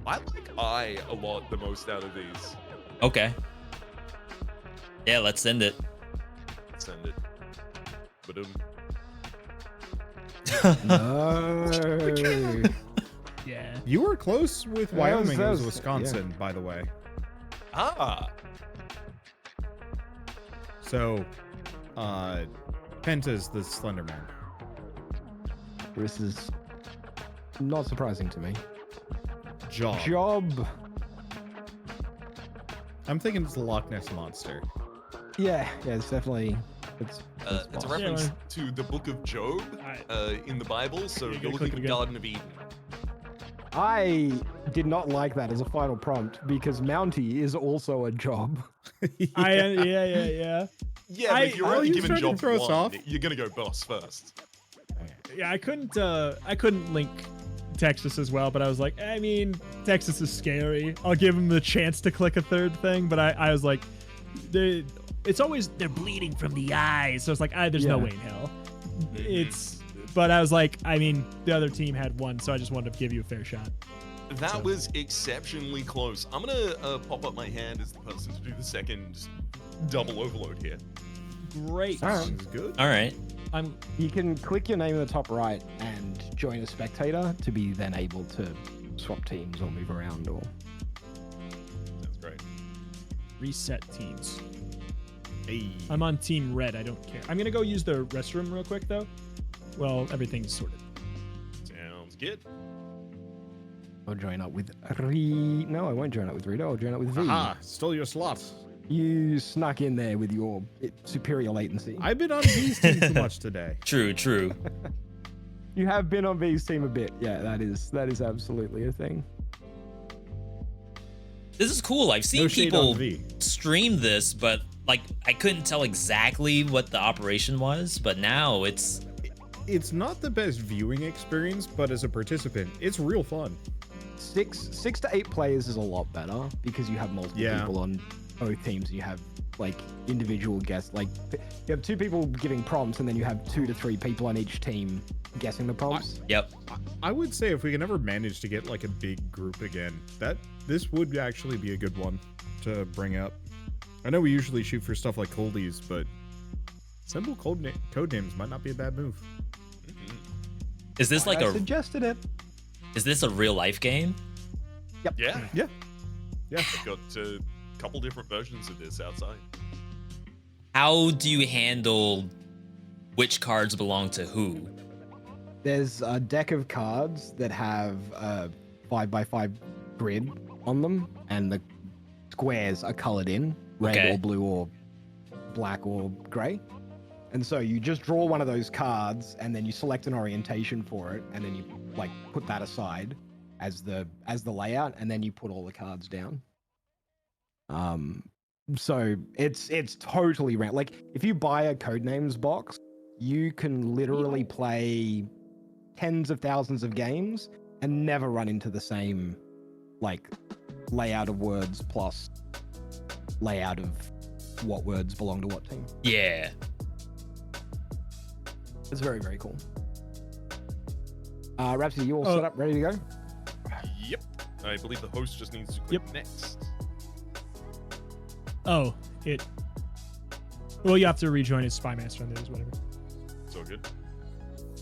I like I a lot the most out of these. Okay. Yeah, let's send it. Send it. No. Yeah. You were close with Wyoming. It was yeah. Wisconsin, by the way. Ah. So, Penta's the Slender Man. This is not surprising to me. Job. I'm thinking it's the Loch Ness Monster. Yeah, it's definitely. It's a possible. reference to the Book of Job in the Bible, so Yeah, you're click looking it at the again. Garden of Eden. I did not like that as a final prompt because Mountie is also a job. Yeah. Yeah, but if you're only he's given trying to job throw us one, off. you're gonna go boss first. Yeah, I couldn't link Texas as well, but I was like, I mean, Texas is scary. I'll give him the chance to click a third thing, but I was like, it's always they're bleeding from the eyes, so it's like, there's no Yeah. way in hell. But I was like, I mean, the other team had one, so I just wanted to give you a fair shot. That was exceptionally close. I'm gonna pop up my hand as the person to do the second double overload here. Great. Sounds good. All right. You can click your name in the top right and join a spectator to be then able to swap teams or move around or. That's great. Reset teams. Hey. I'm on team red. I don't care. I'm gonna go use the restroom real quick though. Well, everything's sorted. Sounds good. I'll join up with No, I won't join up with Rita. I'll join up with V. Aha, stole your slot. You snuck in there with your superior latency. I've been on V's team too much today. True. You have been on V's team a bit. Yeah, that is absolutely a thing. This is cool. I've seen No shade people on V. stream this, but like I couldn't tell exactly what the operation was, but now it's Not the best viewing experience, but as a participant, it's real fun. Six to 8 players is a lot better because you have multiple Yeah. people on both teams. And you have like individual guests. Like you have 2 people giving prompts, and then you have 2 to 3 people on each team guessing the prompts. Yep. I would say if we can ever manage to get like a big group again, this would actually be a good one to bring up. I know we usually shoot for stuff like coldies, but simple code names might not be a bad move. Is this like I a suggested it. is this a real life game? Yeah. Yeah. I've got a couple different versions of this outside. How do you handle which cards belong to who? There's a deck of cards that have a 5x5 grid on them, and the squares are colored in red Okay. or blue or black or gray. And so you just draw one of those cards, and then you select an orientation for it, and then you like put that aside as the layout, and then you put all the cards down. So it's totally random. Like if you buy a Codenames box, you can literally play tens of thousands of games and never run into the same like layout of words plus layout of what words belong to what team. Yeah. It's very, very cool. Rhapsody, you all set up, ready to go? Yep. I believe the host just needs to click next. Oh, well, you have to rejoin as Spy Master on those, whatever. So good.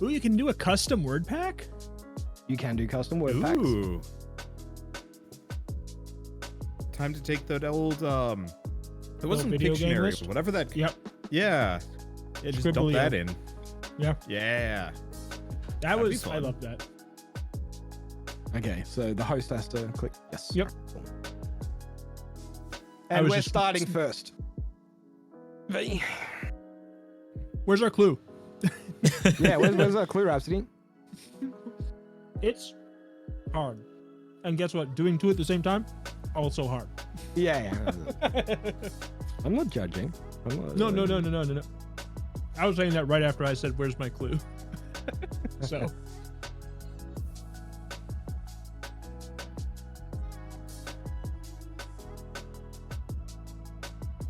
Ooh, you can do a custom word pack? You can do custom word packs. Ooh. Time to take that old it wasn't video game Pictionary, list? but whatever that. Yep. Yeah. Yeah, just dump that in. Yeah. Yeah. That That'd be was, I fun. love that. Okay, so the host has to click yes. Yep. I And was we're just- starting first. V. Where's our clue? Yeah, where's our clue, Rhapsody? It's hard. And guess what? Doing 2 at the same time, also hard. Yeah. I'm not judging. No. I was saying that right after I said, "Where's my clue?" So.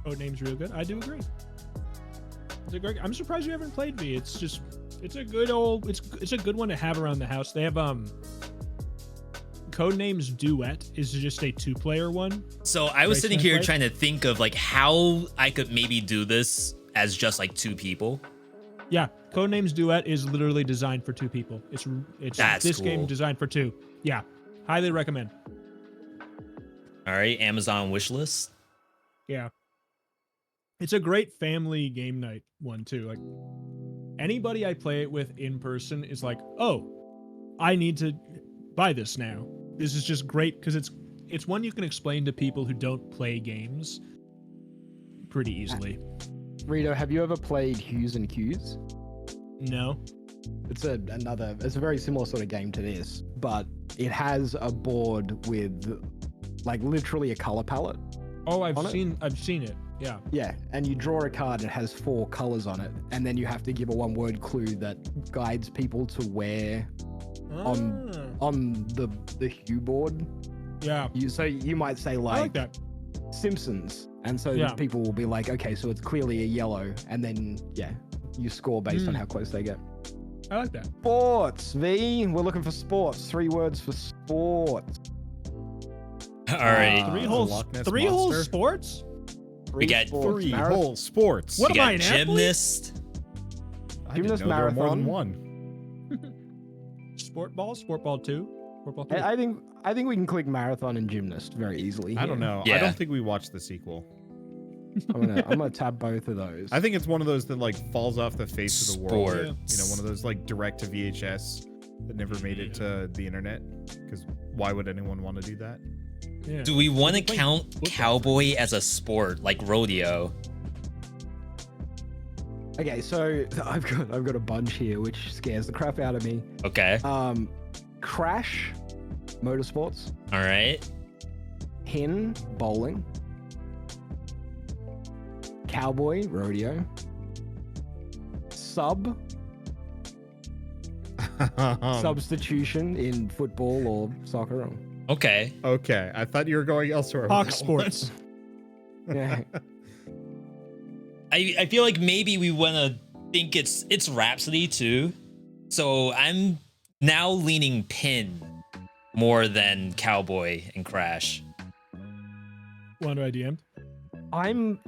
Codenames real good. I do agree. It's a great. I'm surprised you haven't played V. It's a good one to have around the house. They have Codenames Duet is just a 2-player one. So I was Race sitting and here play? trying to think of like how I could maybe do this as just like 2 people. Yeah, Codenames Duet is literally designed for 2 people. It's That's this game cool. designed for 2. Yeah, highly recommend. All right, Amazon wishlist. Yeah. It's a great family game night one too. Like anybody I play it with in person is like, "Oh, I need to buy this now." This is just great because it's one you can explain to people who don't play games pretty easily. Rito, have you ever played Hues and Cues? No. It's a very similar sort of game to this, but it has a board with like literally a color palette. Oh, I've On it? seen it. Yeah. Yeah, and you draw a card, it has 4 colors on it, and then you have to give a 1-word clue that guides people to where on the hue board. Yeah. So you might say I like like that. Simpsons, and so Yeah. people will be like, okay, so it's clearly a yellow, and then you score based on how close they get. I like that. Sports, V. We're looking for sports. 3 words for sports. All right. Three Loch Ness hole Monster. sports? We got sports. 3 Marathon- whole sports. What We am I, got an athlete? gymnast. I didn't Gymnast know there were more than marathon. one. Sport ball 2. Sport ball 3. I think we can click marathon and gymnast very easily. I don't here. know. I Yeah. don't think we watched the sequel. I'm gonna tab both of those. I think it's one of those that like falls off the face of the world. Sports. You know, one of those like direct to VHS that never made it to the internet. Because why would anyone want to do that? Yeah. Do we want to Play count football. cowboy as a sport like rodeo? Okay, so I've got a bunch here, which scares the crap out of me. Okay. Crash, motorsports. All right. Pin, bowling. Cowboy, rodeo. Substitution in football or soccer. Okay. Okay, I thought you were going elsewhere. with Hawk that sports. Yeah. I feel like maybe we want to think it's Rhapsody too. So I'm now leaning pin more than cowboy and crash. One I DM'd. I'm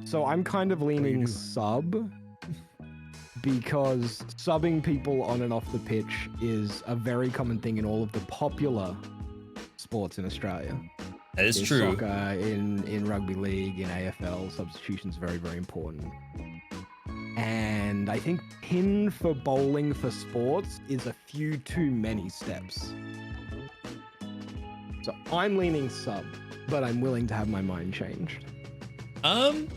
kind of leaning sub because subbing people on and off the pitch is a very common thing in all of the popular sports in Australia. That is In true. Soccer, in rugby league, in AFL, substitution's very, very important. And I think pin for bowling for sports is a few too many steps. So I'm leaning sub, but I'm willing to have my mind changed. No,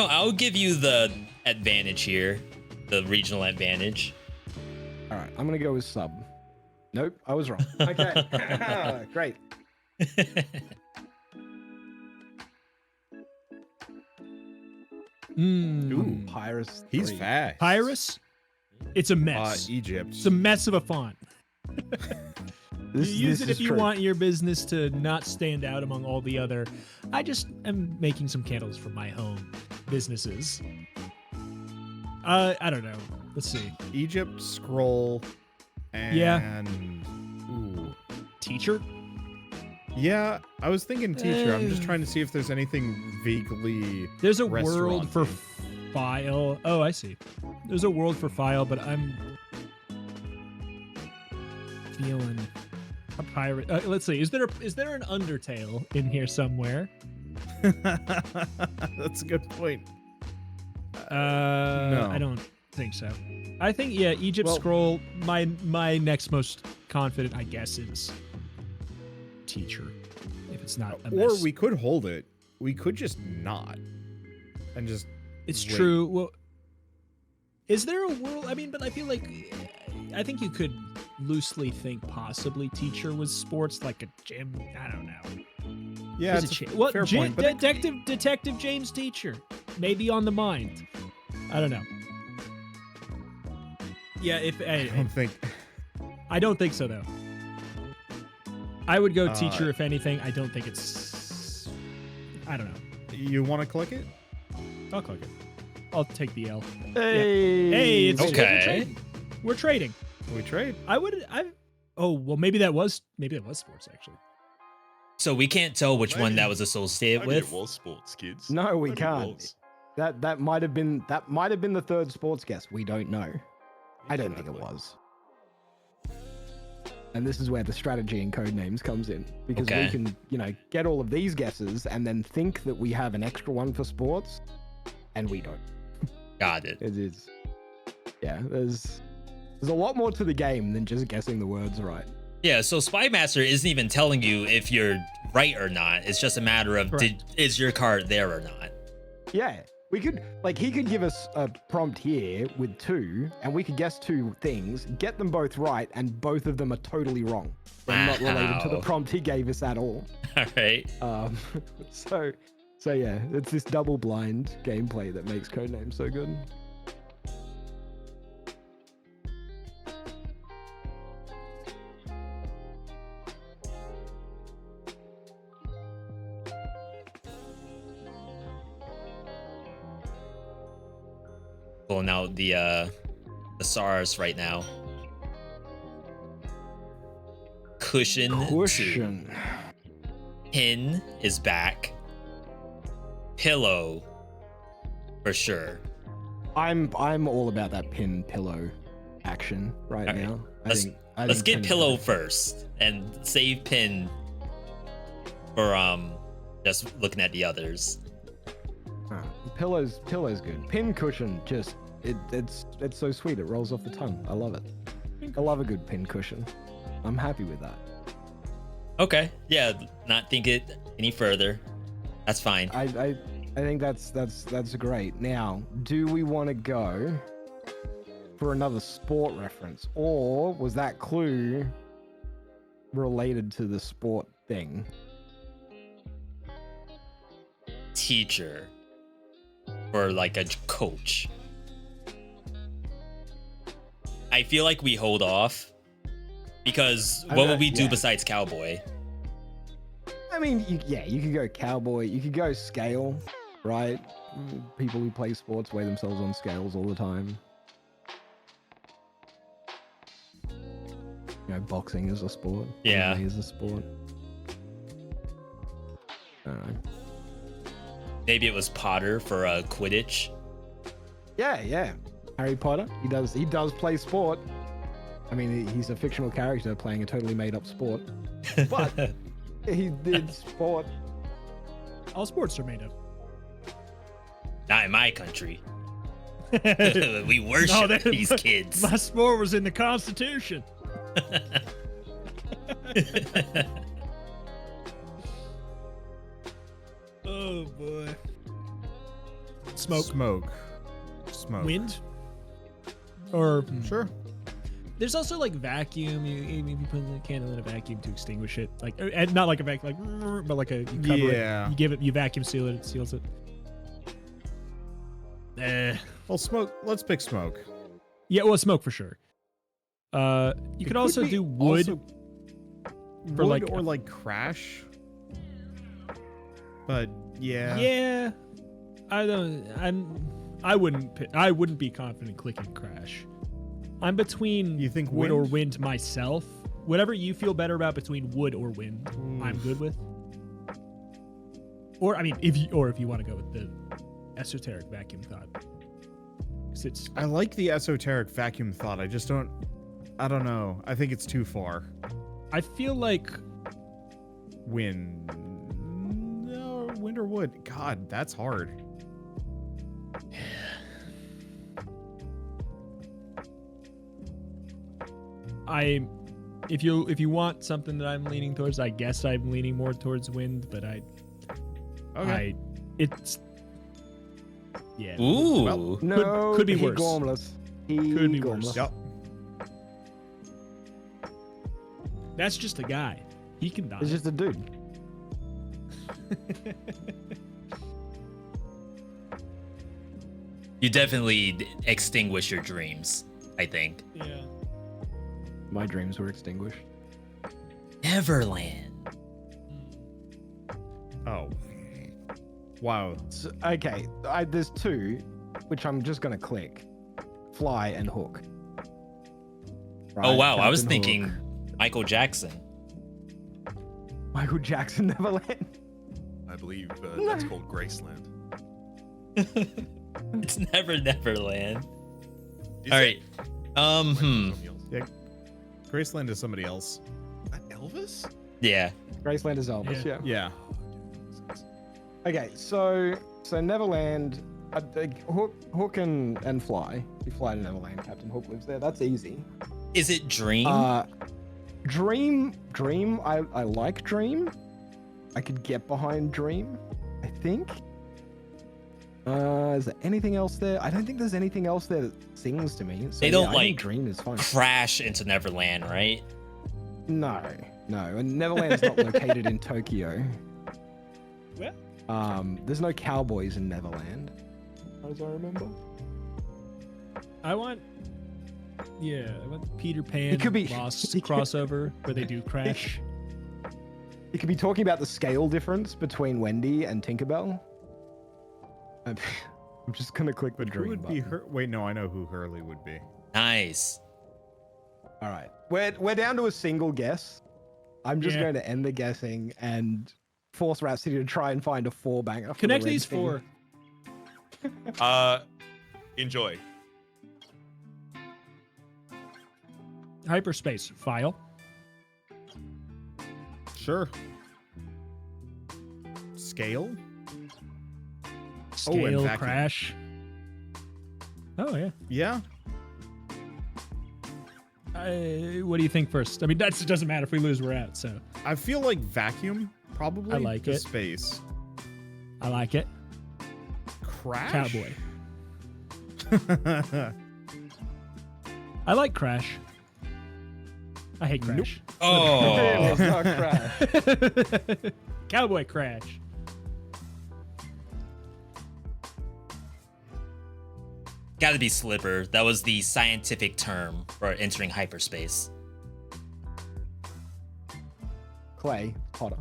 I'll give you the advantage here, the regional advantage. All right, I'm gonna go with sub. Nope, I was wrong. Okay, great. Ooh, Pyrus. he's 3. fast. Pyrus? It's a mess. Egypt. It's a mess of a font. This, You use this it is if you true. want your business to not stand out among all the other. I just am making some candles for my home businesses. I don't know. Let's see. Egypt, scroll, and Yeah. Ooh. Teacher? Yeah, I was thinking teacher. I'm just Uh. trying to see if there's anything vaguely. There's a world for restaurant-y. file. Oh, I see. There's a world for file, but I'm feeling a pirate. Let's see. Is there an Undertale in here somewhere? That's a good point. No, I don't think so. I think Egypt Well- scroll. My next most confident, I guess, is teacher. If it's not a Or mess. we could hold it. We could just not, and just. It's wait. true. Well, is there a world? I mean, but I feel like I think you could loosely think possibly teacher was sports, like a gym. I don't know. Yeah, Was it's it a what fair point. But Detective James teacher? Maybe on the mind. I don't know. Yeah, I don't think. so though. I would go Uh, teacher if anything. I don't think it's. I don't know. You want to click it? I'll click it. I'll take the L. Hey, Hey, it's Okay. We're trading. We trade. Oh well, maybe that was sports actually. So we can't tell which one that Maybe- was associated Maybe with. it was sports, kids. No, we Maybe it can't. was. That might have been the third sports guess. We don't know. I don't think it Exactly. was. And this is where the strategy in Codenames comes in, because Okay. we can, get all of these guesses and then think that we have an extra one for sports, and we don't. Got it. It is. Yeah, there's a lot more to the game than just guessing the words right. Yeah, so Spy Master isn't even telling you if you're right or not. It's just a matter of is your card there or not. Yeah, we could, he could give us a prompt here with 2, and we could guess 2 things, get them both right, and both of them are totally wrong. They're not related to the Wow. prompt he gave us at all. All right. So yeah, it's this double blind gameplay that makes Codenames so good. Pulling out the SARS right now. Cushion. Cushion. Pin is back. Pillow. For sure. I'm all about that pin pillow action right All right. now. Let's get Pin- pillow first and save pin for just looking at the others. Pillow's good. Pin cushion, just it's so sweet. It rolls off the tongue. I love it. I love a good pin cushion. I'm happy with that. Okay. Yeah, not think it any further. That's fine. I think that's great. Now, do we want to go for another sport reference, or was that clue related to the sport thing? Teacher. Or like a coach. I feel like we hold off because what would we do besides cowboy? I mean, you could go cowboy, you could go scale, right? People who play sports weigh themselves on scales all the time. Boxing is a sport. Yeah. MMA is a sport. I don't know. Maybe it was Potter for Quidditch. Yeah. Harry Potter. He does play sport. I mean, he's a fictional character playing a totally made up sport. But he did sport. All sports are made up. Not in my country. We worship these kids. My sport was in the Constitution. Oh boy. Smoke. Wind. Or Sure. there's also like vacuum. You put the candle in a vacuum to extinguish it, like and not like a vacuum, like but like a you cover Yeah. it. You vacuum seal it. It seals it. Well, smoke. Let's pick smoke. Yeah, well, smoke for sure. You could also do wood. For Wood like or like crash. But yeah. Yeah, I wouldn't be confident clicking crash. I'm between You think wood or wind? wind myself. Whatever you feel better about between wood or wind, I'm good with. Or I mean, if you want to go with the esoteric vacuum thought, 'cause it's I like the esoteric vacuum thought. I don't know. I think it's too far. I feel like Wind. No, wind or wood. God, that's hard. if you want something that I'm leaning towards, I guess I'm leaning more towards wind, but it's yeah. Ooh. Well, No, could be he worse. gormless. Could be worse. Yep. That's just a guy. He can die. It's just a dude. You definitely extinguish your dreams, I think. Yeah. My dreams were extinguished. Neverland. Oh. Wow. So, okay, there's 2, which I'm just gonna click. Fly and hook. Oh Right, wow, I was Captain thinking Hook. Michael Jackson. Michael Jackson Neverland. I believe that's called Graceland. It's Neverland. Is All it? right. Yeah, Graceland is somebody else. That Elvis? Yeah. Graceland is Elvis, yeah. Yeah. Okay, so Neverland, Hook and Fly. You fly to Neverland, Captain Hook lives there. That's easy. Is it Dream? Dream. I like Dream. I could get behind Dream, I think. Is there anything else there? I don't think there's anything else there that sings to me. So They don't I think like Dream is fine. Crash into Neverland, right? No. And Neverland's not located in Tokyo. Well, There's no cowboys in Neverland, as I remember. I want the Peter Pan It could be- Lost it could- crossover where they do Crash. You could be talking about the scale difference between Wendy and Tinkerbell. I'm just gonna click the But who Dream would be button. her? Wait, no, I know who Hurley would be. Nice. All right, we're down to a single guess. I'm just Yeah. going to end the guessing and force Rhapsody to try and find a 4-banger. Connect these four. Enjoy. Hyperspace file. Sure. Scale? Scale vacuum. Crash. Oh yeah. Yeah. What do you think first? I mean, it doesn't matter if we lose, we're out. So I feel like vacuum, probably. I like to it. Space. I like it. Crash? Cowboy. I like Crash. I hate Crash. Oh. It's not Crash. Cowboy Crash. Gotta be Slipper. That was the scientific term for entering hyperspace. Clay Potter.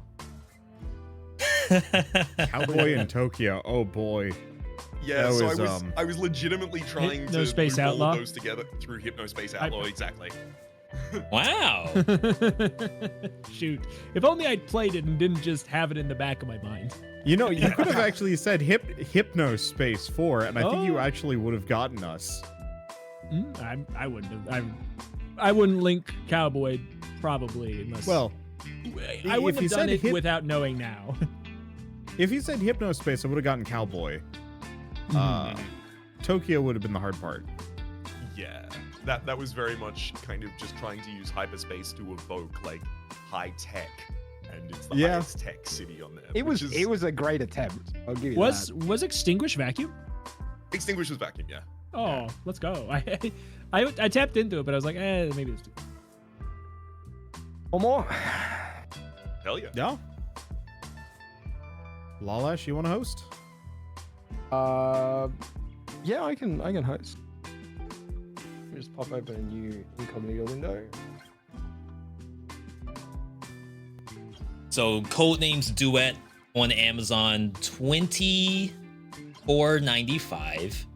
Cowboy in Tokyo. Oh boy. Yeah, That so was, I was legitimately trying to Hypnospace move all Outlaw? of those together through Hypnospace Outlaw, exactly. Wow. Shoot. If only I'd played it and didn't just have it in the back of my mind. You know, you could have actually said Hypnospace 4, and I think you Oh. actually would have gotten us. I wouldn't have. I wouldn't link Cowboy probably unless. Well, I if wouldn't you have done said it without knowing now. if you said Hypnospace, I would have gotten Cowboy. Tokyo would have been the hard part. Yeah, that was very much kind of just trying to use hyperspace to evoke like high tech, and it's the Yeah. highest tech city on there. It was which is- it was a great attempt. I'll give you Was Extinguish Vacuum? Extinguisher's vacuum, yeah. Oh, let's go. I tapped into it, but I was like, maybe it's too. One more. Hell yeah. Yeah. Lalash, you want to host? Yeah, I can host. Let me just pop open a new incognito window. So Codenames Duet on Amazon, $24.95.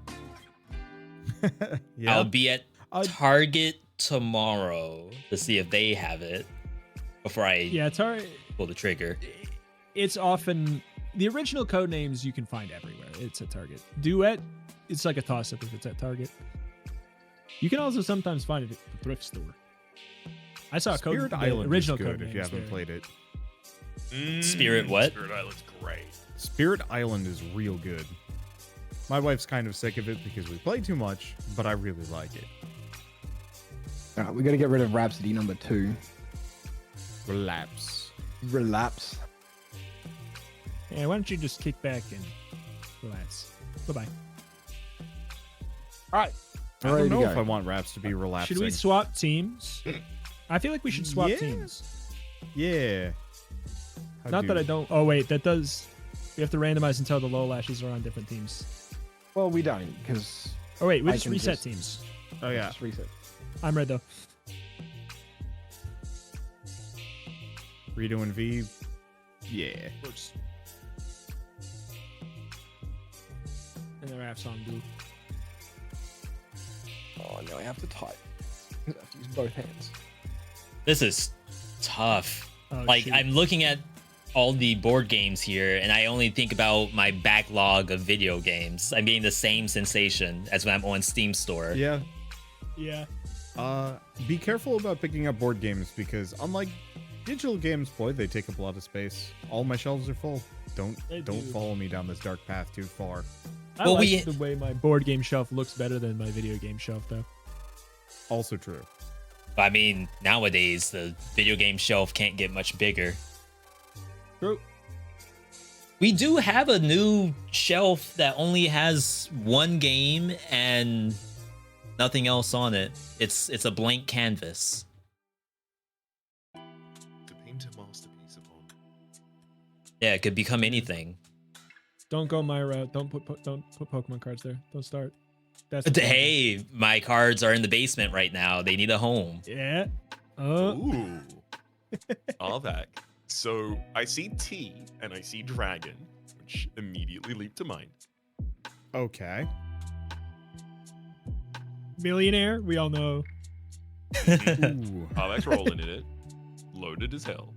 Yeah. I'll be at Target tomorrow to see if they have it before I Yeah, pull the trigger. it's often the original Codenames you can find everywhere. It's at Target. Duet, it's like a toss-up if it's at Target. You can also sometimes find it at the thrift store. I saw Spirit the Island original is good if you Codenames haven't there. played it. Spirit what? Spirit Island's great. Spirit Island is real good. My wife's kind of sick of it because we play too much, but I really like it. All right, we got to get rid of Rhapsody number 2. Relapse. Relapse. Yeah, why don't you just kick back and relax? Bye-bye. All right. I Ready don't to know if go. I want Raps to be relapsing. Should we swap teams? I feel like we should swap Yeah. teams. Yeah. How Not do- that I don't. Oh wait, that does. We have to randomize until the low lashes are on different teams. Well, we don't, because Oh wait, we I just can reset just- teams. Oh yeah. just reset. I'm red though. Redoing V. Yeah. And the Raf's on blue. Oh, no, I have to type. I have to use both hands. This is tough. Oh, Like, shoot. I'm looking at all the board games here, and I only think about my backlog of video games. I'm getting the same sensation as when I'm on Steam Store. Yeah. Yeah. Be careful about picking up board games because unlike digital games, boy, they take up a lot of space. All my shelves are full. Don't follow me down this dark path too far. I Well, like the way my board game shelf looks better than my video game shelf, though. Also true. I mean, nowadays, the video game shelf can't get much bigger. True. We do have a new shelf that only has one game and nothing else on it. It's a blank canvas. To paint a masterpiece upon. Yeah, it could become anything. Don't go my route. Don't put Pokemon cards there. Don't start. That's Hey, my cards are in the basement right now. They need a home. Yeah. Ooh. Arvac. So I see T and I see Dragon, which immediately leap to mind. Okay. Millionaire. We all know. Ooh. Arvac's rolling in it. Loaded as hell.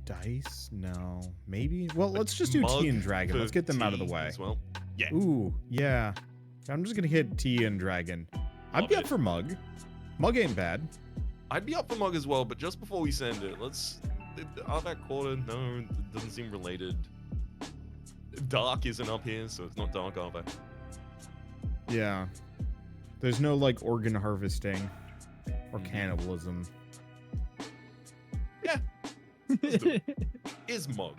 Dice? No. Maybe? Well, let's just do Mug T and Dragon. for Let's get them out of the T way. as well. Yeah. Ooh, yeah. I'm just gonna hit T and Dragon. I'd Love be up it. for Mug. Mug ain't bad. I'd be up for Mug as well, but just before we send it, let's... Arvac Quarter, no, it doesn't seem related. Dark isn't up here, so it's not Dark Arvac. Yeah. There's no, like, organ harvesting or cannibalism. Yeah. Let's do it. Is Mug.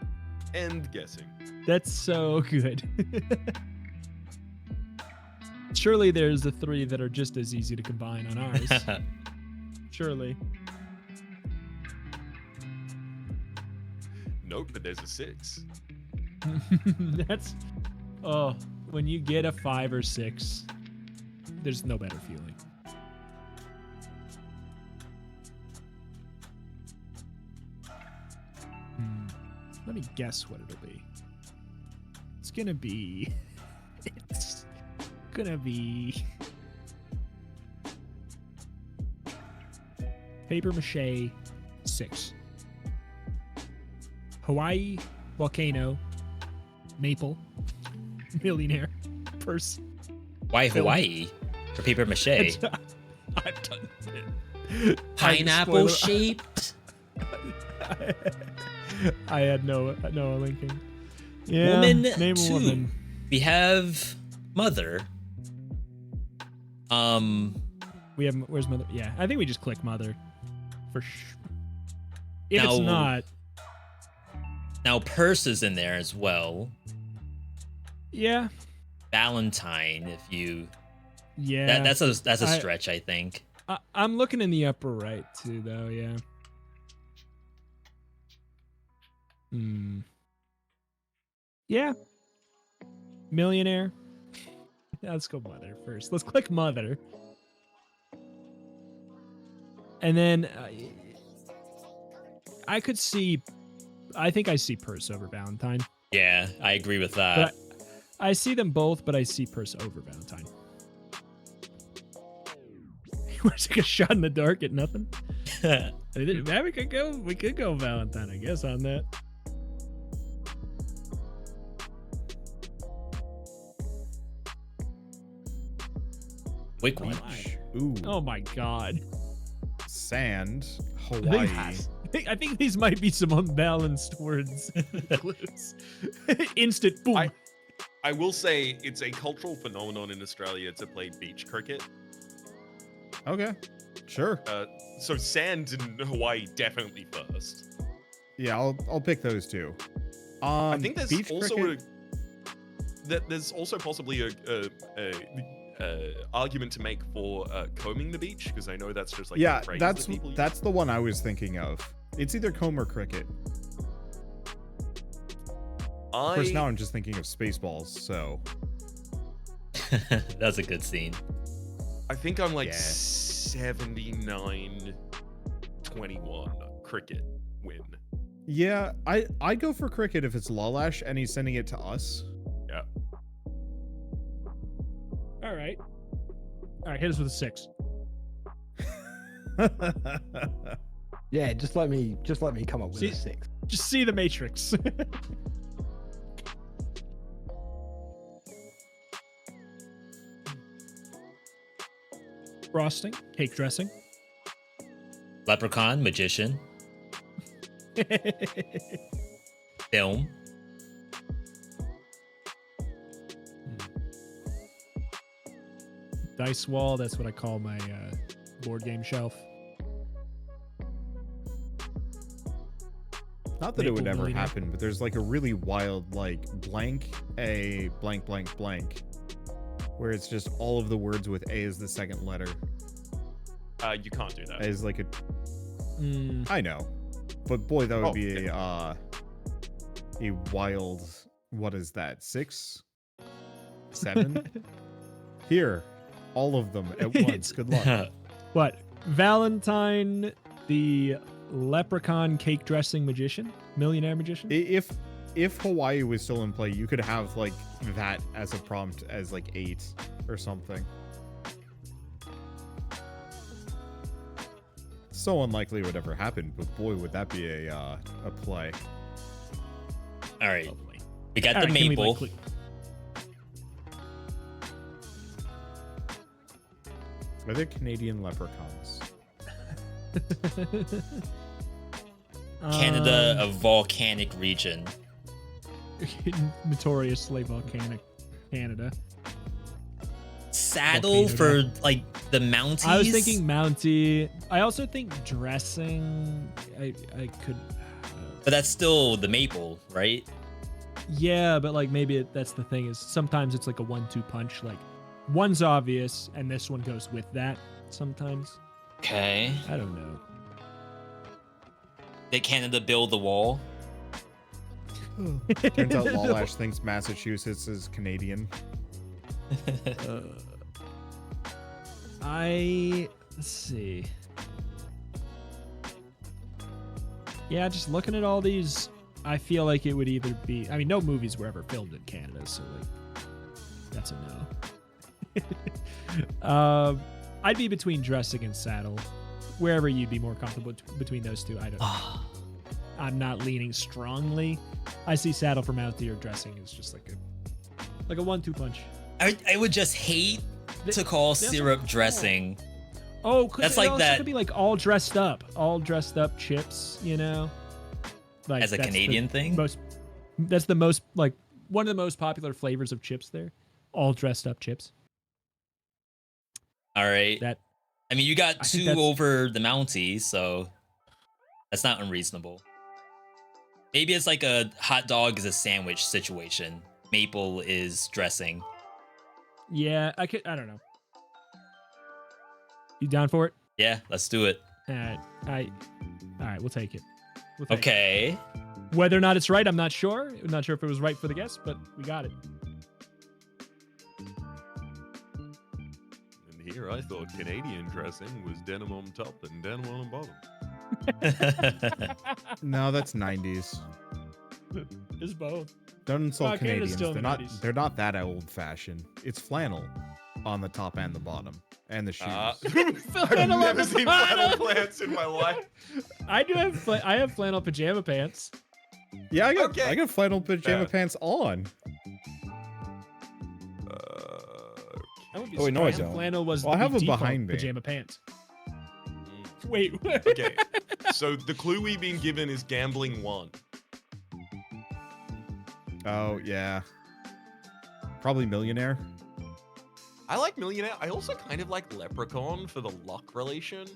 End guessing. That's so good. Surely there's the three that are just as easy to combine on ours. Surely. Nope, but there's a 6. That's when you get a 5 or 6, there's no better feeling. Let me guess what it'll be. It's gonna be paper mache 6. Hawaii, volcano, maple, millionaire, purse. Why Hawaii for paper mache? I've done it. Pineapple shaped. I had no linking. Yeah, Woman name a 2. woman. We have mother. We have where's mother? Yeah, I think we just click mother for sure. If Now- it's not, Now purse is in there as well. yeah, Valentine, if you yeah. that's a I- stretch, I think. I'm looking in the upper right too, though. Yeah. Yeah. Millionaire. Yeah, let's go mother first. Let's click mother. And then I think I see purse over Valentine. Yeah, I agree with that. But I see them both, but I see purse over Valentine. You want to take a shot in the dark at nothing? We could go Valentine, I guess, on that. Quick one. Ooh. Oh my god. Sand. Hawaii. I think these might be some unbalanced words. Clues. Instant boom. I will say it's a cultural phenomenon in Australia to play beach cricket. Okay. Sure. So sand in Hawaii definitely first. Yeah, I'll pick those two. I think there's beach also cricket? there's also possibly a argument to make for combing the beach, because I know that's just like Yeah, a phrase that's that people use. the one I was thinking of. It's either comb or cricket. Of course, now I'm just thinking of Spaceballs, so... That's a good scene. I think I'm like Yeah. 79-21 cricket win. Yeah, I go for cricket if it's Lalash and he's sending it to us. Yeah. All All right, hit us with a 6. Yeah, just let me come up with a 6. Just see the Matrix. Frosting, cake dressing. Leprechaun, magician, film, Dice wall, that's what I call my board game shelf. Not that it would Maple never millionaire. happen, but there's like a really wild like blank a blank blank blank, where it's just all of the words with A as the second letter. You can't do that. As like a, I know, but boy, that would be okay. A wild. What is that? 6, 7. Here, all of them at once. Good luck. What? Valentine, the leprechaun cake dressing magician? Millionaire magician? If Hawaii was still in play, you could have like that as a prompt as like 8 or something. So unlikely it would ever happen, but boy, would that be a play. All right, Probably. we got All the right, can we, maple. like, Are they Canadian leprechauns? Canada, a volcanic region. Notoriously volcanic Canada. Saddle Volcano for like the Mounties. I was thinking Mountie. I also think dressing. I could. but that's still the maple, right? Yeah, but like maybe that's the thing is sometimes it's like a 1-2 punch. Like one's obvious and this one goes with that. Sometimes Okay. I don't know. Did Canada build the wall? Turns out Lawlash thinks Massachusetts is Canadian. Let's see. Yeah, just looking at all these, I feel like it would either be. I mean, no movies were ever filmed in Canada, so like, that's a no. I'd be between dressing and saddle, wherever you'd be more comfortable between those two. I don't know. I'm not leaning strongly. I see saddle for Mountie or dressing is just like a 1-2 punch. I would just hate to call syrup dressing. Oh, That's it like also that- could be like all dressed up chips, you know, like As a that's the Canadian thing? That's the most like one of the most popular flavors of chips there. All dressed up chips. All right. That I mean, you got I think 2 that's- over the Mountie, so that's not unreasonable. Maybe it's like a hot dog is a sandwich situation. Maple is dressing. Yeah, I don't know. You down for it? Yeah, let's do it. All right, we'll take it. We'll take Okay. it. Whether or not it's right, I'm not sure. I'm not sure if it was right for the guess, but we got it. And here I thought Canadian dressing was denim on top and denim on the bottom. No, that's 90s. It's both. Don't insult Canada's Canadians. still in They're the not. 90s. They're not that old fashioned. It's flannel on the top and the bottom, and the shoes. I've never seen flannel plants in my life. I do have. I have flannel pajama pants. Yeah, I got. Okay. I got flannel pajama pants on. I would be Oh, wait, no, I surprised if don't. flannel was Well, I the have a default behind me. pajama pants. Wait. Okay, so the clue we've been given is gambling 1. Oh yeah. Probably millionaire. I like millionaire. I also kind of like leprechaun for the luck relation.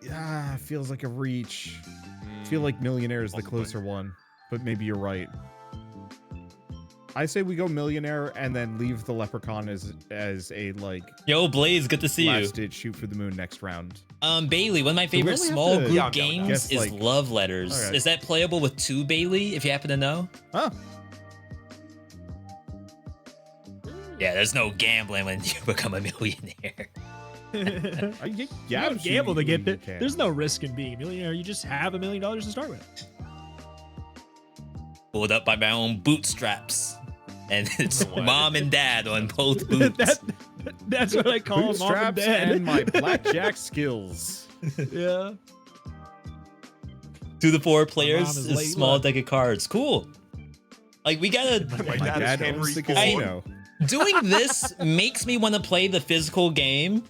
Yeah, feels like a reach. Feel like millionaire is the Possibly. closer one, but maybe you're right. I say we go millionaire and then leave the leprechaun as a like Yo, Blaze, good to see you. last ditch shoot for the moon next round. Bailey, one of my Do we favorite only have small to- group Yeah, I'm going games Guess, is like- Love Letters. Alright. Is that playable with 2 Bailey, if you happen to know? Oh, Yeah, there's no gambling when you become a millionaire. You yeah, don't gamble to get there. you can. There's no risk in being a millionaire. You just have $1 million to start with. Pulled up by my own bootstraps. and it's What? mom and dad on both boots. That's what I call mom and Bootstraps dad. and my blackjack skills. Yeah. 2 to 4 mom players is is small Layla. deck of cards. Cool. Like we gotta My My dad is dad Henry owns the Ford. casino. doing this makes me want to play the physical game.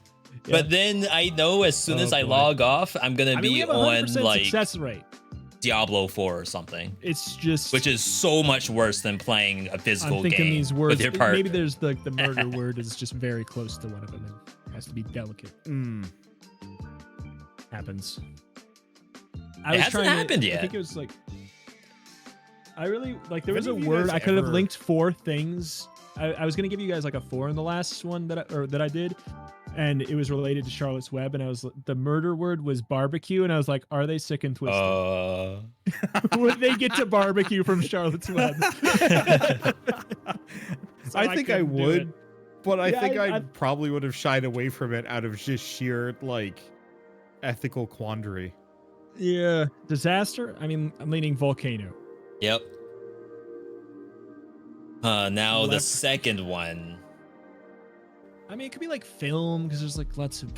But then I know as soon Oh, as I boy. log off, I'm gonna I mean, be we have a on 100% like success rate. Diablo 4 or something, It's just which is so much worse than playing a physical I'm thinking game these words. with your partner. Maybe there's the murder word is just very close to one of them and has to be delicate. Happens. It hasn't happened I yet. think it was like I really like there Have was a any of you word guys I could have ever- linked 4 things. I was gonna give you guys like a 4 in the last one that I did, and it was related to Charlotte's Web, and the murder word was barbecue, and I was like, are they sick and twisted? Would they get to barbecue from Charlotte's Web? So I think I couldn't do would, it. but I Yeah, think I I- probably would have shied away from it out of just sheer like ethical quandary. Yeah, disaster. I mean, I'm leaning volcano. Yep. Now the Left. second one. I mean, it could be like film because there's like lots of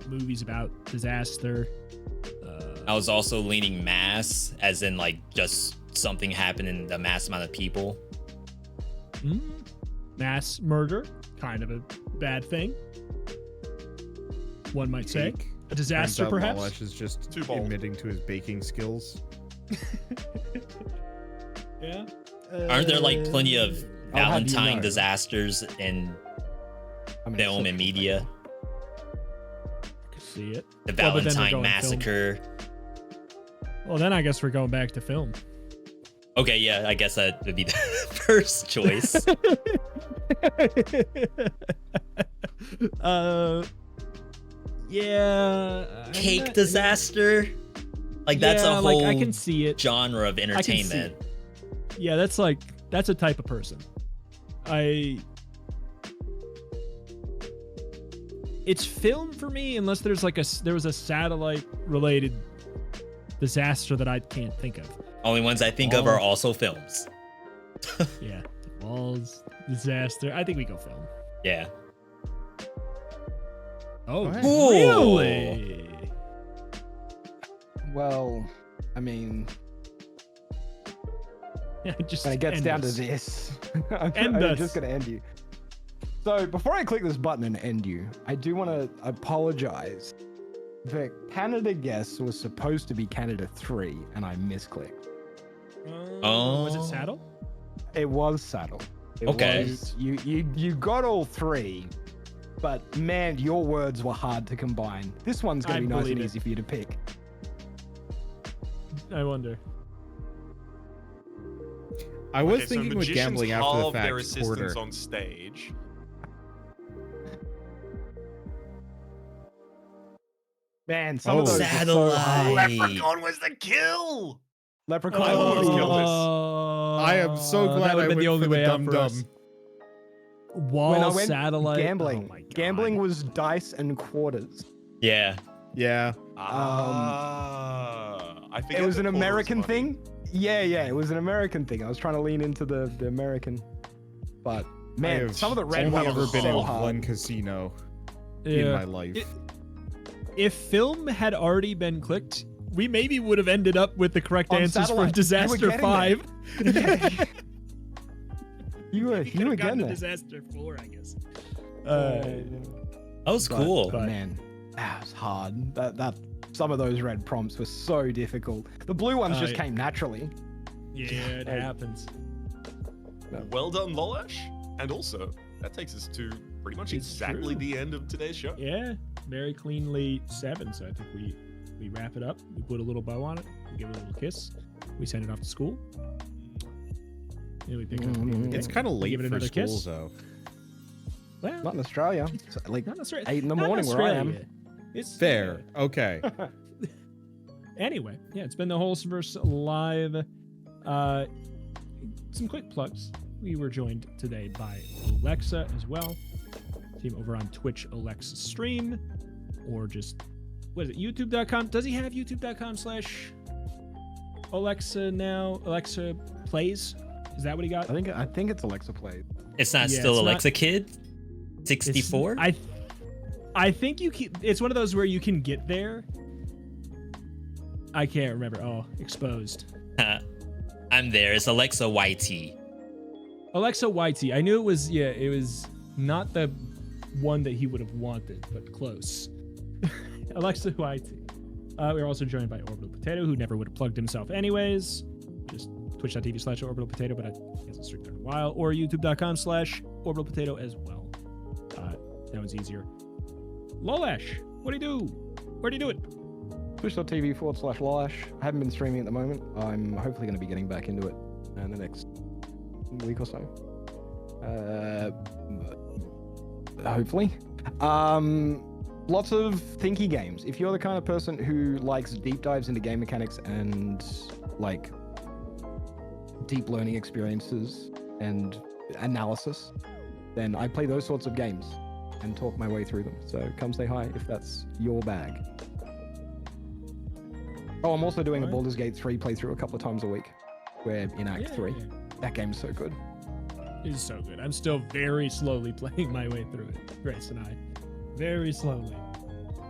movies about disaster. I was also leaning mass, as in like just something happening to a mass amount of people. Mass murder, kind of a bad thing. One might say Cake. a disaster, Turns out perhaps. Lawlesh is just Too bold. admitting to his baking skills. Yeah. Aren't there like plenty of I'll have you Valentine know. disasters in I mean, film and media? I could see it. The Well, but then we're Valentine going Massacre. Well, then I guess we're going back to film. Okay, yeah, I guess that would be the first choice. Yeah. Cake disaster. Like that's Yeah, a whole like I can see it. genre of see entertainment. Yeah, that's a type of person. It's film for me unless there was a satellite related disaster that I can't think of. Only ones I think of are also films. Yeah, walls, disaster. I think we go film. Yeah. Oh, ahead. really? Well, I mean, Yeah, just when it gets end down us. to this, End I'm us. just gonna end you. So before I click this button and end you, I do want to apologize. The Canada guess was supposed to be Canada 3, and I misclicked. Was it Saddle? It was Saddle. It Okay. was- you got all 3, but man, your words were hard to combine. This one's gonna I be nice believe and it. easy for you to pick. I wonder. I was Okay, so thinking with magicians gambling after the halve their fact assistants quarter. on stage. Man, some of Oh. those were so hard. Leprechaun was the kill. Leprechaun. I almost was- killed this. I am so glad that I would've been went the only for way the out dum for dum. us. Wall When I went satellite gambling, Oh my God. gambling was dice and quarters. Yeah. Yeah. I think It was an American thing. Yeah, it was an American thing. I was trying to lean into the American, but I man, have some of the red only ones ever were been so in hard. one casino in Yeah. my life. If film had already been clicked, we maybe would have ended up with the correct On answers for satellite. You were Disaster getting 5. Yeah. you were We could have gotten getting to there. Disaster 4, I guess. That was But- cool. But man, that was hard. That some of those red prompts were so difficult. The blue ones just yeah. came naturally. Yeah, it happens. Well done, Lolesh. And also, that takes us to pretty much It's exactly true. the end of today's show. Yeah, very cleanly 7. So I think we wrap it up. We put a little bow on it. We give it a little kiss. We send it off to school. Yeah, we pick it up. It's kind of We late give it for another school, kiss. though. Well, Not in Australia. It's like not necessarily. 8 in the not morning where I am. Australia. It's Fair. Okay. Anyway, yeah, it's been the Wholesomeverse Live. Some quick plugs. We were joined today by Alexa as well. Team over on Twitch, Alexa Stream, or just what is it? YouTube.com. Does he have YouTube.com/Alexa now? Alexa Plays. Is that what he got? I think it's Alexa Play. It's not Yeah, still it's not- Alexa Kid? 64? I think you can. It's one of those where you can get there. I can't remember. Oh, exposed. I'm there. It's Alexa YT. Alexa YT. I knew it was. Yeah, it was not the one that he would have wanted, but close. Alexa YT. We're also joined by Orbital Potato, who never would have plugged himself anyways. Just twitch.tv/Orbital Potato, but I hasn't streamed there in a while, or youtube.com/Orbital Potato as well. That one's easier. Lolash, what do you do? Where do you do it? Twitch.tv/Lolash. I haven't been streaming at the moment. I'm hopefully going to be getting back into it in the next week or so. Hopefully. Lots of thinky games. If you're the kind of person who likes deep dives into game mechanics and like deep learning experiences and analysis, then I play those sorts of games and talk my way through them. So come say hi if that's your bag. Oh, I'm also doing a Baldur's Gate 3 playthrough a couple of times a week. We're in Act 3. Yeah. That game's so good. It is so good. I'm still very slowly playing my way through it. Grace and I. Very slowly.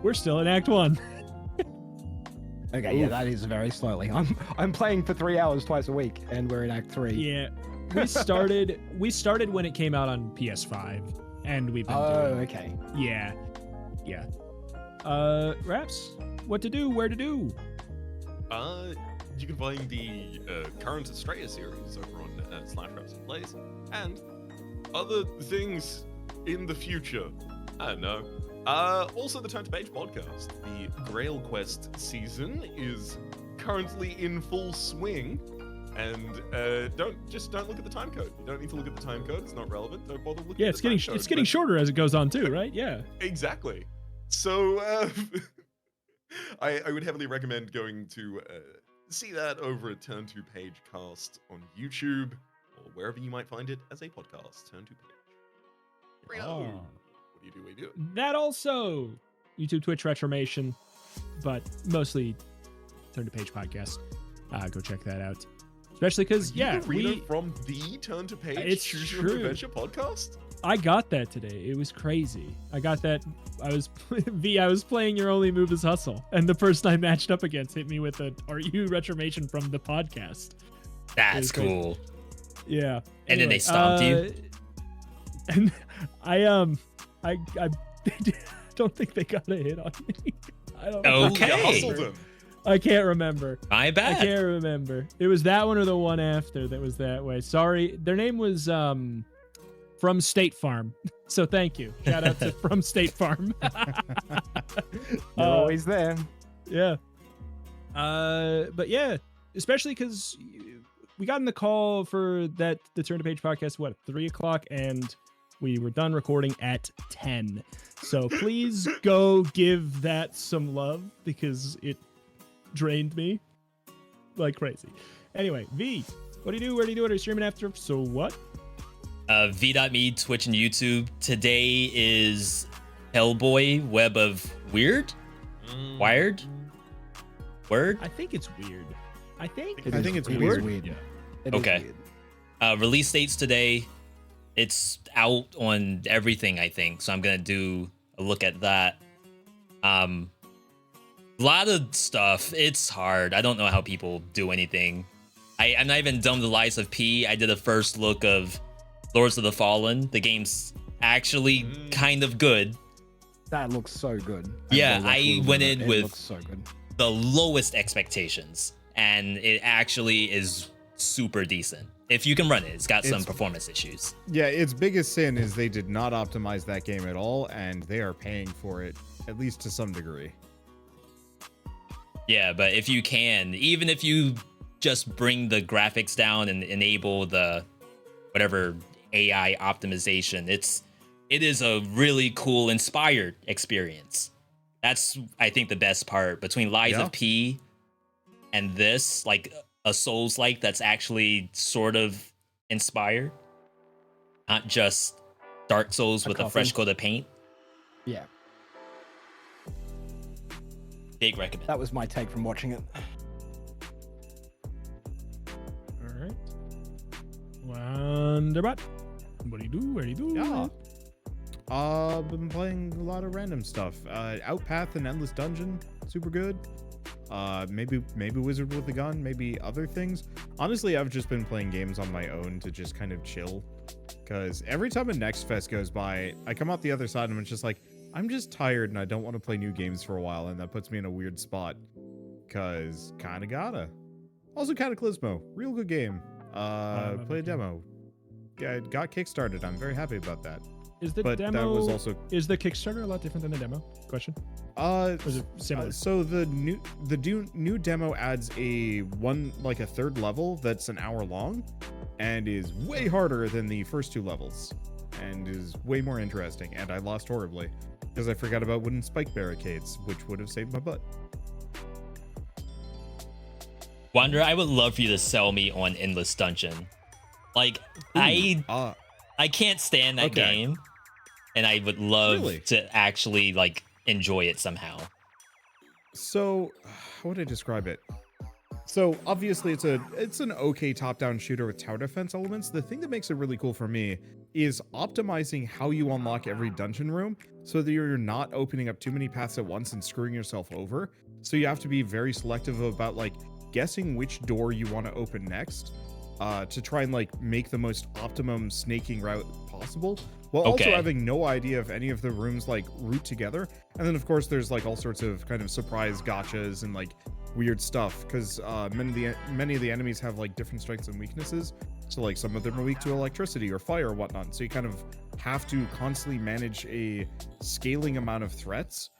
We're still in Act 1. Okay, yeah, that is very slowly. I'm playing for 3 hours twice a week, and we're in Act 3. Yeah. We started when it came out on PS5, and we've been doing. Okay. Yeah. Yeah. Raps, what to do, where to do? You can find the current Australia series over on /Raps & Plays, and other things in the future. I don't know. Also, the Turn to Page podcast. The Grail Quest season is currently in full swing, and don't look at the time code. You don't need to look at the time code. It's not relevant. Don't bother looking. Yeah, at the time code, it's getting shorter as it goes on too, right? Yeah. Exactly. So I would heavily recommend going to see that over at Turn to Page Cast on YouTube or wherever you might find it as a podcast. Turn to Page. Oh. What do you do? That also YouTube, Twitch, Retromation, but mostly Turn to Page podcast. Go check that out. Especially because from the Turn to Page it's Choose Your true. Adventure podcast. I got that today. It was crazy. I got that. I was playing Your Only Move is Hustle, and the person I matched up against hit me with a "Are you Retromation from the podcast?" That's cool. Yeah. And then they stomped you. And I don't think they got a hit on me. I don't know. Okay. I can't remember. My bad. I can't remember. It was that one or the one after that was that way. Sorry. Their name was From State Farm. So thank you. Shout out to From State Farm. They're always there. Yeah. But yeah, especially because we got in the call for the Turn to Page podcast, what, 3:00, and we were done recording at 10. So please go give that some love because it drained me like crazy. Anyway, V, what do you do? Where do you do it? Are you streaming after? So what? V.me, Twitch, and YouTube. Today is Hellboy, Web of Weird? Wired? Word? I think it's weird. I think it's It weird. is weird. Yeah. It is Okay. weird. Release dates today. It's out on everything, I think. So I'm gonna do a look at that. A lot of stuff. It's hard. I don't know how people do anything. I'm not even done with the Lies of P. I did a first look of Lords of the Fallen. The game's actually kind of good. That looks so good. Yeah, I It went in with looks so good. the lowest expectations, and it actually is super decent. If you can run it, it's got some performance issues. Yeah, its biggest sin is they did not optimize that game at all, and they are paying for it, at least to some degree. Yeah, but if you can, even if you just bring the graphics down and enable the whatever AI optimization, it is a really cool, inspired experience. That's, I think, the best part between Lies of P and this, like a Souls-like that's actually sort of inspired, not just Dark Souls with a fresh coat of paint. Yeah. Big recommend. That was my take from watching it. All right. Wonderbot. What do you do? Where do you do? Yeah. Been playing a lot of random stuff. Outpath and Endless Dungeon, super good. Maybe Wizard with a Gun, maybe other things. Honestly, I've just been playing games on my own to just kind of chill. Because every time a Next Fest goes by, I come out the other side and I'm just like, I'm just tired and I don't want to play new games for a while, and that puts me in a weird spot. Cause kinda gotta. Also Cataclysmo, real good game. Play a demo. Yeah, it got kickstarted. I'm very happy about that. Is the But demo? that was also Is the Kickstarter a lot different than the demo? Question. Or is it similar? So the new demo adds a third level that's an hour long, and is way harder than the first two levels, and is way more interesting. And I lost horribly because I forgot about wooden spike barricades, which would have saved my butt. Wander, I would love for you to sell me on Endless Dungeon. Like, I can't stand that game, and I would love to actually like enjoy it somehow. So, how would I describe it? So obviously it's an okay top-down shooter with tower defense elements. The thing that makes it really cool for me is optimizing how you unlock every dungeon room so that you're not opening up too many paths at once and screwing yourself over. So you have to be very selective about like guessing which door you want to open next, to try and like make the most optimum snaking route possible, while also having no idea if any of the rooms like route together. And then of course there's like all sorts of kind of surprise gotchas and like weird stuff, because many of the enemies have like different strengths and weaknesses. So like some of them are weak to electricity or fire or whatnot. So you kind of have to constantly manage a scaling amount of threats,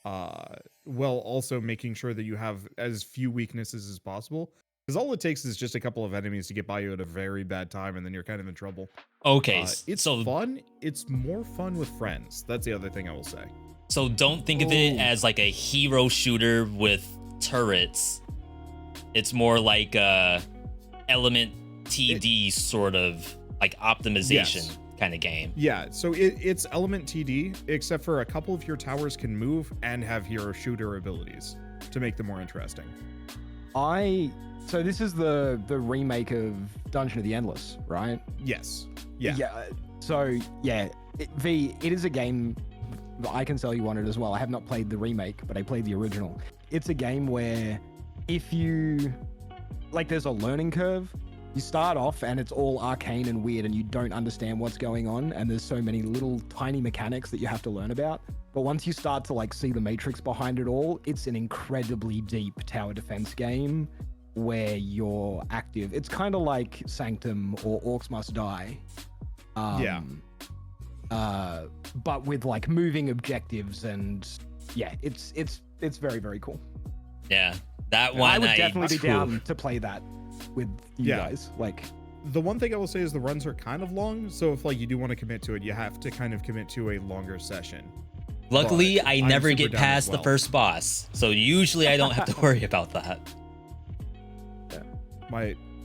while also making sure that you have as few weaknesses as possible. Because all it takes is just a couple of enemies to get by you at a very bad time, and then you're kind of in trouble. Okay, it's fun. It's more fun with friends. That's the other thing I will say. So don't think of it as like a hero shooter with turrets. It's more like a element TD sort of like optimization kind of game. Yeah, so it's element TD, except for a couple of your towers can move and have hero shooter abilities to make them more interesting. So this is the remake of Dungeon of the Endless, right? Yes. Yeah. So yeah, it is a game that I can sell you on it as well. I have not played the remake, but I played the original. It's a game where if you like, there's a learning curve. You start off and it's all arcane and weird and you don't understand what's going on, and there's so many little tiny mechanics that you have to learn about. But once you start to like see the matrix behind it all, it's an incredibly deep tower defense game where you're active. It's kind of like Sanctum or Orcs Must Die. But with like moving objectives, and yeah, it's very, very cool. Yeah, that one I would definitely be down to play that with you guys. Like, the one thing I will say is the runs are kind of long, so if like you do want to commit to it, you have to kind of commit to a longer session. Luckily, I never get past the first boss, so usually I don't have to worry about that.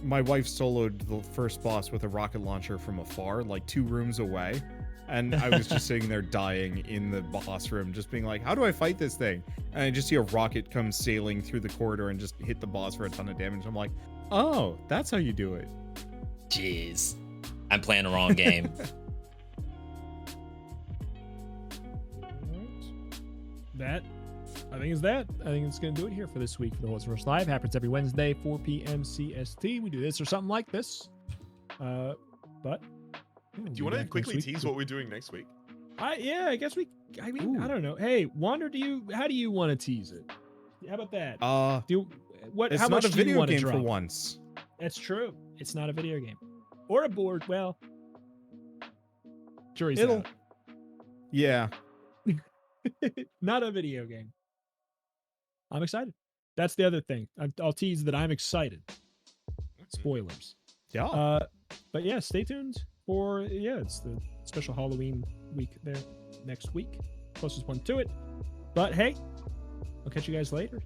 My wife soloed the first boss with a rocket launcher from afar, like 2 rooms away. And I was just sitting there dying in the boss room, just being like, how do I fight this thing? And I just see a rocket come sailing through the corridor and just hit the boss for a ton of damage. I'm like, oh, that's how you do it. Jeez. I'm playing the wrong game. I think it's going to do it here for this week for the Horse Live. Happens every Wednesday, 4 p.m. CST. We do this or something like this. But do you want to quickly tease what we're doing next week? I guess I don't know. Hey, Wander, how do you want to tease it? How about that? It's how not much a do you video want to game drop? for once. That's true. It's not a video game. Or a board. Well, jury's out. Yeah. Not a video game. I'm excited. That's the other thing. I'll tease that I'm excited. Spoilers. Yeah. But yeah, stay tuned for it's the special Halloween week there next week. Closest one to it. But hey, I'll catch you guys later.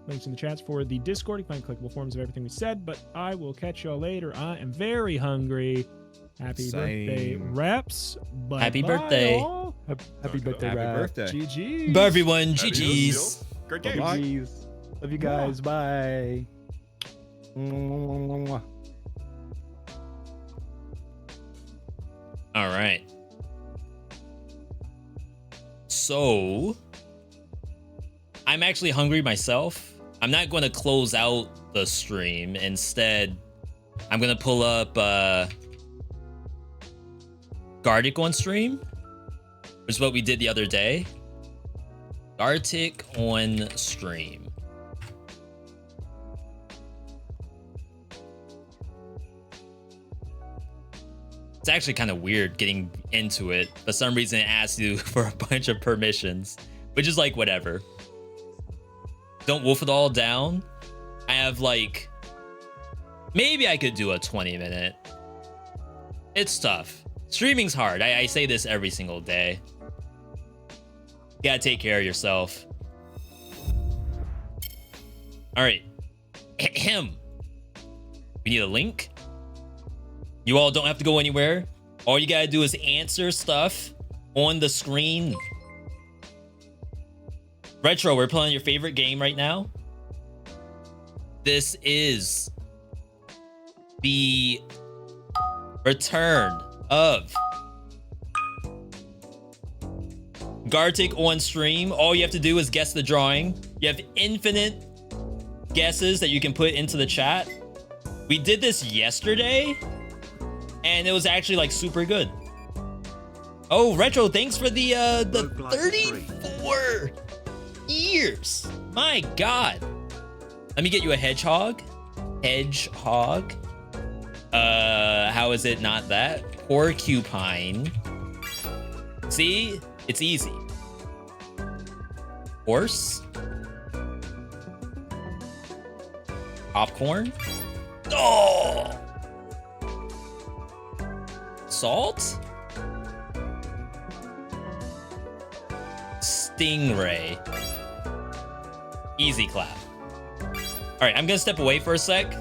Links in the chats for the Discord. You can find clickable forms of everything we said, but I will catch y'all later. I am very hungry. Happy birthday, Raps. Happy birthday. All. Happy birthday, Happy Raps. birthday. GG's. Bye, everyone. GG's. Great game. GG's. Love you guys. Bye. All right. So, I'm actually hungry myself. I'm not going to close out the stream. Instead, I'm going to pull up Gartic on stream, which is what we did the other day. Gartic on stream. It's actually kind of weird getting into it. For some reason, it asks you for a bunch of permissions, which is like, whatever. Don't wolf it all down. I have like, maybe I could do a 20-minute. It's tough. Streaming's hard. I say this every single day. You gotta take care of yourself. All right. Him. We need a link. You all don't have to go anywhere. All you gotta do is answer stuff on the screen. Retro, we're playing your favorite game right now. This is the return of Gartic on stream. All you have to do is guess the drawing. You have infinite guesses that you can put into the chat. We did this yesterday, and it was actually like super good. Oh, Retro, thanks for the 34 years. My God. Let me get you a hedgehog. Hedgehog. How is it not that? Porcupine. See? It's easy. Horse. Popcorn. Oh! Salt? Stingray. Easy clap. All right, I'm gonna step away for a sec.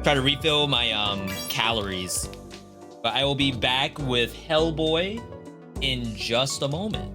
Try to refill my calories. But I will be back with Hellboy in just a moment.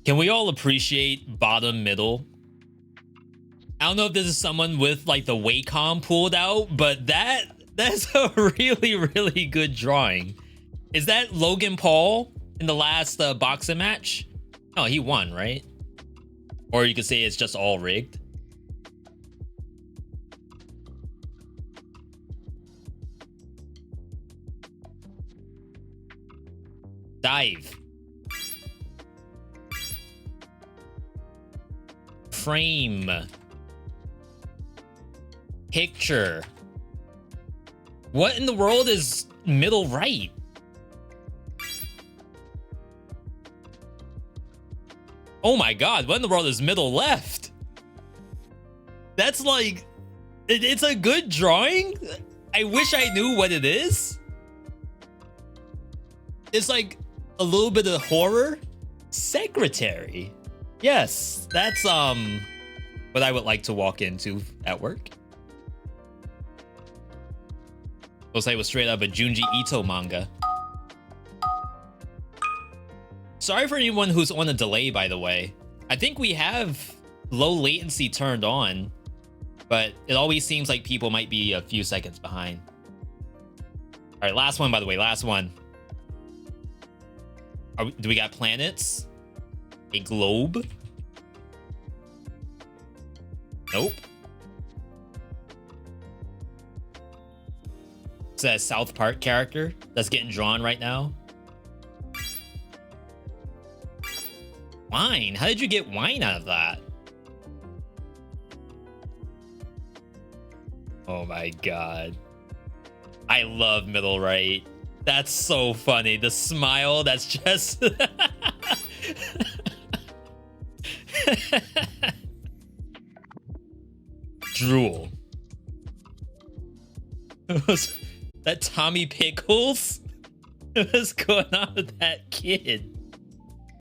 Can we all appreciate bottom middle? I don't know if this is someone with like the Wacom pulled out, but that's a really good drawing. Is that Logan Paul in the last boxing match? Oh, he won, right? Or you could say it's just all rigged. Dive. Frame. Picture. What in the world is middle right? Oh my god, what in the world is middle left? That's like... It's a good drawing? I wish I knew what it is. It's like a little bit of horror. Secretary. Yes, that's what I would like to walk into at work. Looks like it was straight up a Junji Ito manga. Sorry for anyone who's on a delay, by the way. I think we have low latency turned on, but it always seems like people might be a few seconds behind. All right, last one, by the way, last one. Do we got planets? A globe? Nope. It's a South Park character that's getting drawn right now. Wine? How did you get wine out of that? Oh my god. I love middle right. That's so funny. The smile that's just... Drool. That Tommy Pickles? What's going on with that kid?